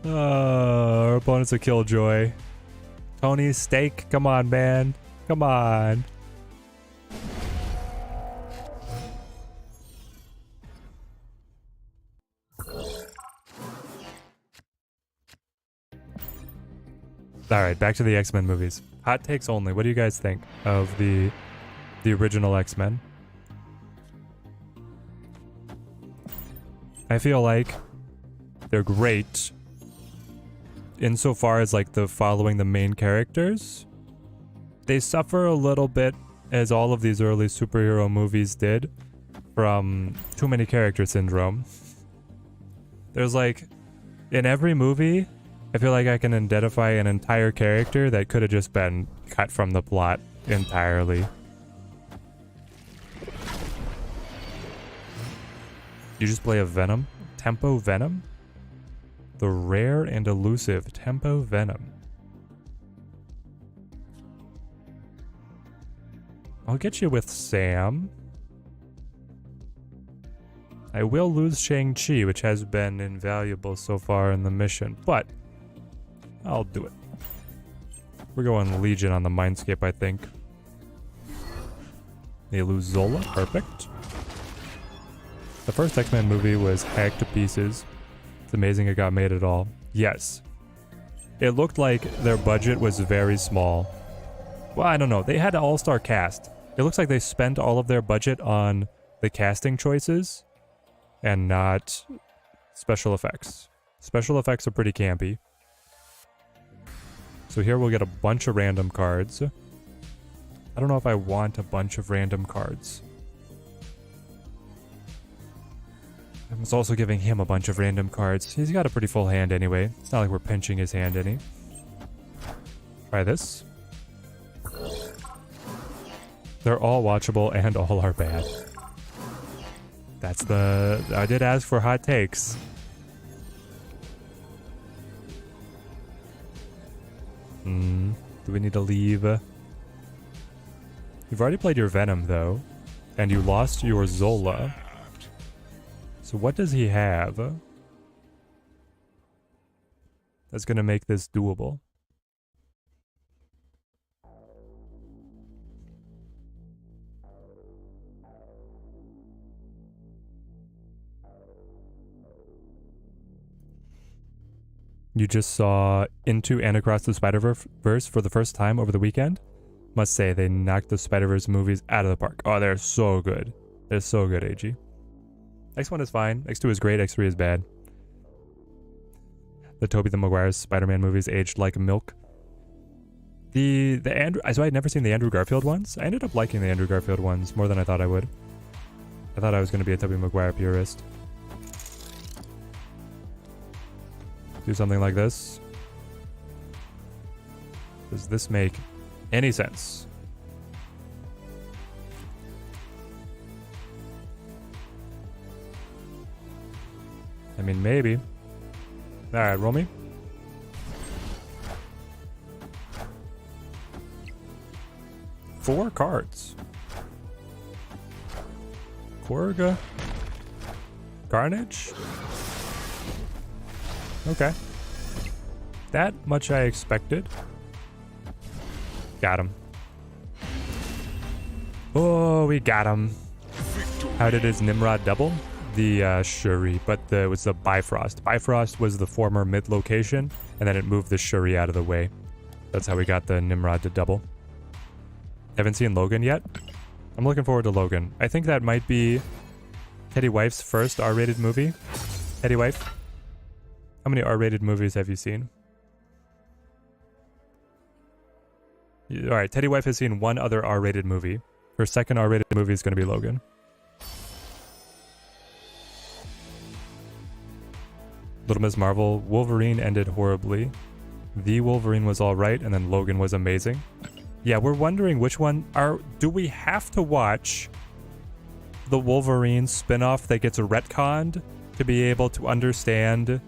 Our opponent's a killjoy. Tony, steak, come on, man. Come on. Alright, back to the X-Men movies. Hot takes only. What do you guys think of the original X-Men? I feel like they're great insofar as like the following the main characters. They suffer a little bit, as all of these early superhero movies did, from too many character syndrome. There's like, in every movie, I feel like I can identify an entire character that could have just been cut from the plot entirely. You just play a Venom? Tempo Venom? The rare and elusive Tempo Venom. I'll get you with Sam. I will lose Shang-Chi, which has been invaluable so far in the mission, but I'll do it. We're going Legion on the Mindscape, I think. They lose Zola. Perfect. The first X-Men movie was hacked to pieces. It's amazing it got made at all. Yes. It looked like their budget was very small. Well, I don't know. They had an all-star cast. It looks like they spent all of their budget on the casting choices and not special effects. Special effects are pretty campy. So here we'll get a bunch of random cards. I don't know if I want a bunch of random cards. I was also giving him a bunch of random cards. He's got a pretty full hand anyway. It's not like we're pinching his hand any. Try this. They're all watchable and all are bad. That's the... I did ask for hot takes. Do we need to leave? You've already played your Venom, though. And you lost your Zola. So what does he have that's going to make this doable? You just saw Into and Across the Spider-Verse for the first time over the weekend. Must say, they knocked the Spider-Verse movies out of the park. Oh, they're so good. They're so good, AG. X1 is fine. X2 is great. X3 is bad. The Tobey Maguire's Spider-Man movies aged like milk. The Andrew... So I had never seen the Andrew Garfield ones. I ended up liking the Andrew Garfield ones more than I thought I would. I thought I was going to be a Tobey Maguire purist. Do something like this. Does this make any sense? I mean, maybe. Alright, roll me. Four cards. Korga. Carnage? Okay. That much I expected. Got him. Oh, we got him. How did his Nimrod double? The Shuri, but it was the Bifrost. Bifrost was the former mid location, and then it moved the Shuri out of the way. That's how we got the Nimrod to double. Haven't seen Logan yet. I'm looking forward to Logan. I think that might be Teddy Wife's first R-rated movie. Teddy Wife, how many R-rated movies have you seen? Alright, Teddy Wife has seen one other R-rated movie. Her second R-rated movie is going to be Logan. Little Miss Marvel, Wolverine ended horribly. The Wolverine was alright, and then Logan was amazing. Yeah, we're wondering which one do we have to watch the Wolverine spin-off that gets retconned to be able to understand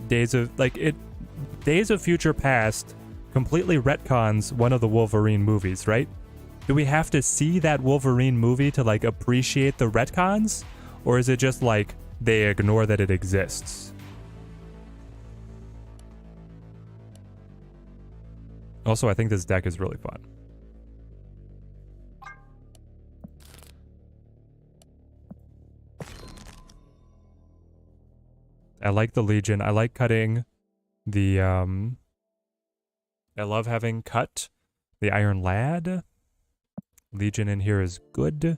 Days of Future Past completely retcons one of the Wolverine movies, right? Do we have to see that Wolverine movie to like appreciate the retcons? Or is it just like they ignore that it exists? Also, I think this deck is really fun. I like the Legion. I like cutting the, I love having cut the Iron Lad. Legion in here is good.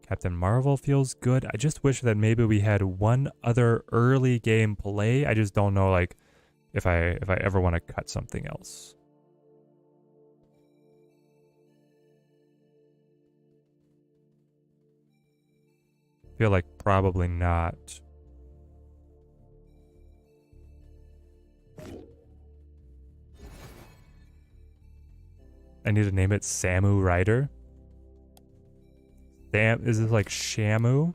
Captain Marvel feels good. I just wish that maybe we had one other early game play. I just don't know, like, if I ever want to cut something else. Feel like probably not. I need to name it Samu Rider. Damn, is this like Shamu?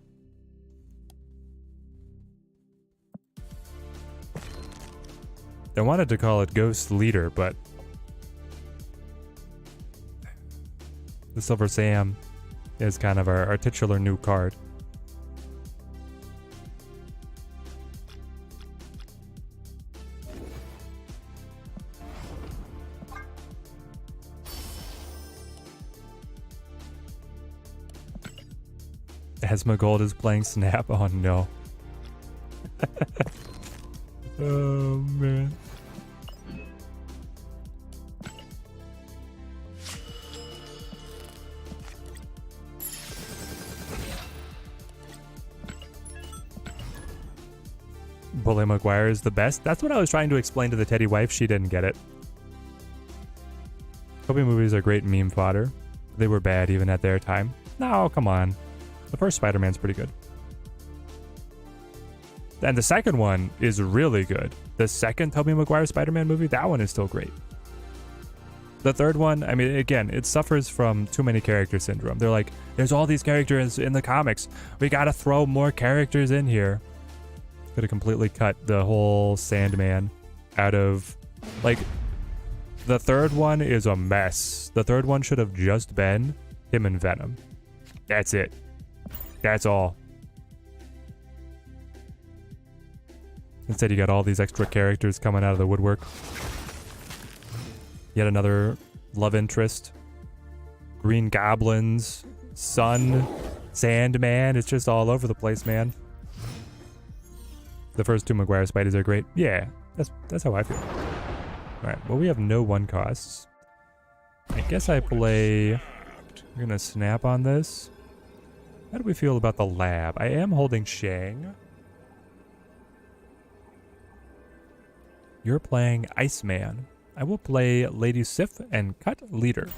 I wanted to call it Ghost Leader, but the Silver Sam is kind of our titular new card. Asmongold is playing Snap. Oh no. Oh man. Bully Maguire is the best. That's what I was trying to explain to the Teddy wife. She didn't get it. Tobey movies are great meme fodder. They were bad even at their time. No, come on. The first Spider-Man's pretty good. And the second one is really good. The second Tobey Maguire Spider-Man movie, that one is still great. The third one, I mean, again, it suffers from too many character syndrome. They're like, there's all these characters in the comics. We gotta throw more characters in here. Could have completely cut the whole Sandman out of, like, the third one is a mess. The third one should have just been him and Venom. That's it. That's all. Instead, you got all these extra characters coming out of the woodwork. Yet another love interest. Green Goblins, Sun, Sandman. It's just all over the place, man. The first two Maguire Spideys are great. Yeah, that's how I feel. Alright, well, we have no one costs. I guess I play... We're gonna snap on this. How do we feel about the lab? I am holding Shang. You're playing Iceman. I will play Lady Sif and cut Leader.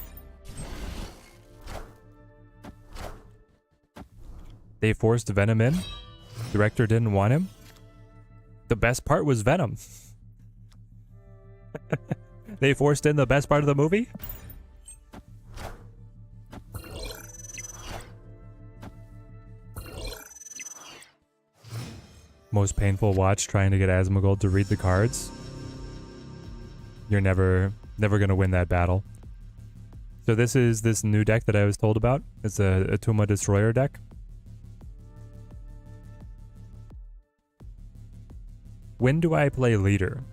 They forced Venom in. Director didn't want him. The best part was Venom. They forced in the best part of the movie? Most painful watch trying to get Asmongold to read the cards. You're never gonna win that battle. So this is this new deck that I was told about. It's a Tuma Destroyer deck. When do I play Leader?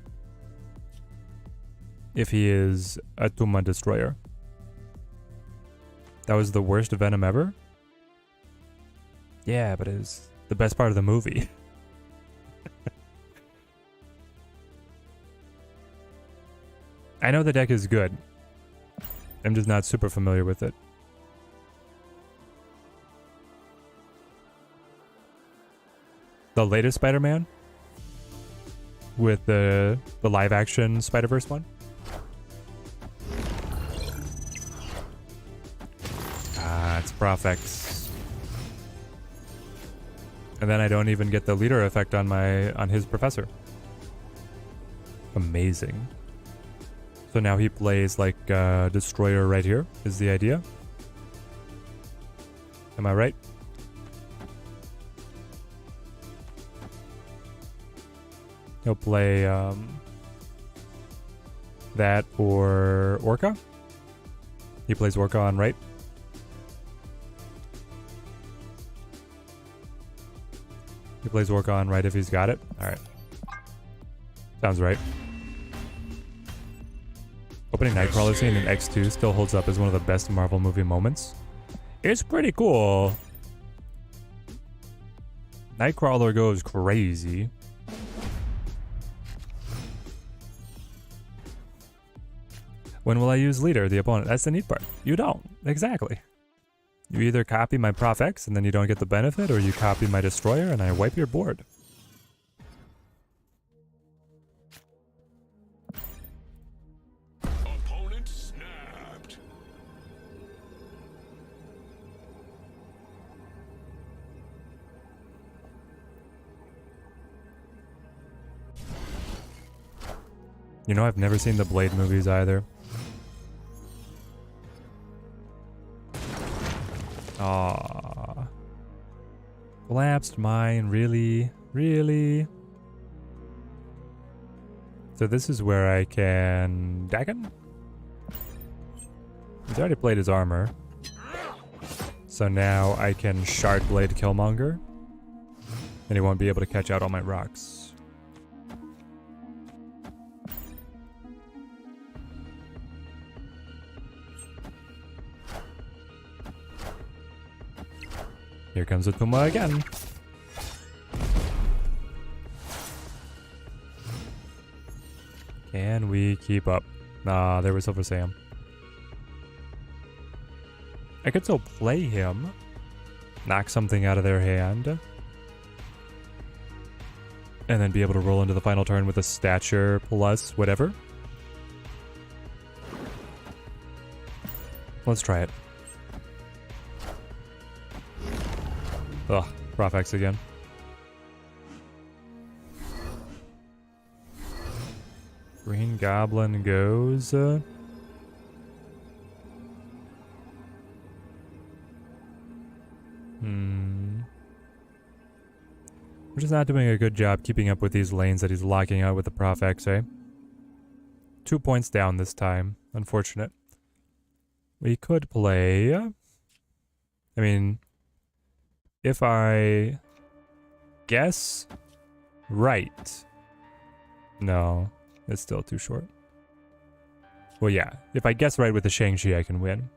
If he is a Tuma Destroyer. That was the worst Venom ever? Yeah, but it was the best part of the movie. I know the deck is good. I'm just not super familiar with it. The latest Spider-Man? With the live action Spider-Verse one? Ah, it's Profex. And then I don't even get the Leader effect on his Professor. Amazing. So now he plays like Destroyer right here, is the idea. Am I right? He'll play that or Orca. He plays Orca on right. He plays Orca on right if he's got it. Alright. Sounds right. Opening Nightcrawler scene in X2 still holds up as one of the best Marvel movie moments. It's pretty cool. Nightcrawler goes crazy. When will I use leader, the opponent? That's the neat part. You don't. Exactly. You either copy my Prof X and then you don't get the benefit, or you copy my Destroyer and I wipe your board. Opponent snapped. You know, I've never seen the Blade movies either. Aww. Collapsed mine, really? Really? So this is where I can... Dagon? He's already played his armor. So now I can Shard Blade Killmonger. And he won't be able to catch out all my rocks. Here comes Utuma again. Can we keep up? Nah, there was Silver Sam. I could still play him. Knock something out of their hand. And then be able to roll into the final turn with a stature plus whatever. Let's try it. Ugh, Prof X again. Green Goblin goes. We're just not doing a good job keeping up with these lanes that he's locking out with the Prof X, eh? 2 points down this time. Unfortunate. We could play... I mean... If I guess right. No, it's still too short. Well, yeah. If I guess right with the Shang-Chi, I can win.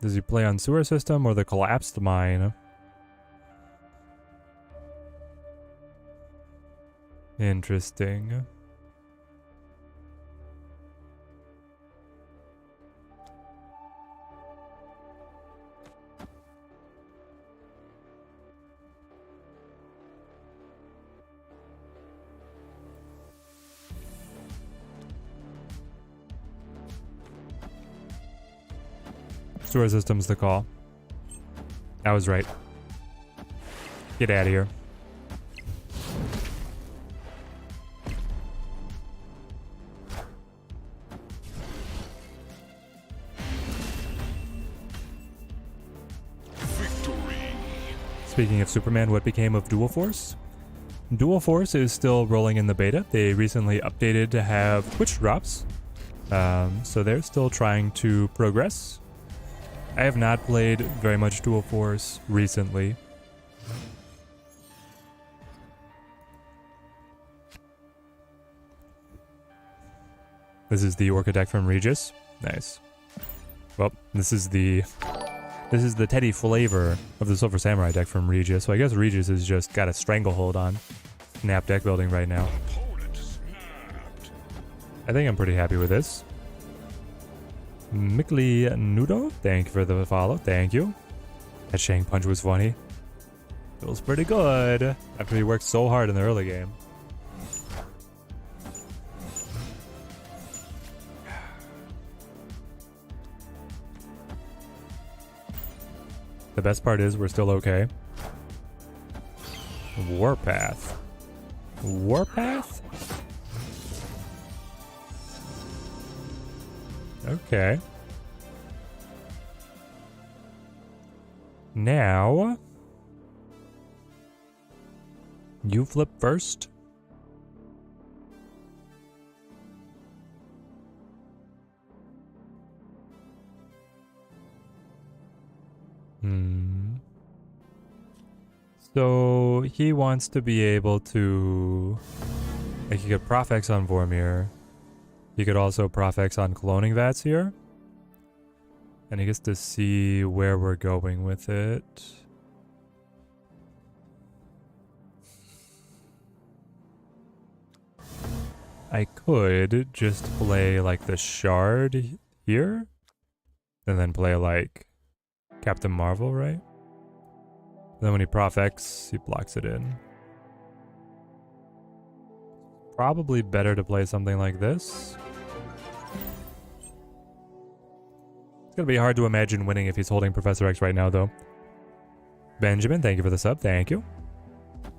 Does he play on Sewer System or the Collapsed Mine? Interesting. Sewer System's the call. I was right. Get out of here. Victory. Speaking of Superman, what became of Dual Force? Dual Force is still rolling in the beta. They recently updated to have Twitch drops. So they're still trying to progress. I have not played very much Dual Force recently. This is the Orca deck from Regis. Nice. Well, this is the Teddy flavor of the Silver Samurai deck from Regis. So I guess Regis has just got a stranglehold on Snap deck building right now. Opponent snapped. I think I'm pretty happy with this. Mikli Nudo, thank you for the follow. Thank you. That Shang Punch was funny. Feels pretty good after he worked so hard in the early game. The best part is we're still okay. Warpath. Warpath? Okay. Now, you flip first. So he wants to be able to, like, he could Profex on Vormir. He could also Profex on cloning vats here. And he gets to see where we're going with it. I could just play like the Shard here. And then play like Captain Marvel, right? Then when he Profex, he blocks it in. Probably better to play something like this. It's gonna be hard to imagine winning if he's holding Professor X right now, though. Benjamin, thank you for the sub. Thank you.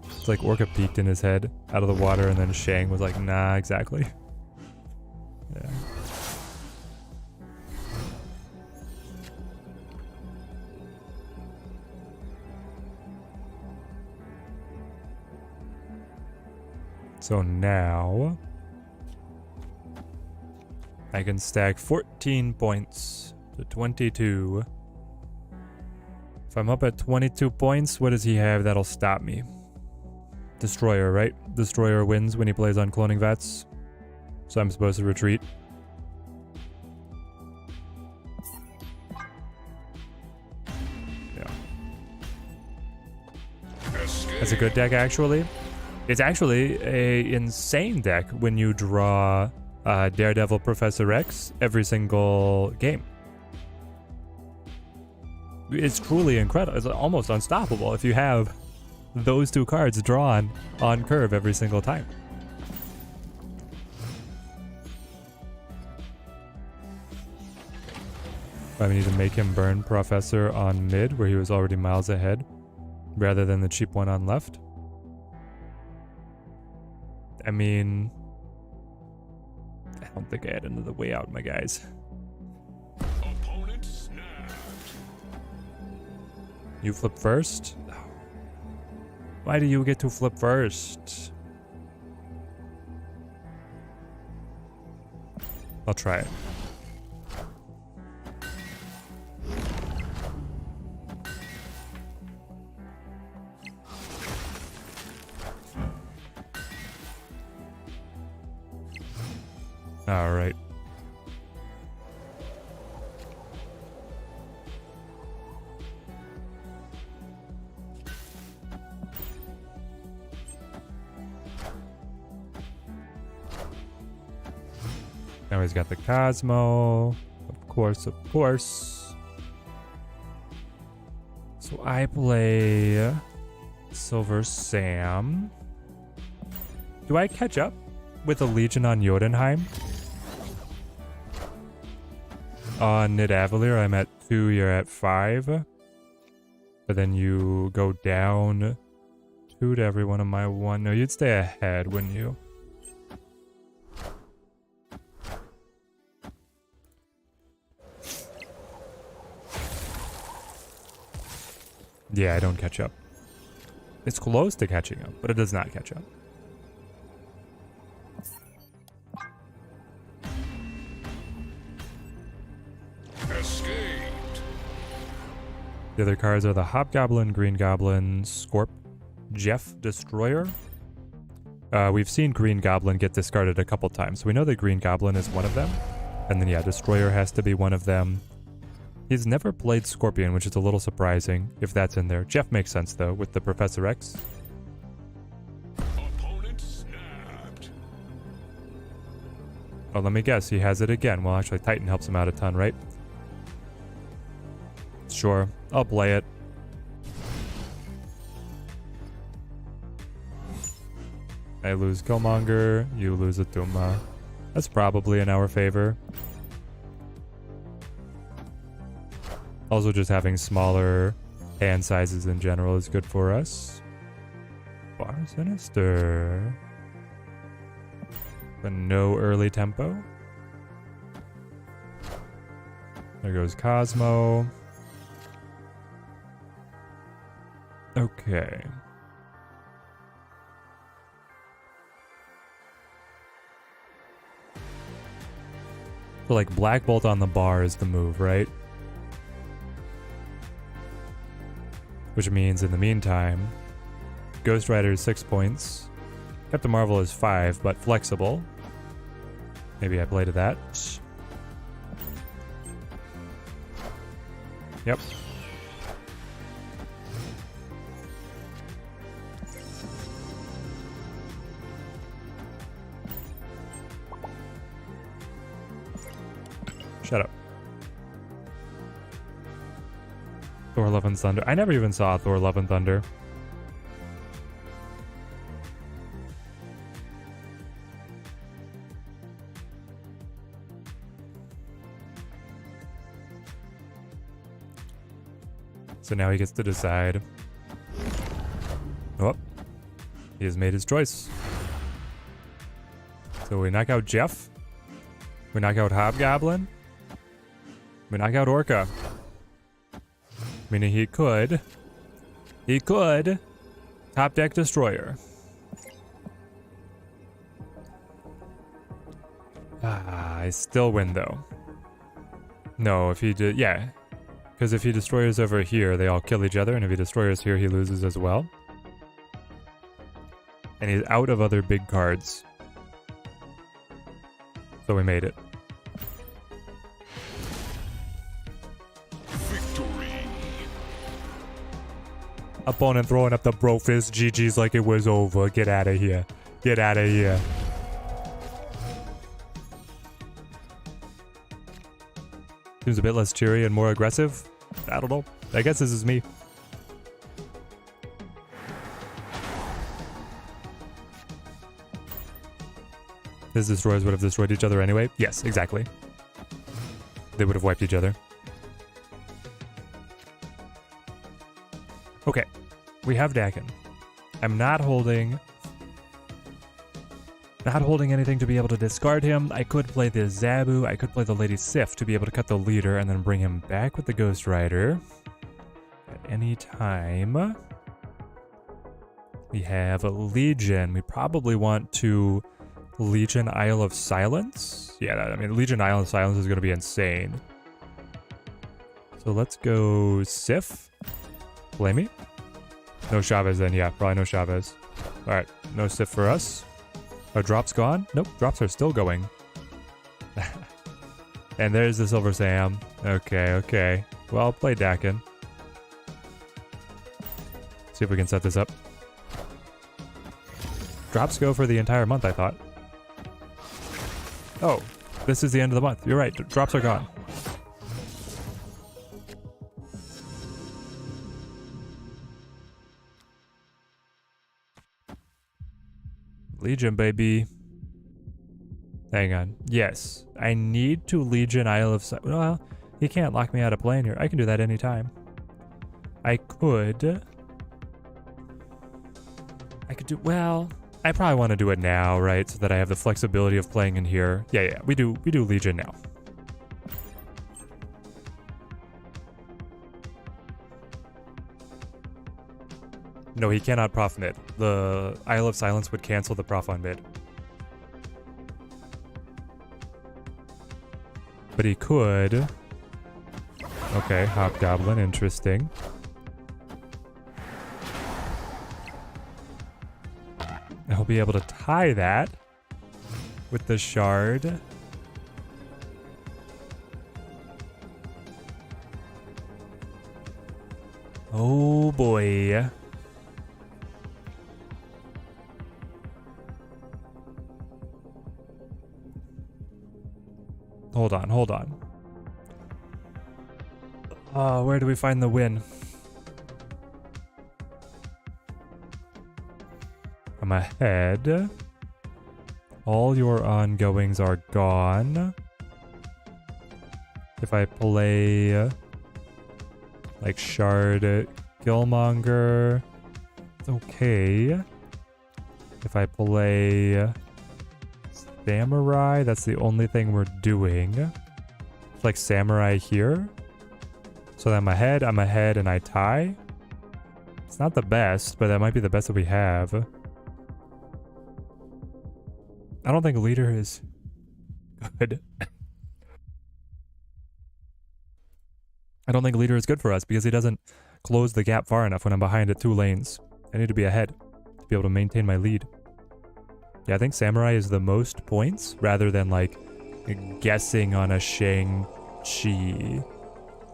It's like Orca peeked in his head out of the water, and then Shang was like, nah, exactly. Yeah. So now I can stack 14 points to 22. If I'm up at 22 points, what does he have that'll stop me? Destroyer, right? Destroyer wins when he plays on cloning vats. So I'm supposed to retreat. Yeah. That's a good deck, actually. It's actually a insane deck when you draw Daredevil Professor X every single game. It's truly incredible. It's almost unstoppable if you have those two cards drawn on curve every single time. I need to make him burn Professor on mid where he was already miles ahead rather than the cheap one on left. I mean, I don't think I had another way out, my guys. Opponent snapped. You flip first? Why do you get to flip first? I'll try it. All right. Now he's got the Cosmo. Of course, of course. So I play Silver Sam. Do I catch up with a Legion on Jotunheim? On Nidavellir, I'm at 2, you're at 5. But then you go down 2 to every one of my 1. No, you'd stay ahead, wouldn't you? Yeah, I don't catch up. It's close to catching up, but it does not catch up. Escaped. The other cards are the Hobgoblin, Green Goblin, Scorp, Jeff, Destroyer. We've seen Green Goblin get discarded a couple times, so we know that Green Goblin is one of them. And then, yeah, Destroyer has to be one of them. He's never played Scorpion, which is a little surprising if that's in there. Jeff makes sense, though, with the Professor X. Opponent snapped. Oh, let me guess, he has it again. Well, actually, Titan helps him out a ton, right? Sure, I'll play it. I lose Killmonger, you lose Atuma. That's probably in our favor. Also, just having smaller hand sizes in general is good for us. Bar Sinister. But no early tempo. There goes Cosmo. Okay. So like Black Bolt on the bar is the move, right? Which means in the meantime, Ghost Rider is 6 points. Captain Marvel is 5, but flexible. Maybe I play to that. Yep. Shut up. Thor Love and Thunder. I never even saw Thor Love and Thunder. So now he gets to decide. Oh, he has made his choice. So we knock out Jeff. We knock out Hobgoblin. We knock out Orca. Meaning he could top deck Destroyer. I still win though. No, if he did, yeah. Because if he destroys over here, they all kill each other, and if he destroys here, he loses as well. And he's out of other big cards. So we made it. Victory. Opponent throwing up the bro fist, GG's like it was over. Get out of here. Get out of here. Seems a bit less cheery and more aggressive. I don't know. I guess this is me. His destroyers would have destroyed each other anyway. Yes, exactly. They would have wiped each other. Okay. We have Dakin. I'm not holding anything to be able to discard him. I could play the Zabu, I could play the Lady Sif to be able to cut the leader and then bring him back with the Ghost Rider at any time. We have a Legion. We probably want to Legion Isle of Silence. Yeah, I mean, Legion Isle of Silence is going to be insane. So let's go Sif. Play me? No Chavez then, yeah, probably no Chavez. Alright, no Sif for us. Are drops gone? Nope, drops are still going. And there's the Silver Sam. Okay, okay. Well, play Dakin. See if we can set this up. Drops go for the entire month, I thought. Oh, this is the end of the month. You're right, drops are gone. Legion, baby. Hang on. Yes, I need to Legion Isle of Silence. Well, he can't lock me out of playing here. I can do that anytime. I could do, well, I probably want to do it now, right? So that I have the flexibility of playing in here. Yeah, we do Legion now. No, he cannot prof mid. The Isle of Silence would cancel the prof on mid. But he could. Okay, Hobgoblin, interesting. He'll be able to tie that with the shard. Oh boy. Hold on. Where do we find the win? I'm ahead. All your ongoings are gone. If I play like Shard Killmonger, it's okay. If I play Samurai, that's the only thing we're doing. It's like Samurai here. So I'm ahead, and I tie. It's not the best, but that might be the best that we have. I don't think leader is good. I don't think leader is good for us because he doesn't close the gap far enough when I'm behind at 2 lanes. I need to be ahead to be able to maintain my lead. Yeah, I think Samurai is the most points rather than like guessing on a Shang-Chi.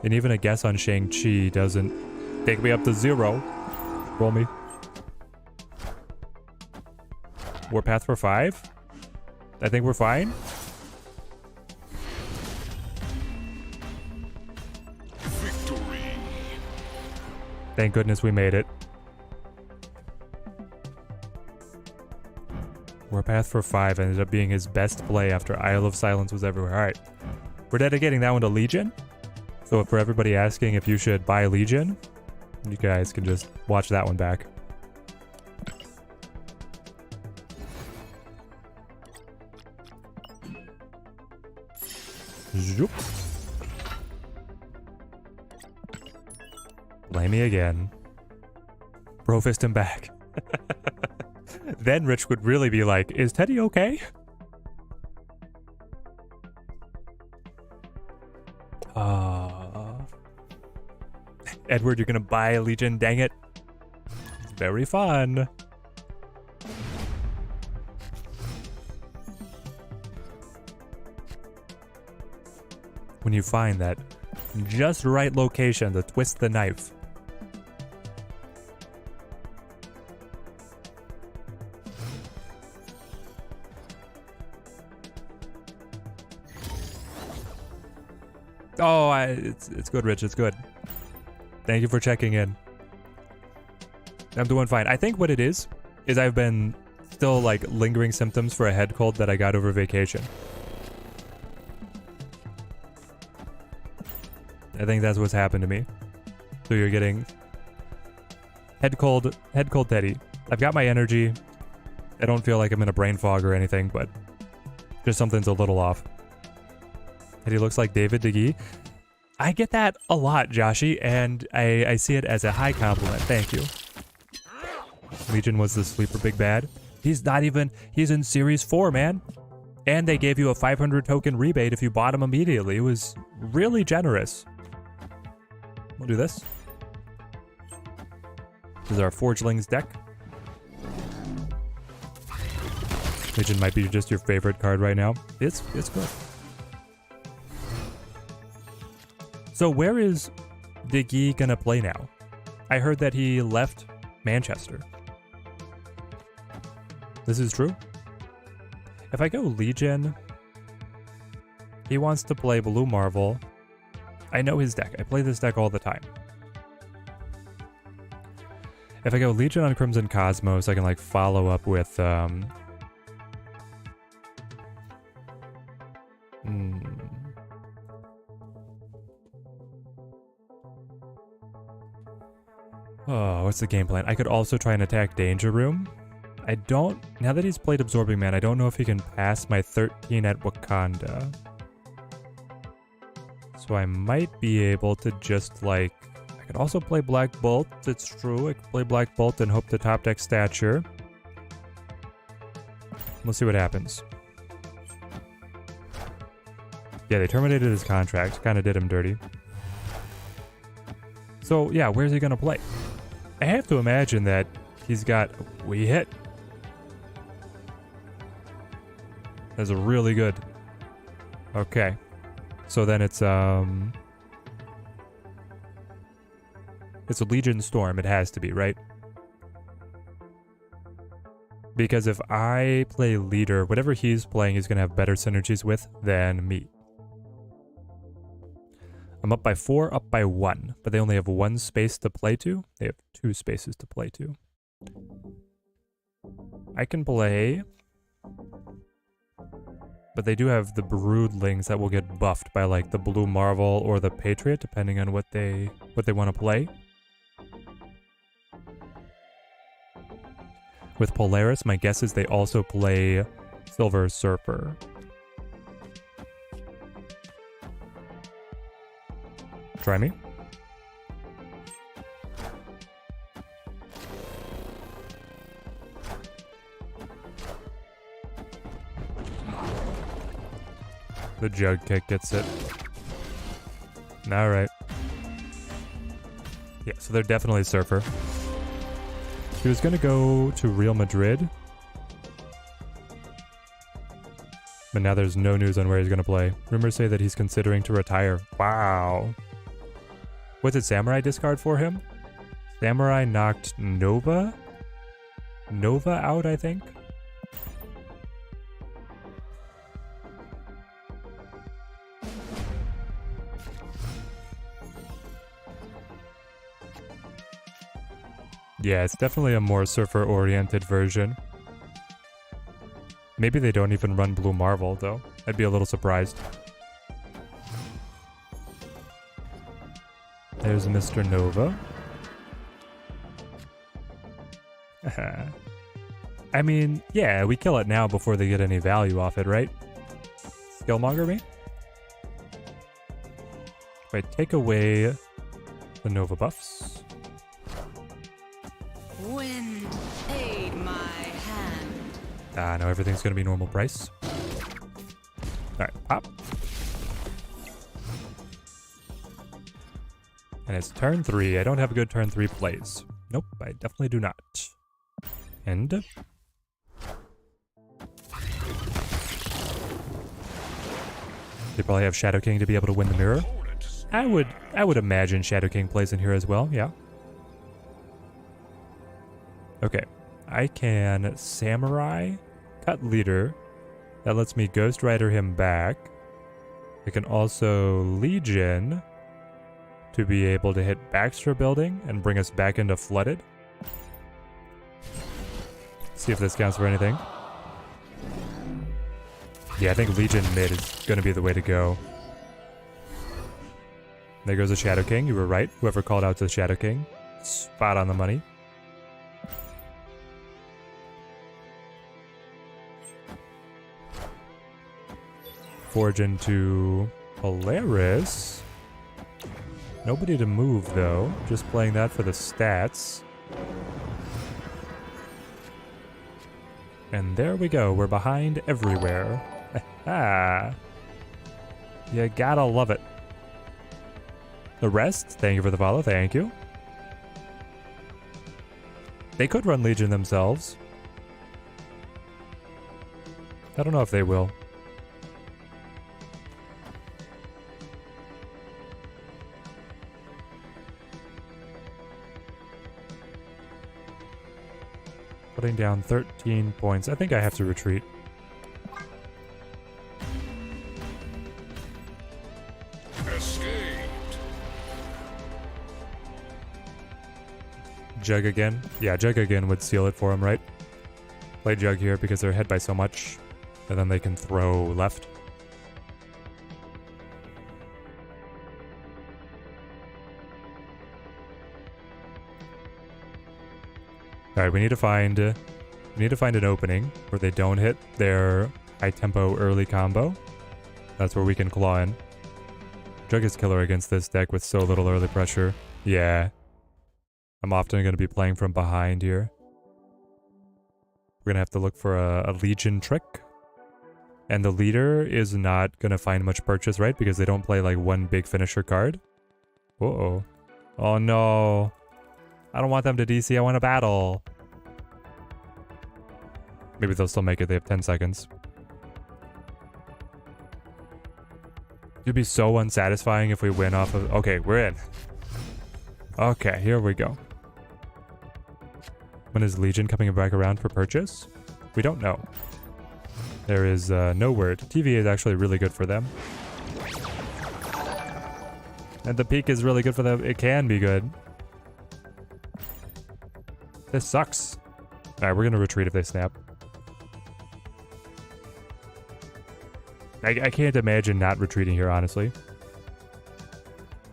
And even a guess on Shang-Chi doesn't take me up to 0. Roll me. Warpath for 5. I think we're fine. Victory. Thank goodness we made it. Warpath for 5 ended up being his best play after Isle of Silence was everywhere. Alright. We're dedicating that one to Legion. So for everybody asking if you should buy Legion, you guys can just watch that one back. Zoop. Play me again. Brofist him back. Then Rich would really be like, is Teddy okay? Edward, you're gonna buy a Legion, dang it. It's very fun. When you find that just right location to twist the knife. Oh, it's good, Rich. It's good. Thank you for checking in. I'm doing fine. I think what it is I've been still like lingering symptoms for a head cold that I got over vacation. I think that's what's happened to me. So you're getting head cold Teddy. I've got my energy. I don't feel like I'm in a brain fog or anything, but just something's a little off. Teddy looks like David DeGee. I get that a lot, Joshy, and I see it as a high compliment. Thank you. Legion was the sleeper big bad. He's in Series 4, man. And they gave you a 500 token rebate if you bought him immediately. It was really generous. We'll do this. This is our Forgelings deck. Legion might be just your favorite card right now. It's good. So where is DeGee gonna play now? I heard that he left Manchester. This is true? If I go Legion, he wants to play Blue Marvel. I know his deck. I play this deck all the time. If I go Legion on Crimson Cosmos, I can like follow up with Oh, what's the game plan? I could also try and attack Danger Room. Now that he's played Absorbing Man, I don't know if he can pass my 13 at Wakanda. So I might be able to just like, I could also play Black Bolt, it's true. I could play Black Bolt and hope to top deck Stature. We'll see what happens. Yeah, they terminated his contract, kind of did him dirty. So yeah, where's he gonna play? I have to imagine that he's got, we hit. That's really good. Okay. So then it's a Legion Storm, it has to be, right? Because if I play leader, whatever he's playing, he's gonna have better synergies with than me. I'm up by 4, up by 1, but they only have 1 space to play to. They have 2 spaces to play to. I can play, but they do have the Broodlings that will get buffed by like the Blue Marvel or the Patriot, depending on what they want to play. With Polaris, my guess is they also play Silver Surfer. Try me. The jug kick gets it. Alright. Yeah, so they're definitely Surfer. He was going to go to Real Madrid. But now there's no news on where he's going to play. Rumors say that he's considering to retire. Wow. What did Samurai discard for him? Samurai knocked Nova out, I think. Yeah, it's definitely a more Surfer-oriented version. Maybe they don't even run Blue Marvel, though. I'd be a little surprised. There's Mr. Nova. I mean, yeah, we kill it now before they get any value off it, right? Skillmonger me? If I take away the Nova buffs. Wind, aid my hand. Ah, no, everything's gonna be normal price. Alright, pop. And it's turn 3. I don't have a good turn 3 plays. Nope, I definitely do not. And they probably have Shadow King to be able to win the mirror. I would imagine Shadow King plays in here as well, yeah. Okay. I can Samurai, cut leader. That lets me Ghost Rider him back. I can also Legion to be able to hit Baxter Building and bring us back into Flooded. See if this counts for anything. Yeah, I think Legion mid is going to be the way to go. There goes the Shadow King. You were right. Whoever called out to the Shadow King. Spot on the money. Forge into Polaris. Nobody to move, though. Just playing that for the stats. And there we go. We're behind everywhere. Ah, you gotta love it. The rest, thank you for the follow. Thank you. They could run Legion themselves. I don't know if they will. Putting down 13 points. I think I have to retreat. Escaped. Jug again. Yeah, Jug again would seal it for him, right? Play Jug here because they're ahead by so much. And then they can throw left. Alright, we need to find an opening where they don't hit their high tempo early combo. That's where we can claw in. Jug is killer against this deck with so little early pressure. Yeah. I'm often going to be playing from behind here. We're going to have to look for a Legion trick. And the leader is not going to find much purchase, right? Because they don't play like one big finisher card. Uh-oh. Oh no. I don't want them to DC, I want to battle. Maybe they'll still make it, they have 10 seconds. It'd be so unsatisfying if we win off of... Okay, we're in. Okay, here we go. When is Legion coming back around for purchase? We don't know. There is no word. TVA is actually really good for them. And the peak is really good for them. It can be good. This sucks. Alright, we're gonna retreat if they snap. I can't imagine not retreating here, honestly.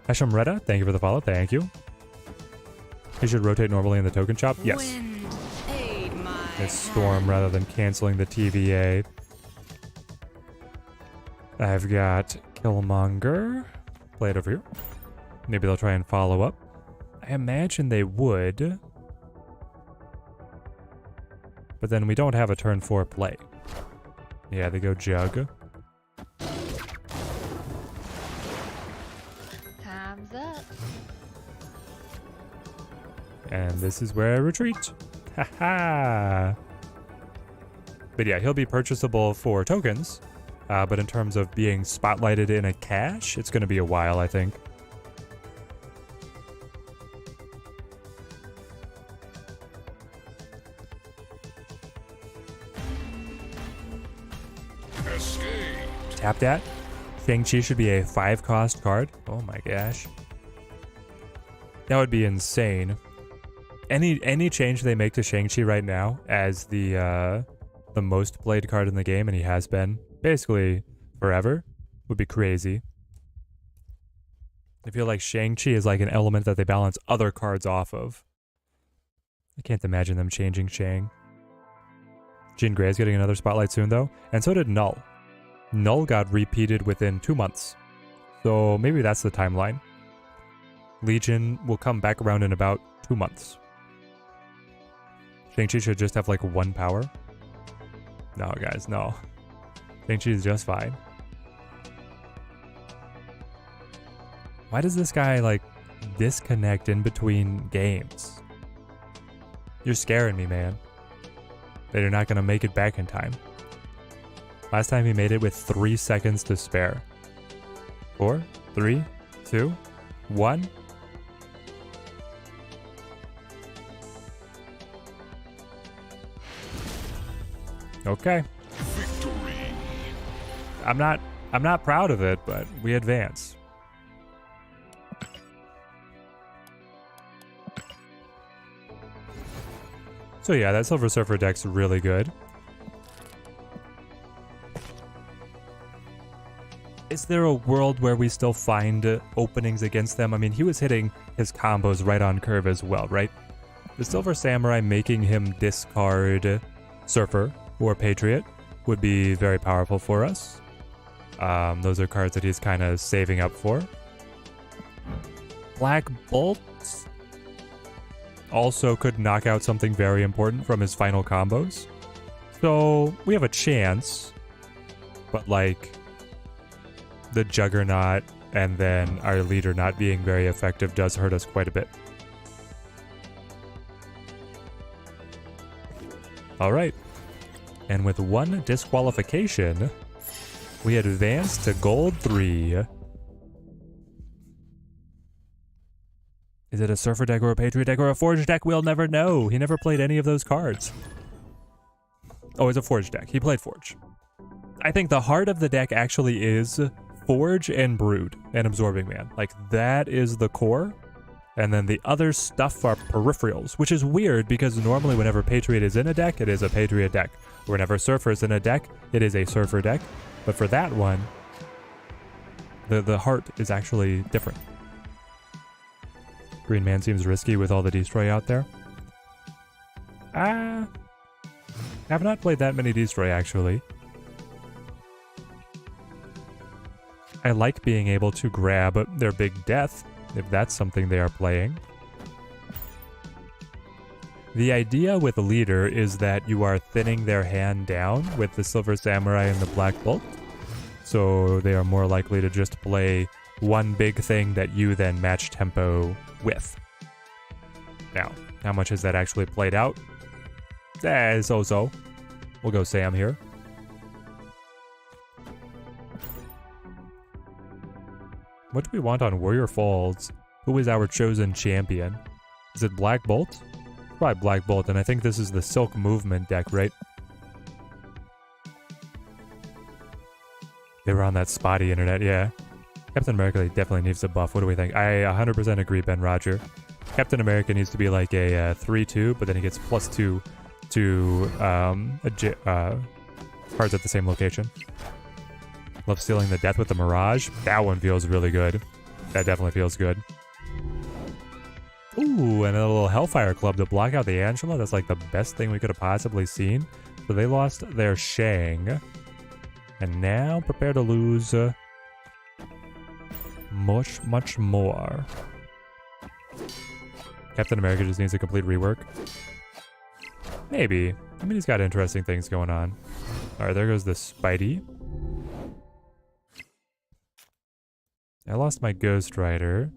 Hashem Retta, thank you for the follow. Thank you. He should rotate normally in the token shop. Yes. Wind, aid my This storm rather than canceling the TVA. I've got Killmonger. Play it over here. Maybe they'll try and follow up. I imagine they would. But then we don't have a turn 4 play. Yeah, they go Jug. Time's up. And this is where I retreat. Haha. But yeah, he'll be purchasable for tokens. But in terms of being spotlighted in a cache, it's going to be a while, I think. Escape. Tap that. Shang-Chi should be a 5-cost card. Oh my gosh. That would be insane. Any change they make to Shang-Chi right now as the most played card in the game, and he has been basically forever, would be crazy. I feel like Shang-Chi is like an element that they balance other cards off of. I can't imagine them changing Shang. Jean Grey's getting another spotlight soon though, and so did Null. Null got repeated within 2 months, so maybe that's the timeline. Legion will come back around in about 2 months. Shang-Chi should just have like 1 power. No, guys, no. Shang-Chi is just fine. Why does this guy like disconnect in between games? You're scaring me, man. That you're not going to make it back in time. Last time he made it with 3 seconds to spare. 4, 3, 2, 1. Okay. Victory. I'm not proud of it, but we advance. So yeah, that Silver Surfer deck's really good. Is there a world where we still find openings against them? I mean, he was hitting his combos right on curve as well, right? The Silver Samurai making him discard Surfer or Patriot would be very powerful for us. Those are cards that he's kind of saving up for. Black Bolt also could knock out something very important from his final combos. So we have a chance, but like the Juggernaut and then our leader not being very effective does hurt us quite a bit. All right. And with 1 disqualification, we advance to Gold 3. Is it a Surfer deck or a Patriot deck or a Forge deck? We'll never know. He never played any of those cards. Oh, it's a Forge deck. He played Forge. I think the heart of the deck actually is Forge and Brood and Absorbing Man. Like, that is the core. And then the other stuff are peripherals, which is weird because normally whenever Patriot is in a deck, it is a Patriot deck. Whenever Surfer is in a deck, it is a Surfer deck. But for that one, the heart is actually different. Green Man seems risky with all the Destroy out there. Have not played that many Destroy, actually. I like being able to grab their Big Death, if that's something they are playing. The idea with a leader is that you are thinning their hand down with the Silver Samurai and the Black Bolt. So they are more likely to just play one big thing that you then match tempo with. Now, how much has that actually played out? So-so. We'll go Sam here. What do we want on Warrior Falls? Who is our chosen champion? Is it Black Bolt? Probably Black Bolt, and I think this is the Silk Movement deck, right? They were on that spotty internet, yeah. Captain America definitely needs a buff. What do we think? I 100% agree, Ben Roger. Captain America needs to be like a 3-2, but then he gets +2 to cards at the same location. Love Stealing the Death with the Mirage. That one feels really good. That definitely feels good. Ooh, and a little Hellfire Club to block out the Angela. That's like the best thing we could have possibly seen. So they lost their Shang. And now prepare to lose much more. Captain America just needs a complete rework. Maybe. I mean, he's got interesting things going on. Alright, there goes the Spidey. I lost my Ghost Rider.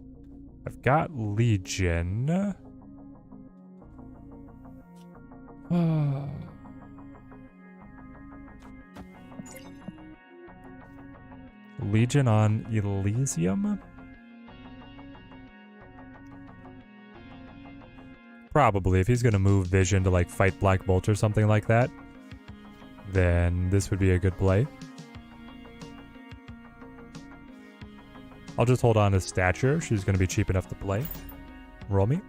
I've got Legion. Legion on Elysium? Probably. If he's gonna move Vision to like fight Black Bolt or something like that, then this would be a good play. I'll just hold on to Stature. She's gonna be cheap enough to play. Roll me.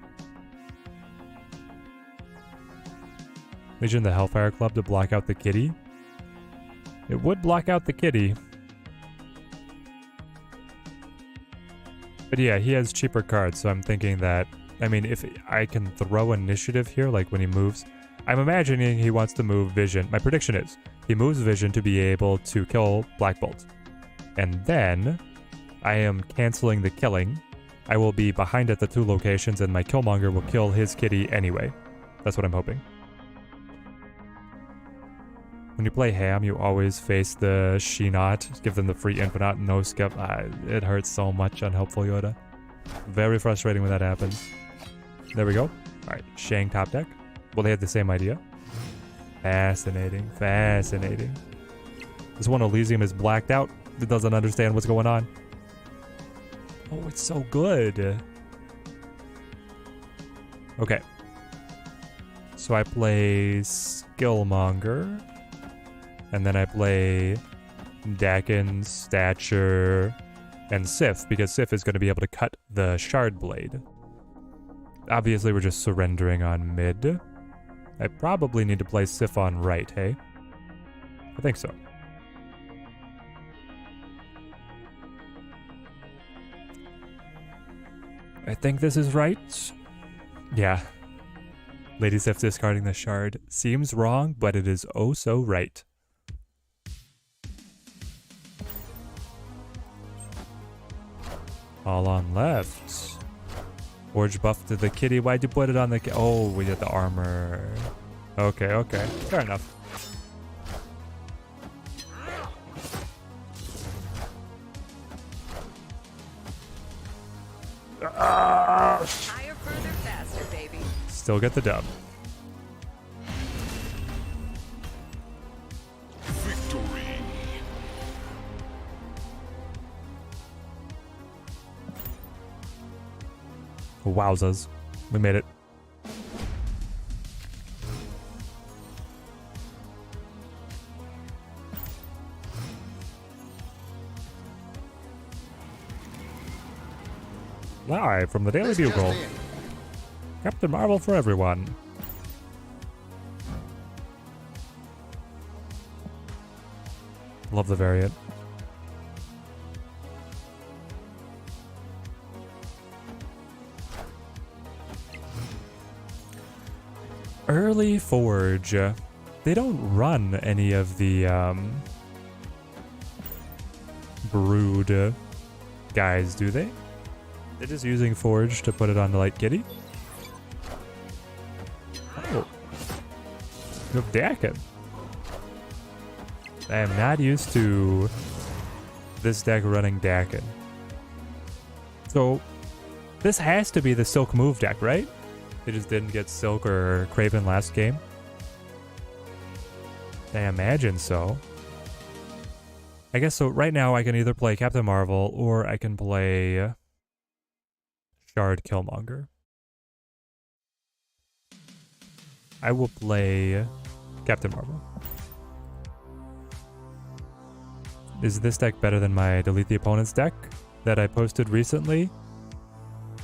Legion the Hellfire Club to block out the Kitty. It would block out the Kitty. But yeah, he has cheaper cards, so I'm thinking that, I mean, if I can throw initiative here, like when he moves, I'm imagining he wants to move Vision. My prediction is he moves Vision to be able to kill Black Bolt. And then I am canceling the killing. I will be behind at the 2 locations and my Killmonger will kill his Kitty anyway. That's what I'm hoping. When you play Ham, you always face the She-Not. Give them the free Infinite no skip. It hurts so much, unhelpful Yoda. Very frustrating when that happens. There we go. Alright, Shang top deck. Well, they had the same idea. Fascinating. Fascinating. This one Elysium is blacked out. It doesn't understand what's going on. Oh, it's so good. Okay. So I play Skillmonger. And then I play Dakin, Stature, and Sif, because Sif is going to be able to cut the Shard Blade. Obviously, we're just surrendering on mid. I probably need to play Sif on right, hey? I think so. I think this is right. Yeah. Lady Sif discarding the Shard seems wrong, but it is oh so right. All on left. Forge buff to the Kitty. Why'd you put it on the... Oh, we did the armor. Okay, okay. Fair enough. Higher, further, faster, baby. Still get the dub. Victory. Wowzers. We made it. Live from the Daily Bugle. Captain Marvel for everyone. Love the variant. Early Forge. They don't run any of the Brood guys, do they? They're just using Forge to put it on the Light Kitty? Oh. You have Dakin. I am not used to this deck running Dakin. So, this has to be the Silk move deck, right? They just didn't get Silk or Kraven last game. I imagine so. I guess so right now I can either play Captain Marvel or I can play Shard Killmonger. I will play Captain Marvel. Is this deck better than my Delete the Opponent's deck that I posted recently?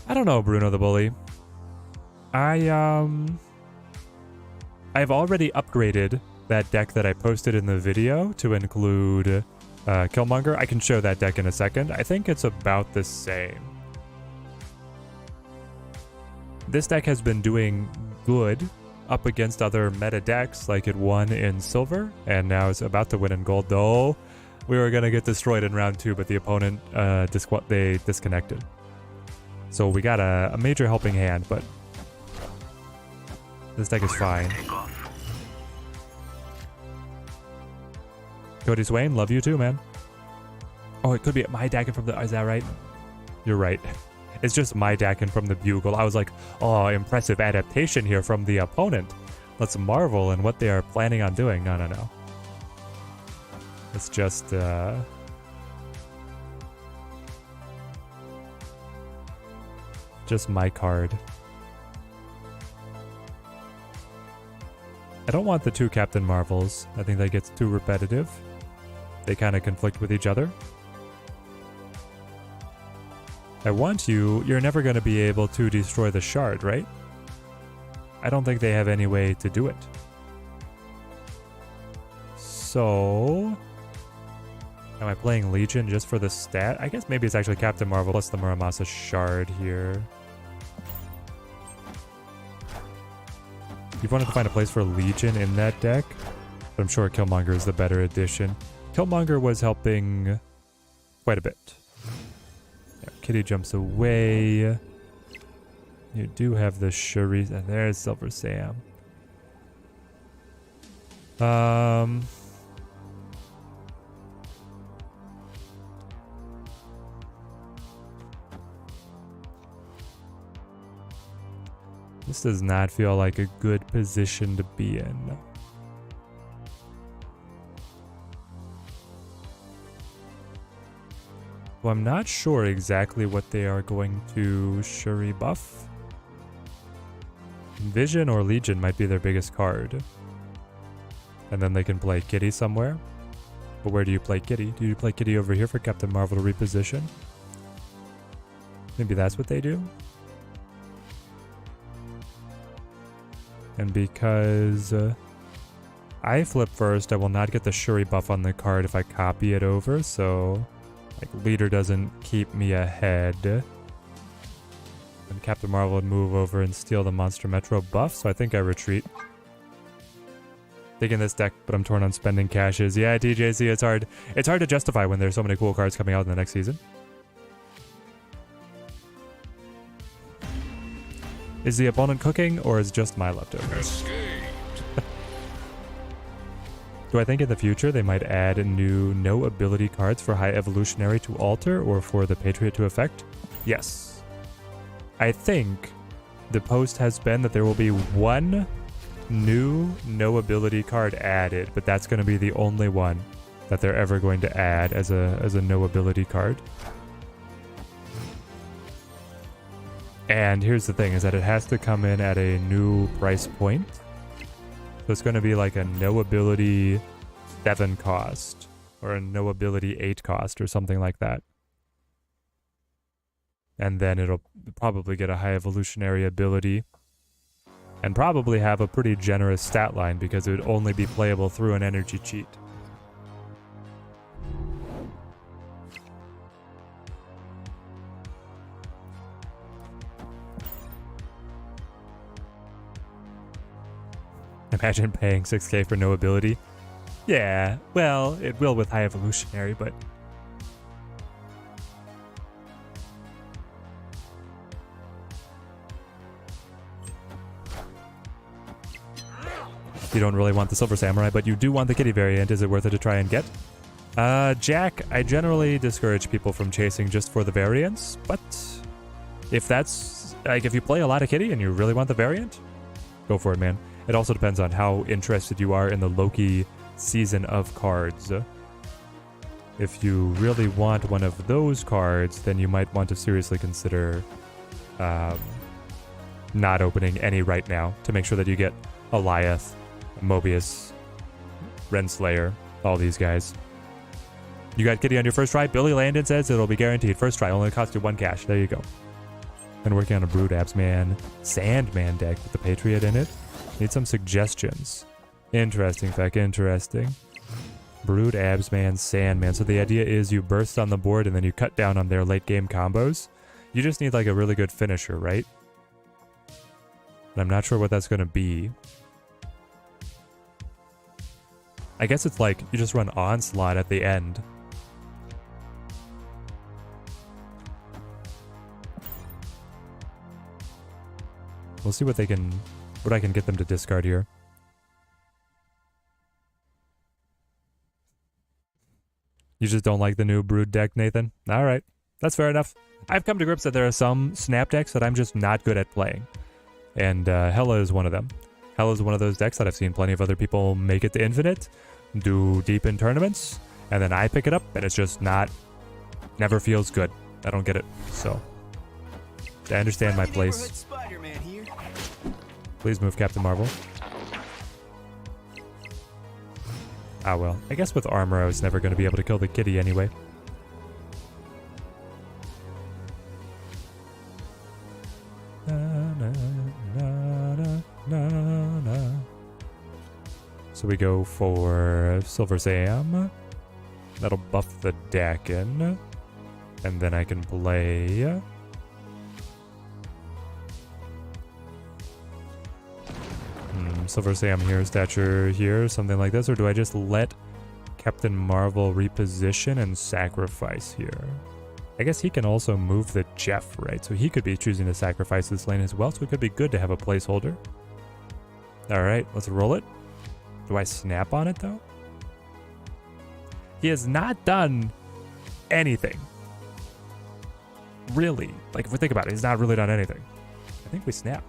I don't know, Bruno the Bully. I've already upgraded that deck that I posted in the video to include Killmonger. I can show that deck in a second. I think it's about the same. This deck has been doing good up against other meta decks, like it won in silver, and now it's about to win in gold, though we were going to get destroyed in round 2, but the opponent, they disconnected. So we got a major helping hand, but this deck is fine. Take off. Cody Swain, love you too, man. Oh, it could be my Dakin from the... Is that right? You're right. It's just my Dakin from the Bugle. I was like, oh, impressive adaptation here from the opponent. Let's marvel in what they are planning on doing. No, no, no. It's just... just my card. I don't want the 2 Captain Marvels. I think that gets too repetitive. They kind of conflict with each other. I want you. You're never going to be able to destroy the shard, right? I don't think they have any way to do it. So... am I playing Legion just for the stat? I guess maybe it's actually Captain Marvel plus the Muramasa shard here. You've wanted to find a place for Legion in that deck, but I'm sure Killmonger is the better addition. Killmonger was helping quite a bit. Yeah, Kitty jumps away. You do have the Shuri. And there's Silver Sam. This does not feel like a good position to be in. Well, I'm not sure exactly what they are going to Shuri buff. Vision or Legion might be their biggest card. And then they can play Kitty somewhere. But where do you play Kitty? Do you play Kitty over here for Captain Marvel to reposition? Maybe that's what they do? And because I flip first, I will not get the Shuri buff on the card if I copy it over, so like leader doesn't keep me ahead. And Captain Marvel would move over and steal the Monster Metro buff, so I think I retreat. Taking this deck, but I'm torn on spending cashes. Yeah, TJC, it's hard. It's hard to justify when there's so many cool cards coming out in the next season. Is the opponent cooking, or is just my leftovers? Do I think in the future they might add new no ability cards for High Evolutionary to alter, or for the Patriot to affect? Yes. I think the post has been that there will be one new no ability card added, but that's going to be the only one that they're ever going to add as a no ability card. And here's the thing, is that it has to come in at a new price point. So it's going to be like a no ability 7 cost, or a no ability 8 cost, or something like that. And then it'll probably get a high evolutionary ability, and probably have a pretty generous stat line, because it would only be playable through an energy cheat. Imagine paying 6k for no ability. Yeah, well, it will with High Evolutionary, but... you don't really want the Silver Samurai, but you do want the Kitty variant. Is it worth it to try and get? Jack, I generally discourage people from chasing just for the variants, but if that's... like, if you play a lot of Kitty and you really want the variant, go for it, man. It also depends on how interested you are in the Loki season of cards. If you really want one of those cards, then you might want to seriously consider not opening any right now to make sure that you get Eliath, Mobius, Renslayer, all these guys. You got Kitty on your first try? Billy Landon says it'll be guaranteed. First try, only cost you 1 cash. There you go. Been working on a Brood Absman Sandman deck with the Patriot in it. Need some suggestions. Interesting, Feck, interesting. Brood Absman Sandman. So the idea is you burst on the board and then you cut down on their late game combos. You just need like a really good finisher, right? But I'm not sure what that's going to be. I guess it's like you just run Onslaught at the end. We'll see what I can get them to discard here. You just don't like the new Brood deck, Nathan? Alright, that's fair enough. I've come to grips that there are some Snap decks that I'm just not good at playing. And Hela is one of them. Hela is one of those decks that I've seen plenty of other people make it to Infinite, do deep in tournaments, and then I pick it up and it's just never feels good. I don't get it. So, I understand my place. Please move Captain Marvel. Ah well, I guess with armor I was never going to be able to kill the kitty anyway. So we go for Silver Sam. That'll buff the Dakin. And then I can play... Silver Sam here, Stature here, something like this. Or do I just let Captain Marvel reposition and sacrifice here? I guess he can also move the Jeff, right? So he could be choosing to sacrifice this lane as well. So it could be good to have a placeholder. Alright, let's roll it. Do I snap on it though? He has not done anything. Really. Like if we think about it, he's not really done anything. I think we snap.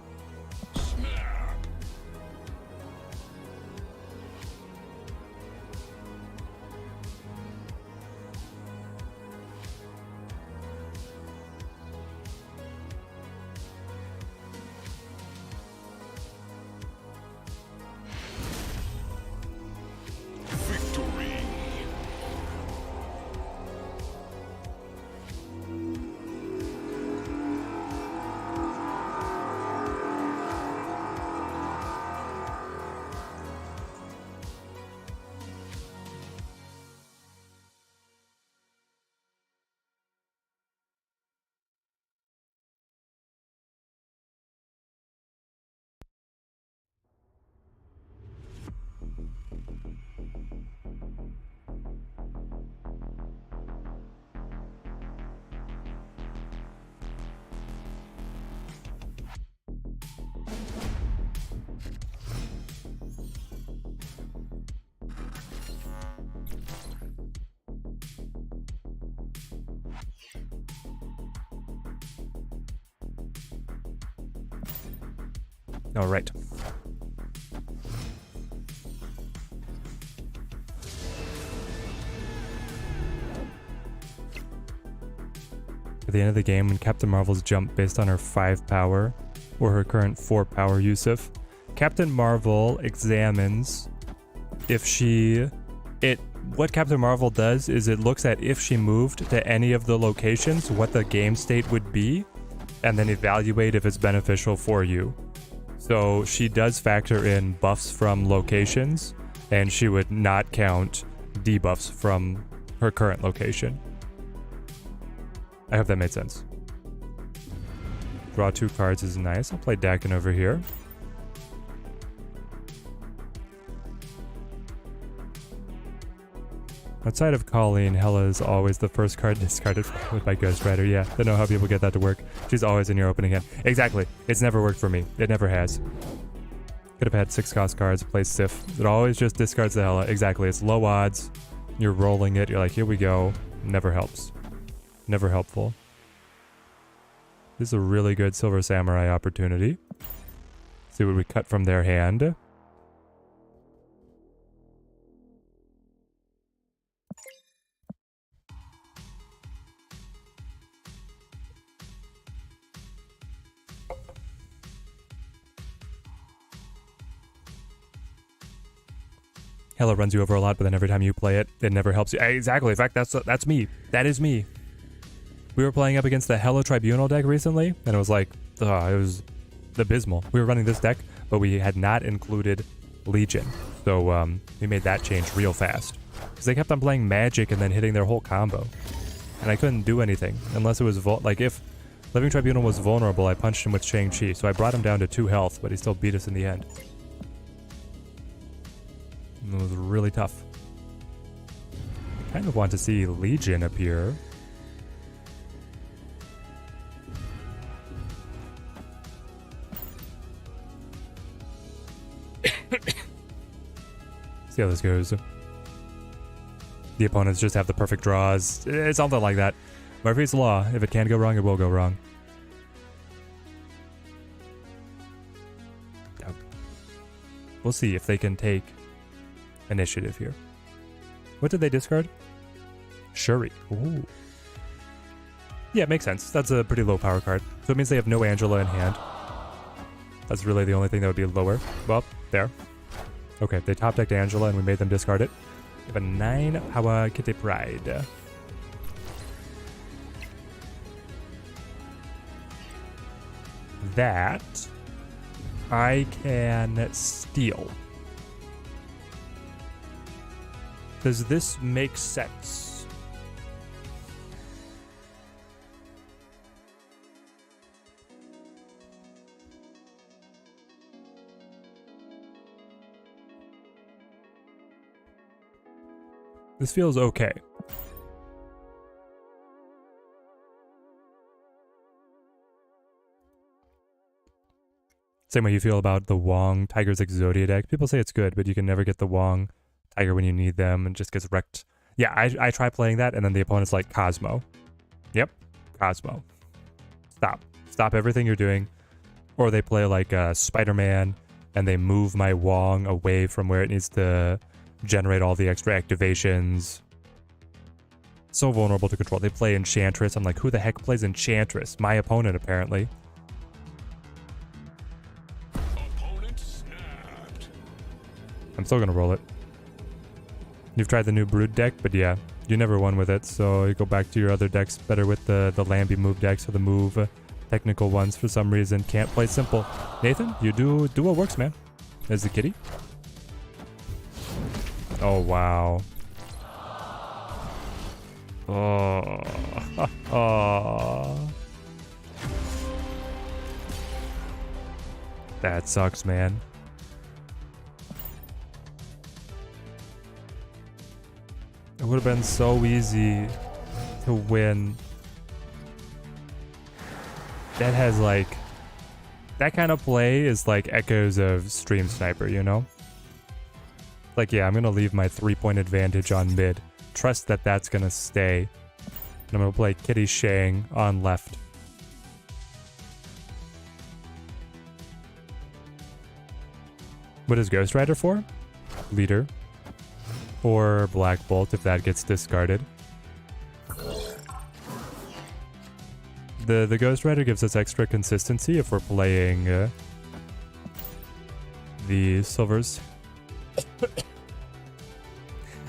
All right. At the end of the game, when Captain Marvel's jump based on her 5 power or her current 4 power Yusuf, Captain Marvel examines if what Captain Marvel does is it looks at if she moved to any of the locations, what the game state would be, and then evaluate if it's beneficial for you. So she does factor in buffs from locations, and she would not count debuffs from her current location. I hope that made sense. Draw 2 cards is nice. I'll play Dakin over here. Outside of Colleen, Hela is always the first card discarded with my Ghost Rider. Yeah, I don't know how people get that to work. She's always in your opening hand. Exactly. It's never worked for me. It never has. Could have had 6 cost cards, play Sif. It always just discards the Hela. Exactly. It's low odds. You're rolling it. You're like, here we go. Never helps. Never helpful. This is a really good Silver Samurai opportunity. See what we cut from their hand. Hela runs you over a lot, but then every time you play it, it never helps you. Exactly. In fact, that's me. That is me. We were playing up against the Hela Tribunal deck recently, and it was like, it was abysmal. We were running this deck, but we had not included Legion. So we made that change real fast. Because they kept on playing Magic and then hitting their whole combo. And I couldn't do anything unless it was like if Living Tribunal was vulnerable. I punched him with Shang-Chi, so I brought him down to 2 health, but he still beat us in the end. And it was really tough. Kind of want to see Legion appear. See how this goes. The opponents just have the perfect draws. It's something like that. Murphy's Law. If it can go wrong, it will go wrong. Yep. We'll see if they can take initiative here. What did they discard? Shuri. Ooh. Yeah, it makes sense. That's a pretty low power card. So it means they have no Angela in hand. That's really the only thing that would be lower. Well, there. Okay, they top decked Angela and we made them discard it. We have a 9 power Kitty Pride. That I can steal. Does this make sense? This feels okay. Same way you feel about the Wong Tiger's Exodia deck. People say it's good, but you can never get the Wong Tiger when you need them and just gets wrecked. Yeah, I try playing that, and then the opponent's like, Cosmo. Yep, Cosmo. Stop. Stop everything you're doing. Or they play like Spider-Man, and they move my Wong away from where it needs to generate all the extra activations. So vulnerable to control. They play Enchantress. I'm like, who the heck plays Enchantress? My opponent, apparently. Opponent snapped. I'm still gonna roll it. You've tried the new Brood deck, but yeah, you never won with it, so you go back to your other decks better with the Lambie move decks or the move technical ones for some reason. Can't play simple. Nathan, you do what works, man. There's the kitty. Oh, wow. Oh. Oh. That sucks, man. It would have been so easy to win. That has like... That kind of play is like echoes of Stream Sniper, you know? Like, yeah, I'm going to leave my 3-point advantage on mid. Trust that that's going to stay. And I'm going to play Kitty Shang on left. What is Ghost Rider for? Leader. Or Black Bolt if that gets discarded. The Ghost Rider gives us extra consistency if we're playing the Silvers.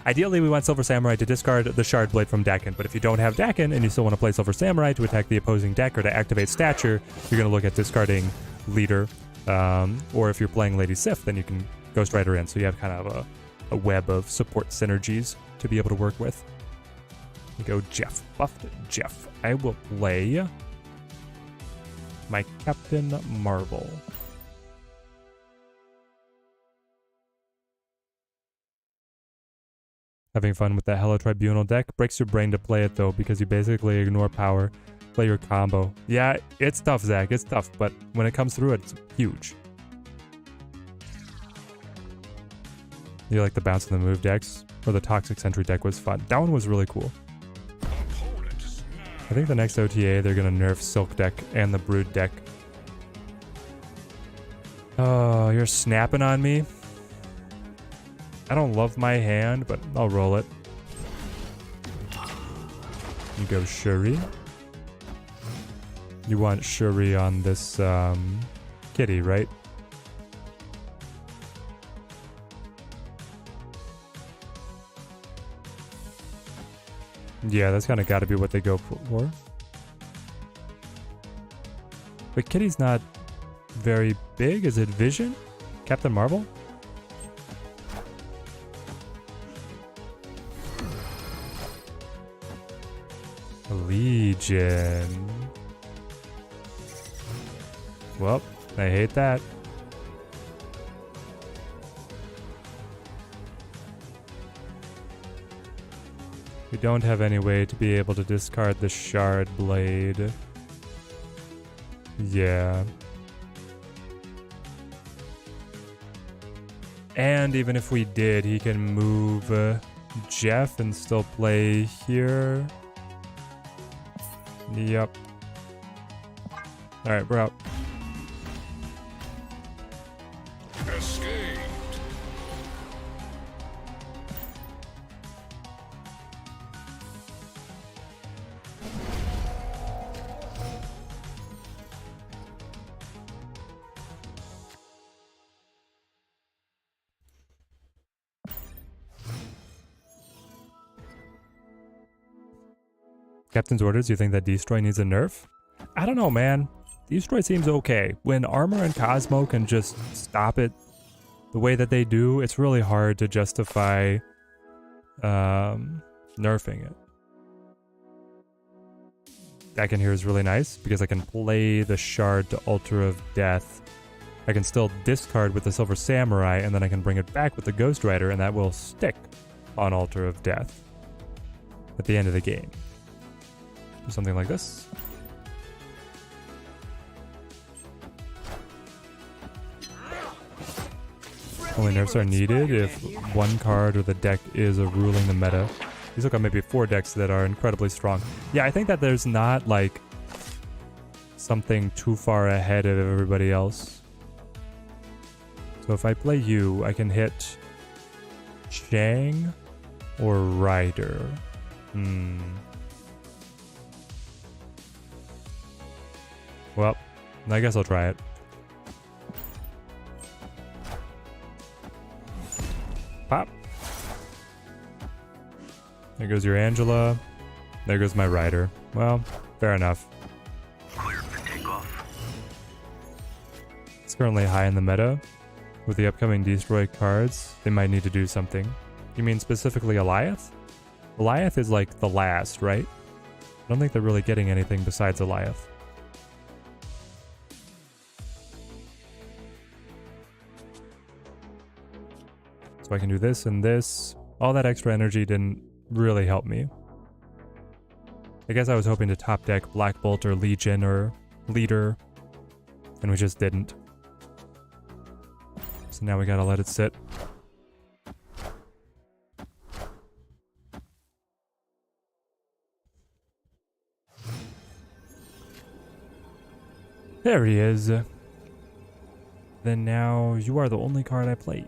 Ideally, we want Silver Samurai to discard the Shard Blade from Dakin, but if you don't have Dakin and you still want to play Silver Samurai to attack the opposing deck or to activate Stature, you're going to look at discarding Leader. Or if you're playing Lady Sif, then you can Ghost Rider in, so you have kind of a web of support synergies to be able to work with. We go Jeff. Buffed Jeff. I will play my Captain Marvel. Having fun with that Hello Tribunal deck. Breaks your brain to play it though, because you basically ignore power, play your combo. Yeah, it's tough, Zach, it's tough, but when it comes through, it's huge. You like the bounce and the move decks? Or the Toxic Sentry deck was fun. That one was really cool. I think the next OTA, they're gonna nerf Silk deck and the Brood deck. Oh, you're snapping on me? I don't love my hand, but I'll roll it. You go Shuri. You want Shuri on this kitty, right? Yeah, that's kind of got to be what they go for. But kitty's not very big. Is it Vision? Captain Marvel? Legion. Well, I hate that. We don't have any way to be able to discard the Shard Blade. Yeah. And even if we did, he can move Jeff and still play here. Yep. Alright, we're out. Escaped. Captain's orders, you think that Destroy needs a nerf? I don't know, man. Destroy seems okay. When Armor and Cosmo can just stop it the way that they do, it's really hard to justify nerfing it. Back in here is really nice because I can play the Shard to Altar of Death. I can still discard with the Silver Samurai, and then I can bring it back with the Ghost Rider, and that will stick on Altar of Death at the end of the game. Do something like this. Only nerfs are needed if one card or the deck is ruling the meta. These look like maybe 4 decks that are incredibly strong. Yeah, I think that there's not like something too far ahead of everybody else. So if I play you, I can hit Shang or Ryder. Well, I guess I'll try it. Pop. There goes your Angela. There goes my Rider. Well, fair enough. Clear for takeoff. It's currently high in the meta. With the upcoming Destroy cards, they might need to do something. You mean specifically Eliath? Eliath is like the last, right? I don't think they're really getting anything besides Eliath. So I can do this and this. All that extra energy didn't really help me. I guess I was hoping to top deck Black Bolt or Legion or Leader, and we just didn't. So now we gotta let it sit. There he is. Then now you are the only card I play.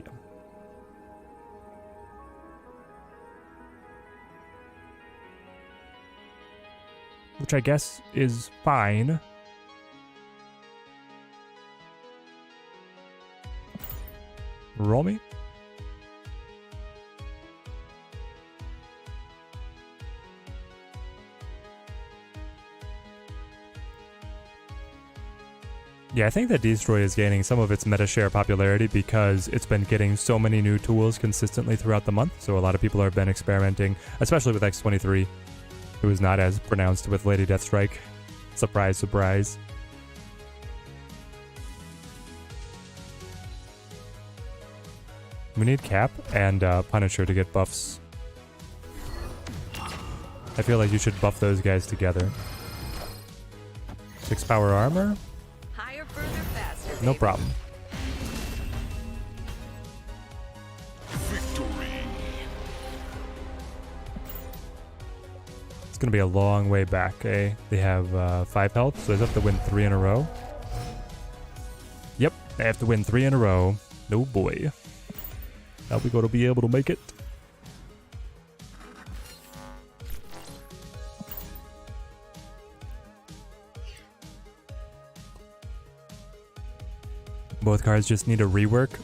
Which I guess is fine. Roll me. Yeah, I think that Destroy is gaining some of its meta share popularity because it's been getting so many new tools consistently throughout the month. So a lot of people have been experimenting, especially with X23. It was not as pronounced with Lady Deathstrike. Surprise, surprise. We need Cap and Punisher to get buffs. I feel like you should buff those guys together. 6 power armor? Higher, further, faster. No baby. problem. Victory. It's gonna be a long way back, eh? They have 5 health, so they have to win 3 in a row. Yep, they have to win 3 in a row. No boy. Are we gonna be able to make it? Both cards just need a rework.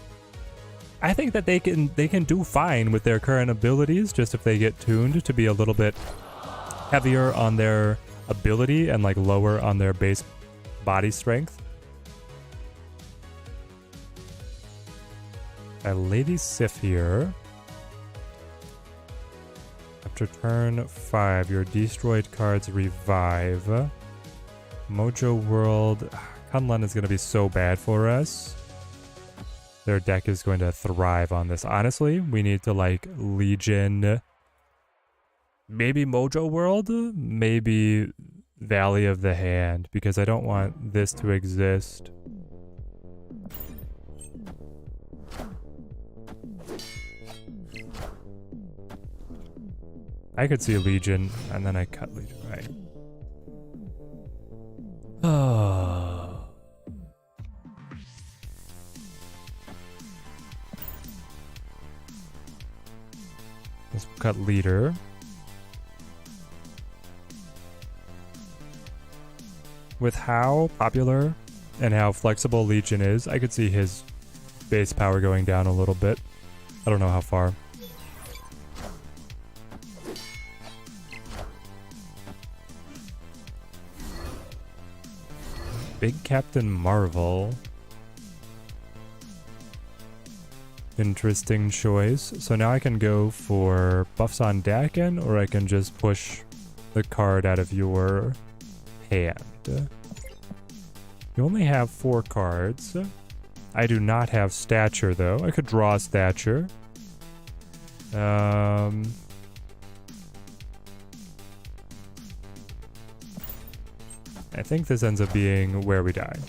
I think that they can do fine with their current abilities, just if they get tuned to be a little bit heavier on their ability and like lower on their base body strength. Lady Sif here. After turn 5, your destroyed cards revive. Mojo World. Kunlun is going to be so bad for us. Their deck is going to thrive on this. Honestly, we need to like Legion, maybe Mojo World, maybe Valley of the Hand, because I don't want this to exist. I could see Legion, and then I cut Legion, right? Oh. Let's cut Leader. With how popular and how flexible Legion is, I could see his base power going down a little bit. I don't know how far. Big Captain Marvel. Interesting choice. So now I can go for buffs on Dakin, or I can just push the card out of your hand. You only have 4 cards. I do not have Stature, though. I could draw Stature. I think this ends up being where we die.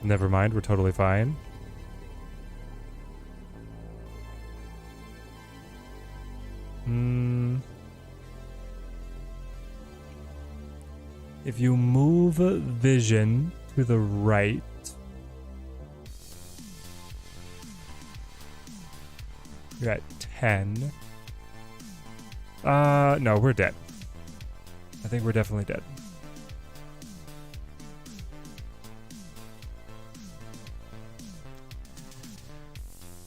Never mind, we're totally fine. If you move Vision to the right, you're at 10. No, we're dead. I think we're definitely dead.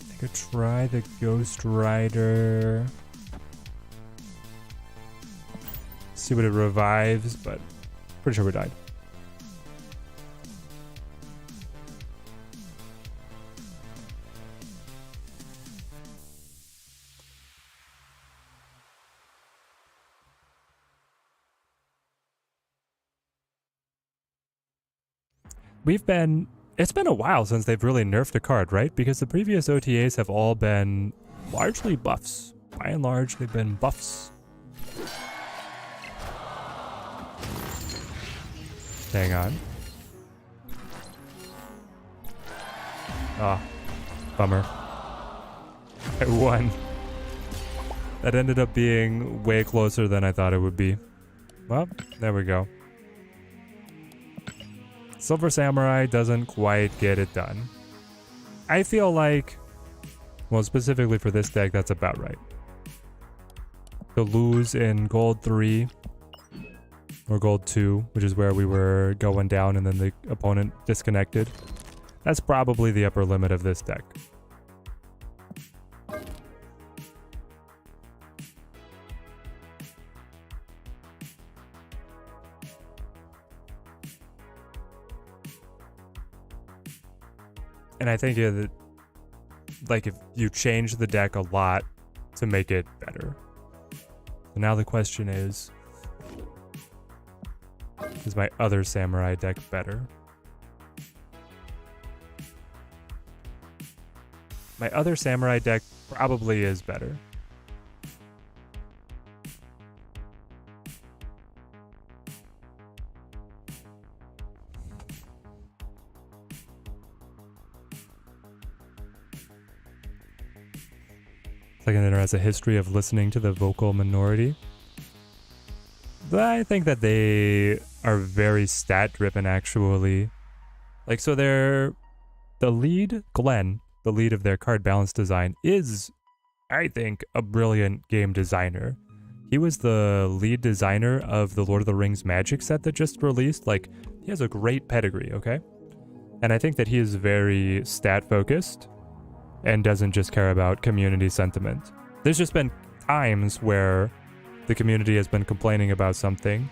I could try the Ghost Rider. See what it revives, but pretty sure we died. It's been a while since they've really nerfed a card, right? Because the previous OTAs have all been largely buffs. By and large, they've been buffs. Hang on. Ah, bummer. I won. That ended up being way closer than I thought it would be. Well, there we go. Silver Samurai doesn't quite get it done. I feel like, well, specifically for this deck, that's about right. To lose in Gold 3 or Gold 2, which is where we were going down and then the opponent disconnected, that's probably the upper limit of this deck. And I think that, like, if you change the deck a lot to make it better. So now the question is my other Samurai deck better? My other Samurai deck probably is better. Second Dinner has a history of listening to the vocal minority. But I think that they are very stat driven, actually. Like, so the lead, Glenn, the lead of their card balance design, is, I think, a brilliant game designer. He was the lead designer of the Lord of the Rings Magic set that just released. Like, he has a great pedigree, okay? And I think that he is very stat focused and doesn't just care about community sentiment. There's just been times where the community has been complaining about something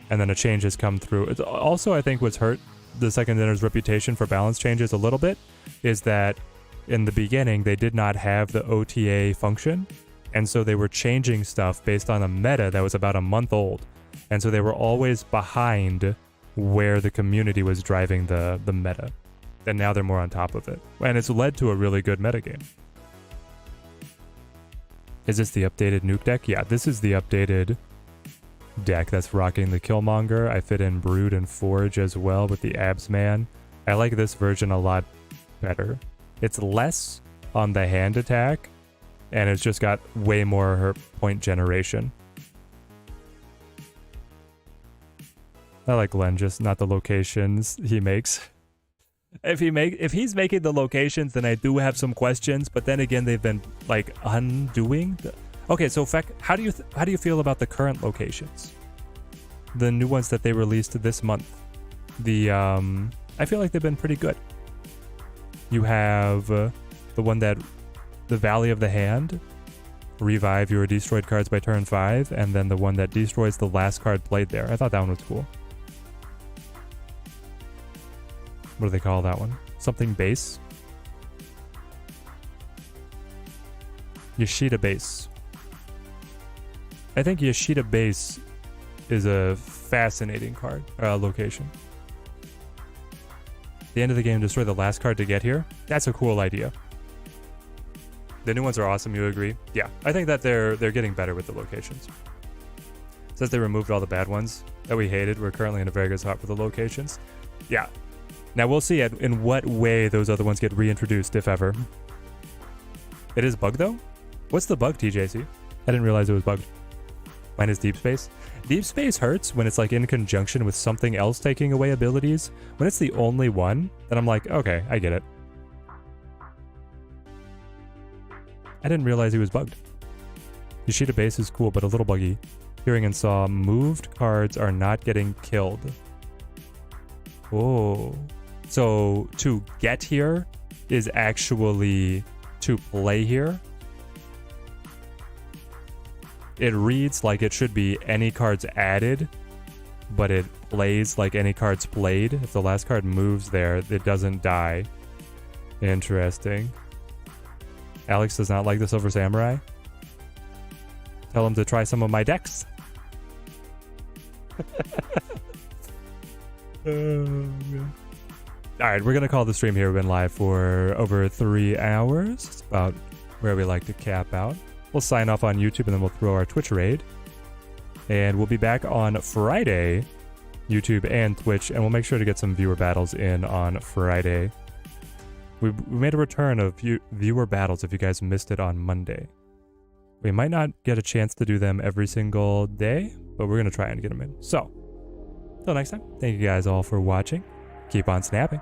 and then a change has come through. It's also, I think, what's hurt the Second Dinner's reputation for balance changes a little bit is that in the beginning, they did not have the OTA function. And so they were changing stuff based on a meta that was about a month old. And so they were always behind where the community was driving the meta. And now they're more on top of it. And it's led to a really good metagame. Is this the updated nuke deck? Yeah, this is the updated deck that's rocking the Killmonger. I fit in Brood and Forge as well with the Abs Man. I like this version a lot better. It's less on the hand attack, and it's just got way more her point generation. I like Glenn, just not the locations he makes. If he's making the locations, then I do have some questions. But then again, they've been like undoing. Okay, so Feck, how do you feel about the current locations, the new ones that they released this month? I feel like they've been pretty good. You have the one that the Valley of the Hand, revive your destroyed cards by turn 5, and then the one that destroys the last card played there. I thought that one was cool. What do they call that one? Something base? Yoshida base. I think Yoshida base is a fascinating card, location. The end of the game, destroy the last card to get here. That's a cool idea. The new ones are awesome, you agree? Yeah, I think that they're getting better with the locations. Since they removed all the bad ones that we hated, we're currently in a very good spot for the locations. Yeah. Now we'll see in what way those other ones get reintroduced, if ever. It is bugged though? What's the bug, TJC? I didn't realize it was bugged. Mine is Deep Space. Deep Space hurts when it's like in conjunction with something else taking away abilities. When it's the only one, then I'm like, okay, I get it. I didn't realize he was bugged. Yoshida base is cool, but a little buggy. Hearing and Saw, moved cards are not getting killed. Oh. So to get here is actually to play here. It reads like it should be any cards added, but it plays like any cards played. If the last card moves there, it doesn't die. Interesting. Alex does not like the Silver Samurai. Tell him to try some of my decks. Alright, we're going to call the stream here. We've been live for over 3 hours. It's about where we like to cap out. We'll sign off on YouTube and then we'll throw our Twitch raid. And we'll be back on Friday, YouTube and Twitch, and we'll make sure to get some viewer battles in on Friday. We made a return of viewer battles if you guys missed it on Monday. We might not get a chance to do them every single day, but we're going to try and get them in. So, until next time, thank you guys all for watching. Keep on snapping.